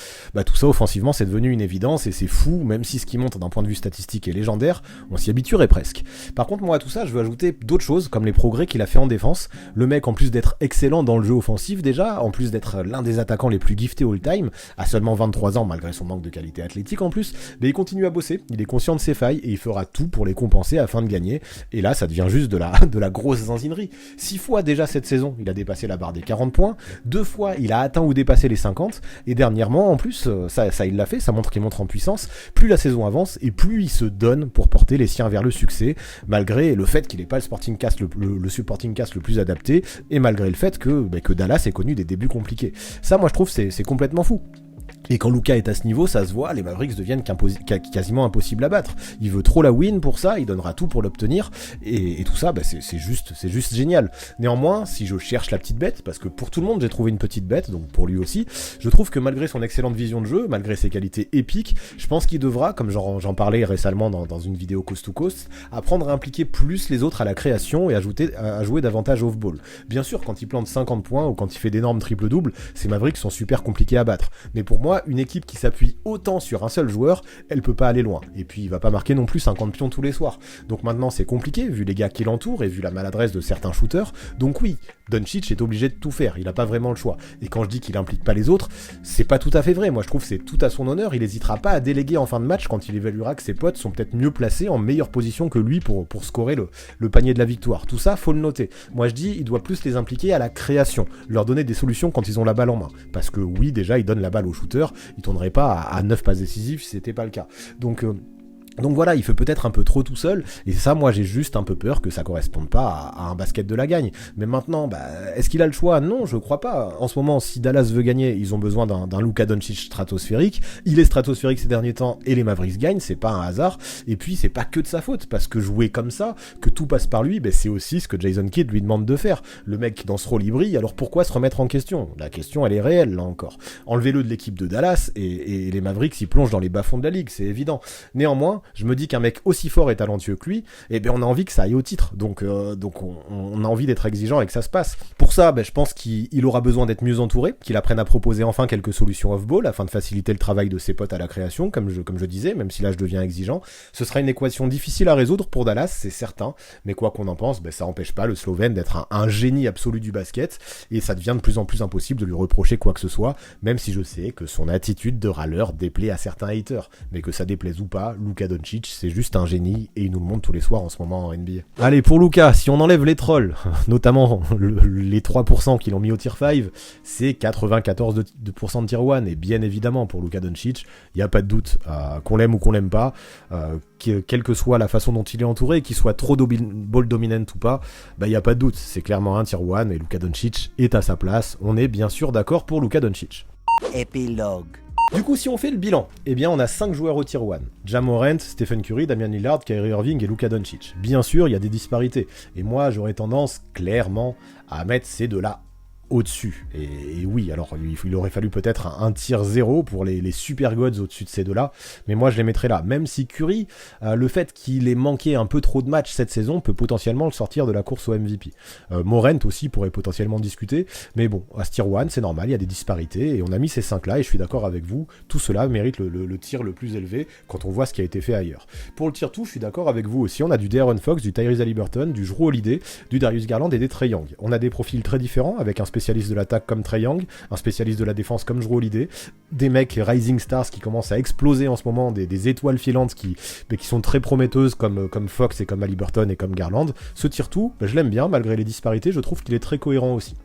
Tout ça offensivement, c'est devenu une évidence et c'est fou, même si ce qui montre d'un point de vue statistique est légendaire, on s'y habituerait presque. Par contre, moi à tout ça, je veux ajouter d'autres choses, comme les progrès qu'il a fait en défense. Le mec, en plus d'être excellent dans le jeu offensif déjà, en plus d'être l'un des attaquants les plus giftés all-time, à seulement 23 ans malgré son manque de qualité athlétique en plus, mais il continue à bosser, il est conscient de ses failles et il fera tout pour les compenser afin de gagner. Et là, ça devient juste de la grosse zinzinerie. 6 fois déjà cette saison, il a dépassé la barre des 40 points, 2 fois il a atteint ou dépassé les 50, et dernièrement en plus, ça il l'a fait, ça montre qu'il montre en puissance, plus la saison avance et plus il se donne pour porter les siens vers le succès, malgré le fait qu'il n'ait pas le supporting cast le plus adapté, et malgré le fait que Dallas ait connu des débuts compliqués. Ça, moi je trouve c'est complètement fou. Et quand Luka est à ce niveau, ça se voit, les Mavericks deviennent quasiment impossibles à battre. Il veut trop la win pour ça, il donnera tout pour l'obtenir, et tout ça, c'est juste génial. Néanmoins, si je cherche la petite bête, parce que pour tout le monde j'ai trouvé une petite bête, donc pour lui aussi, je trouve que malgré son excellente vision de jeu, malgré ses qualités épiques, je pense qu'il devra, comme j'en parlais récemment dans une vidéo Coast to Coast, apprendre à impliquer plus les autres à la création et à jouer davantage off-ball. Bien sûr, quand il plante 50 points ou quand il fait d'énormes triple-doubles, ces Mavericks sont super compliqués à battre. Mais pour moi, une équipe qui s'appuie autant sur un seul joueur, elle peut pas aller loin. Et puis il va pas marquer non plus 50 pions tous les soirs. Donc maintenant c'est compliqué, vu les gars qui l'entourent et vu la maladresse de certains shooters. Donc oui, Doncic est obligé de tout faire, il a pas vraiment le choix. Et quand je dis qu'il implique pas les autres, c'est pas tout à fait vrai. Moi je trouve que c'est tout à son honneur, il hésitera pas à déléguer en fin de match quand il évaluera que ses potes sont peut-être mieux placés, en meilleure position que lui pour scorer le panier de la victoire. Tout ça, faut le noter. Moi je dis, il doit plus les impliquer à la création, leur donner des solutions quand ils ont la balle en main. Parce que oui, déjà, il donne la balle au shooter, il tournerait pas à 9 passes décisives si c'était pas le cas. Donc voilà, il fait peut-être un peu trop tout seul, et ça, moi, j'ai juste un peu peur que ça corresponde pas à un basket de la gagne. Mais maintenant, est-ce qu'il a le choix ? Non, je crois pas. En ce moment, si Dallas veut gagner, ils ont besoin d'un Luka Doncic stratosphérique. Il est stratosphérique ces derniers temps, et les Mavericks gagnent, c'est pas un hasard. Et puis, c'est pas que de sa faute, parce que jouer comme ça, que tout passe par lui, c'est aussi ce que Jason Kidd lui demande de faire. Le mec, dans ce rôle, il brille, alors pourquoi se remettre en question ? La question, elle est réelle, là encore. Enlevez-le de l'équipe de Dallas, et les Mavericks, ils plongent dans les bas-fonds de la ligue, c'est évident. Néanmoins, je me dis qu'un mec aussi fort et talentueux que lui, on a envie que ça aille au titre. Donc on a envie d'être exigeant et que ça se passe. Pour ça, je pense qu'il aura besoin d'être mieux entouré, qu'il apprenne à proposer enfin quelques solutions off-ball afin de faciliter le travail de ses potes à la création, comme je disais, même si là je deviens exigeant. Ce sera une équation difficile à résoudre pour Dallas, c'est certain, mais quoi qu'on en pense, ça empêche pas le Slovène d'être un génie absolu du basket, et ça devient de plus en plus impossible de lui reprocher quoi que ce soit, même si je sais que son attitude de râleur déplaît à certains haters, mais que ça déplaise ou pas, Luka Doncic, c'est juste un génie, et il nous le montre tous les soirs en ce moment en NBA. Allez, pour Luka, si on enlève les trolls, notamment les 3% qui l'ont mis au tier 5, c'est 94% de tier 1, et bien évidemment pour Luka Doncic, il n'y a pas de doute, qu'on l'aime ou qu'on l'aime pas, quelle que soit la façon dont il est entouré, qu'il soit trop ball dominant ou pas, il n'y a pas de doute, c'est clairement un tier 1, et Luka Doncic est à sa place, on est bien sûr d'accord pour Luka Doncic. Épilogue. Du coup, si on fait le bilan, eh bien on a 5 joueurs au tier 1. Ja Morant, Stephen Curry, Damian Lillard, Kyrie Irving et Luka Doncic. Bien sûr, il y a des disparités. Et moi, j'aurais tendance, clairement, à mettre ces deux-là au-dessus. Et oui, alors il aurait fallu peut-être un tier 0 pour les super gods au-dessus de ces deux-là, mais moi je les mettrais là. Même si Curry, le fait qu'il ait manqué un peu trop de matchs cette saison peut potentiellement le sortir de la course au MVP. Morant aussi pourrait potentiellement discuter, mais bon, à ce tier 1, c'est normal, il y a des disparités, et on a mis ces 5-là, et je suis d'accord avec vous, tout cela mérite le tier le plus élevé quand on voit ce qui a été fait ailleurs. Pour le tier 2, je suis d'accord avec vous aussi, on a du De'Aaron Fox, du Tyrese Haliburton, du Jrue Holiday, du Darius Garland et des Trae Young. On a des profils très différents, avec un spécialiste de l'attaque comme Trae Young, un spécialiste de la défense comme Jrue Holiday, des mecs rising stars qui commencent à exploser en ce moment, des étoiles filantes qui sont très prometteuses comme Fox et comme Haliburton et comme Garland. Ce tier 2, je l'aime bien, malgré les disparités, je trouve qu'il est très cohérent aussi.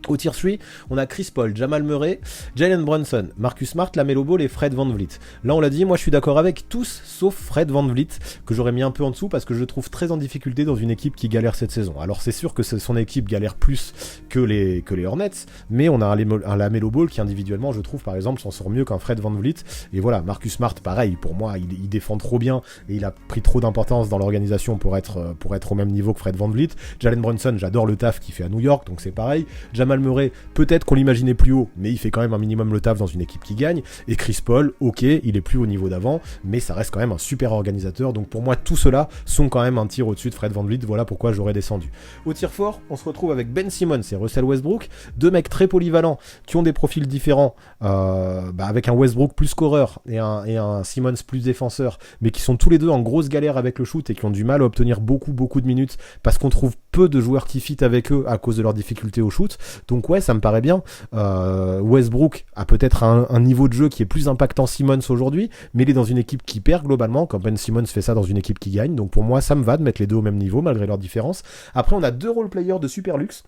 Au tier 3, on a Chris Paul, Jamal Murray, Jalen Brunson, Marcus Smart, LaMelo Ball et Fred VanVleet. Là on l'a dit, moi je suis d'accord avec tous, sauf Fred VanVleet, que j'aurais mis un peu en dessous parce que je le trouve très en difficulté dans une équipe qui galère cette saison. Alors c'est sûr que son équipe galère plus que les Hornets, mais on a un LaMelo Ball qui individuellement, je trouve par exemple, s'en sort mieux qu'un Fred VanVleet. Et voilà, Marcus Smart, pareil, pour moi, il défend trop bien et il a pris trop d'importance dans l'organisation pour être au même niveau que Fred VanVleet. Jalen Brunson, j'adore le taf qu'il fait à New York, donc c'est pareil. Jamal Murray, peut-être qu'on l'imaginait plus haut, mais il fait quand même un minimum le taf dans une équipe qui gagne. Et Chris Paul, ok, il est plus au niveau d'avant, mais ça reste quand même un super organisateur. Donc pour moi, tout cela sont quand même un tir au-dessus de Fred VanVleet. Voilà pourquoi j'aurais descendu. Au tier 4, on se retrouve avec Ben Simmons et Russell Westbrook, deux mecs très polyvalents qui ont des profils différents, avec un Westbrook plus scoreur et un Simmons plus défenseur, mais qui sont tous les deux en grosse galère avec le shoot et qui ont du mal à obtenir beaucoup de minutes parce qu'on trouve peu de joueurs qui fit avec eux à cause de leurs difficultés au shoot. Donc ouais, ça me paraît bien. Westbrook a peut-être un niveau de jeu qui est plus impactant Simmons aujourd'hui, mais il est dans une équipe qui perd globalement, quand Ben Simmons fait ça dans une équipe qui gagne. Donc pour moi, ça me va de mettre les deux au même niveau malgré leurs différences. Après, on a deux role-players de super luxe,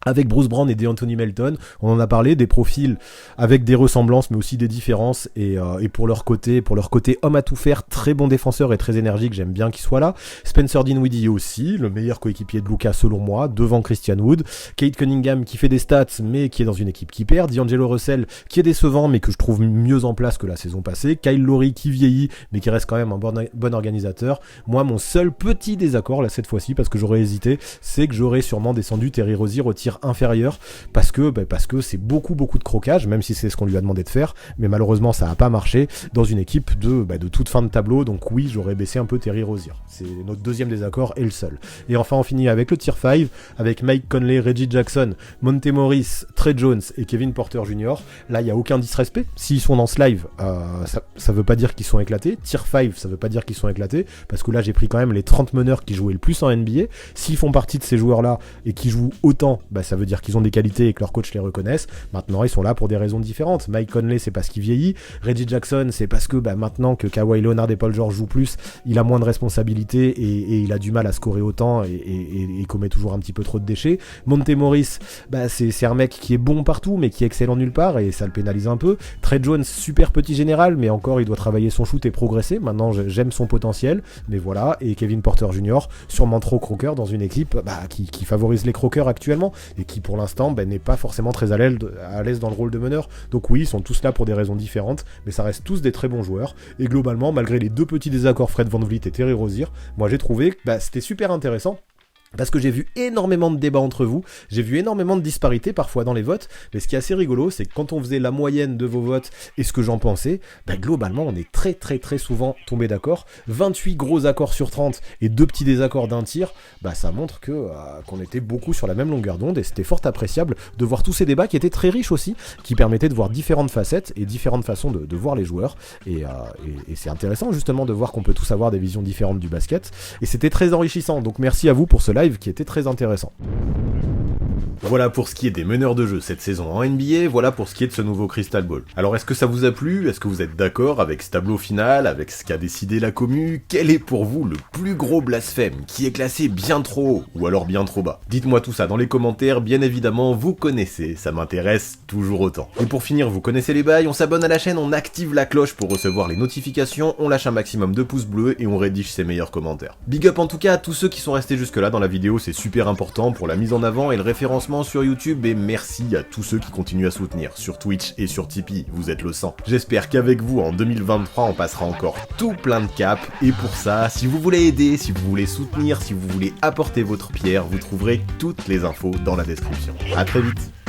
avec Bruce Brown et DeAnthony Melton. On en a parlé, des profils avec des ressemblances mais aussi des différences, et pour leur côté homme à tout faire, très bon défenseur et très énergique, j'aime bien qu'il soit là. Spencer Dinwiddie aussi, le meilleur coéquipier de Luka selon moi, devant Christian Wood. Kate Cunningham qui fait des stats mais qui est dans une équipe qui perd. D'Angelo Russell qui est décevant mais que je trouve mieux en place que la saison passée. Kyle Lowry qui vieillit mais qui reste quand même un bon organisateur. Moi, mon seul petit désaccord là cette fois-ci, parce que j'aurais hésité, c'est que j'aurais sûrement descendu Terry Rozier au tir inférieur parce que c'est beaucoup de croquage, même si c'est ce qu'on lui a demandé de faire, mais malheureusement ça n'a pas marché dans une équipe de toute fin de tableau. Donc oui, j'aurais baissé un peu Terry Rozier, c'est notre deuxième désaccord et le seul. Et enfin on finit avec le tier 5 avec Mike Conley, Reggie Jackson, Monte Morris, Trey Jones et Kevin Porter Jr. Là il n'y a aucun disrespect, s'ils sont dans ce live, ça veut pas dire qu'ils sont éclatés. Tier 5, ça veut pas dire qu'ils sont éclatés, parce que là j'ai pris quand même les 30 meneurs qui jouaient le plus en NBA. S'ils font partie de ces joueurs là et qui jouent autant, ça veut dire qu'ils ont des qualités et que leur coach les reconnaissent. Maintenant, ils sont là pour des raisons différentes. Mike Conley, c'est parce qu'il vieillit. Reggie Jackson, c'est parce que maintenant que Kawhi Leonard et Paul George jouent plus, il a moins de responsabilités et il a du mal à scorer autant et commet toujours un petit peu trop de déchets. Monte Morris, c'est un mec qui est bon partout, mais qui est excellent nulle part et ça le pénalise un peu. Trey Jones, super petit général, mais encore, il doit travailler son shoot et progresser. Maintenant, j'aime son potentiel, mais voilà. Et Kevin Porter Jr., sûrement trop croqueur dans une équipe qui favorise les croqueurs actuellement et qui pour l'instant n'est pas forcément très à l'aise dans le rôle de meneur. Donc oui, ils sont tous là pour des raisons différentes, mais ça reste tous des très bons joueurs. Et globalement, malgré les deux petits désaccords Fred VanVleet et Terry Rozier, moi j'ai trouvé que c'était super intéressant. Parce que j'ai vu énormément de débats entre vous, j'ai vu énormément de disparités parfois dans les votes, mais ce qui est assez rigolo, c'est que quand on faisait la moyenne de vos votes et ce que j'en pensais, globalement on est très souvent tombé d'accord. 28 gros accords sur 30 et 2 petits désaccords d'un tir, ça montre qu'on était beaucoup sur la même longueur d'onde et c'était fort appréciable de voir tous ces débats qui étaient très riches aussi, qui permettaient de voir différentes facettes et différentes façons de voir les joueurs, et c'est intéressant justement de voir qu'on peut tous avoir des visions différentes du basket, et c'était très enrichissant, donc merci à vous pour cela qui était très intéressant. Voilà pour ce qui est des meneurs de jeu cette saison en NBA, voilà pour ce qui est de ce nouveau Crystal Ball. Alors est-ce que ça vous a plu? Est-ce que vous êtes d'accord avec ce tableau final, avec ce qu'a décidé la commu? Quel est pour vous le plus gros blasphème qui est classé bien trop haut ou alors bien trop bas? Dites-moi tout ça dans les commentaires, bien évidemment, vous connaissez, ça m'intéresse toujours autant. Et pour finir, vous connaissez les bails, on s'abonne à la chaîne, on active la cloche pour recevoir les notifications, on lâche un maximum de pouces bleus et on rédige ses meilleurs commentaires. Big up en tout cas à tous ceux qui sont restés jusque là dans la vidéo, c'est super important pour la mise en avant et le référencement lancement sur YouTube et merci à tous ceux qui continuent à soutenir sur Twitch et sur Tipeee, vous êtes le sang. J'espère qu'avec vous en 2023 on passera encore tout plein de caps et pour ça, si vous voulez aider, si vous voulez soutenir, si vous voulez apporter votre pierre, vous trouverez toutes les infos dans la description. À très vite.